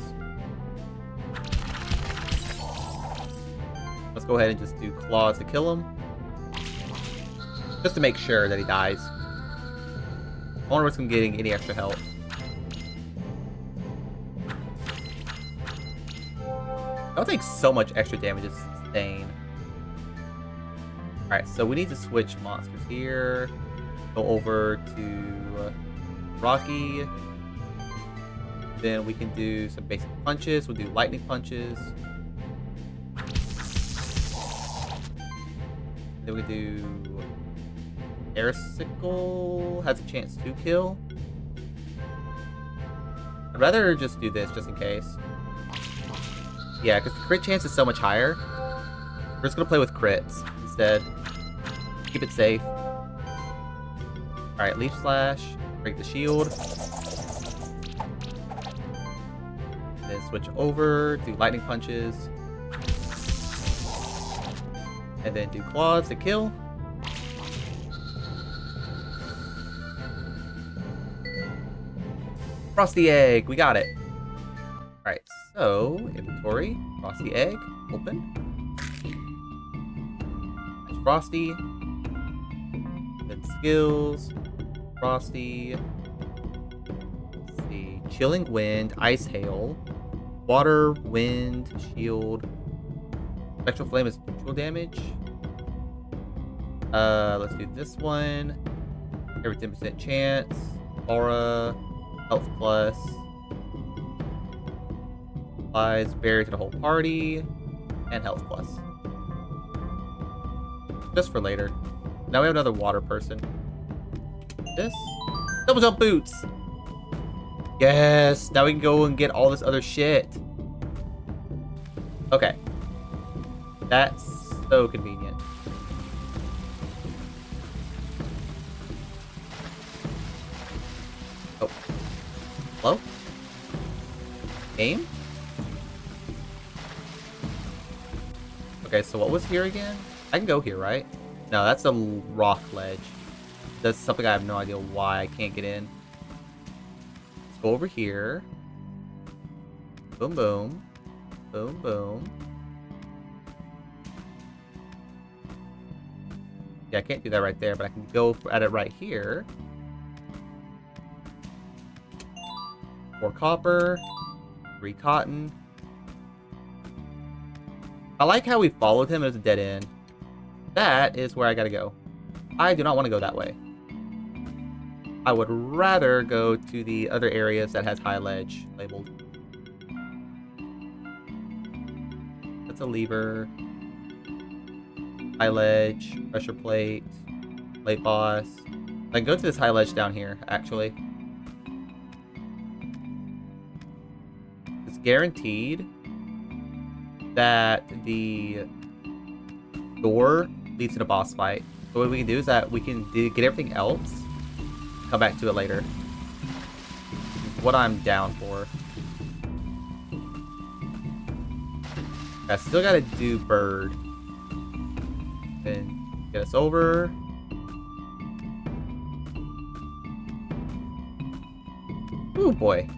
Let's go ahead and just do claws to kill him. Just to make sure that he dies. I wonder if I'm getting any extra health. That takes so much extra damage, it's insane. Alright, so we need to switch monsters here. Go over to Rocky. Then we can do some basic punches. We'll do lightning punches. Then we do Airsicle. Has a chance to kill. I'd rather just do this just in case. Yeah, because the crit chance is so much higher. We're just gonna play with crits instead. Keep it safe. Alright, Leaf Slash. Break the shield. Then switch over, do lightning punches. And then do claws to kill. Frosty Egg, we got it. Alright, so inventory, Frosty Egg, open. There's Frosty. Then skills, Frosty. Let's see, Chilling Wind, Ice Hail, Water, Wind, Shield. Spectral Flame is neutral damage. Let's do this one. Every 10% chance. Aura, Health Plus. Applies Barrier to the whole party. And Health Plus. Just for later. Now we have another water person. This. Double jump boots! Yes! Now we can go and get all this other shit. Okay. That's so convenient. Oh. Hello? Game? Okay, so what was here again? I can go here, right? No, that's a rock ledge. That's something I have no idea why I can't get in. Let's go over here. Boom, boom. Boom, boom. Yeah, I can't do that right there, but I can go at it right here. 4 copper, 3 cotton. I like how we followed him. It was a dead end. That is where I gotta go. I do not want to go that way. I would rather go to the other areas that has high ledge labeled. That's a lever. High ledge, pressure plate, plate boss. I can go to this high ledge down here, actually. It's guaranteed that the door leads to the boss fight. So what we can do is that we can get everything else, come back to it later. What I'm down for. I still gotta do bird. Then get us over. Ooh boy.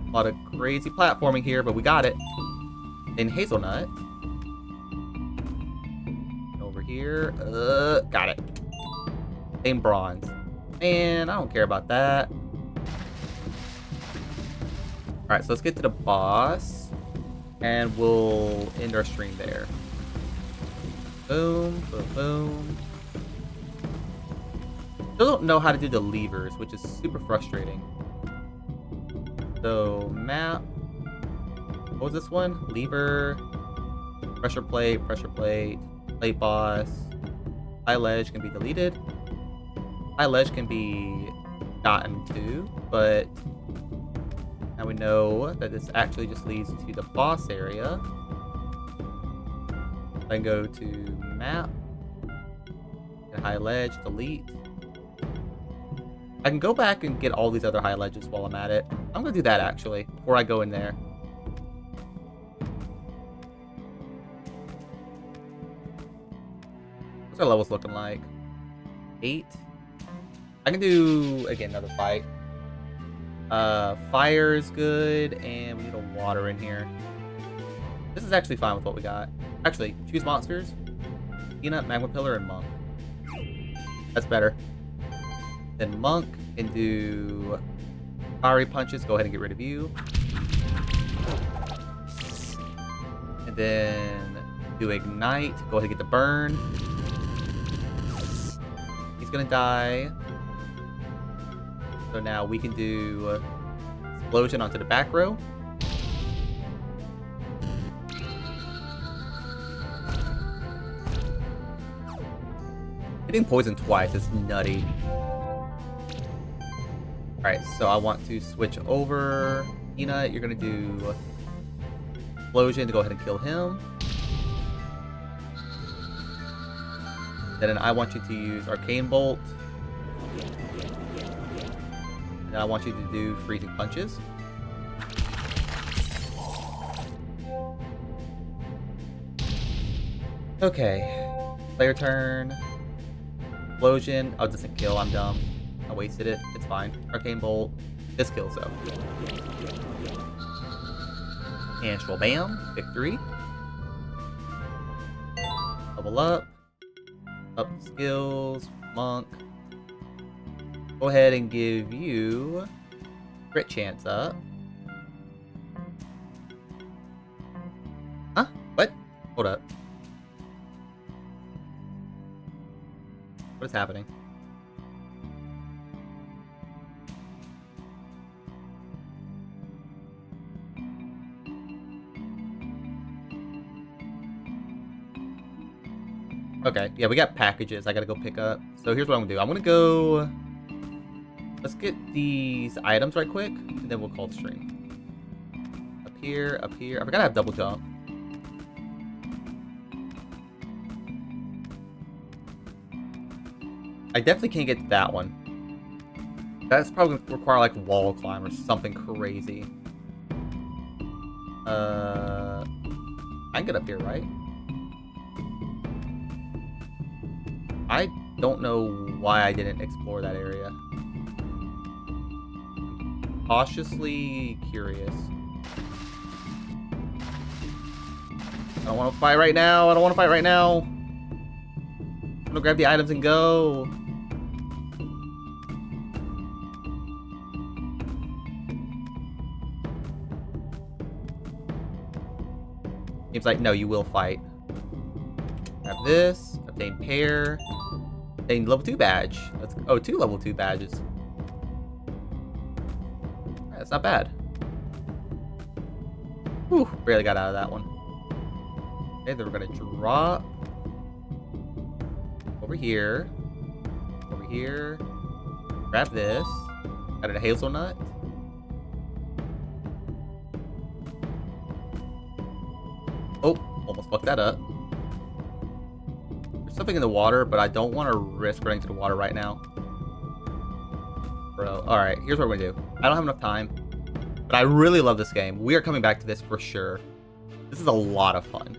A lot of crazy platforming here, but we got it. In hazelnut. Over here. Got it. Same bronze. And I don't care about that. Alright, so let's get to the boss. And we'll end our stream there. Boom, boom, boom. Still don't know how to do the levers, which is super frustrating. So, map. What was this one? Lever. Pressure plate, plate boss. High ledge can be deleted. High ledge can be gotten to, but now we know that this actually just leads to the boss area. I can go to map. And high ledge, delete. I can go back and get all these other high ledges while I'm at it. I'm gonna do that actually, before I go in there. What's our levels looking like? 8. I can do, again, another fight. Fire is good, and we need a water in here. This is actually fine with what we got. Actually, choose monsters. Peanut, Magma Pillar, and Monk. That's better. Then Monk can do fiery punches. Go ahead and get rid of you. And then do Ignite. Go ahead and get the burn. He's gonna die. So now we can do Explosion onto the back row. Hitting poison twice is nutty. Alright, so I want to switch over. Peanut, you're gonna do Explosion to go ahead and kill him. Then I want you to use Arcane Bolt. And I want you to do Freezing Punches. Okay. Player turn. Explosion. Oh, it doesn't kill. I'm dumb. I wasted it. It's fine. Arcane Bolt. This kills though. And bam. Victory. Level up. Up skills. Monk. Go ahead and give you crit chance up. Huh? What? Hold up. What is happening? Okay, yeah, we got packages I gotta go pick up. So here's what I'm gonna do. I'm gonna go... Let's get these items right quick, and then we'll call the stream. Up here, up here. I forgot I have double jump. I definitely can't get that one. That's probably gonna require like wall climb or something crazy. I can get up here, right? I don't know why I didn't explore that area. Cautiously curious. I don't want to fight right now. I don't want to fight right now. I'm gonna grab the items and go. Seems like, no, you will fight. Grab this. Obtain pair. Obtain level 2 badge. Oh, 2 level 2 badges. Alright, that's not bad. Whew, barely got out of that one. Okay, then we're gonna drop over here. Over here. Grab this. Got a hazelnut. Oh, almost fucked that up. There's something in the water, but I don't want to risk running to the water right now. Bro, alright, here's what we're gonna do. I don't have enough time, but I really love this game. We are coming back to this for sure. This is a lot of fun.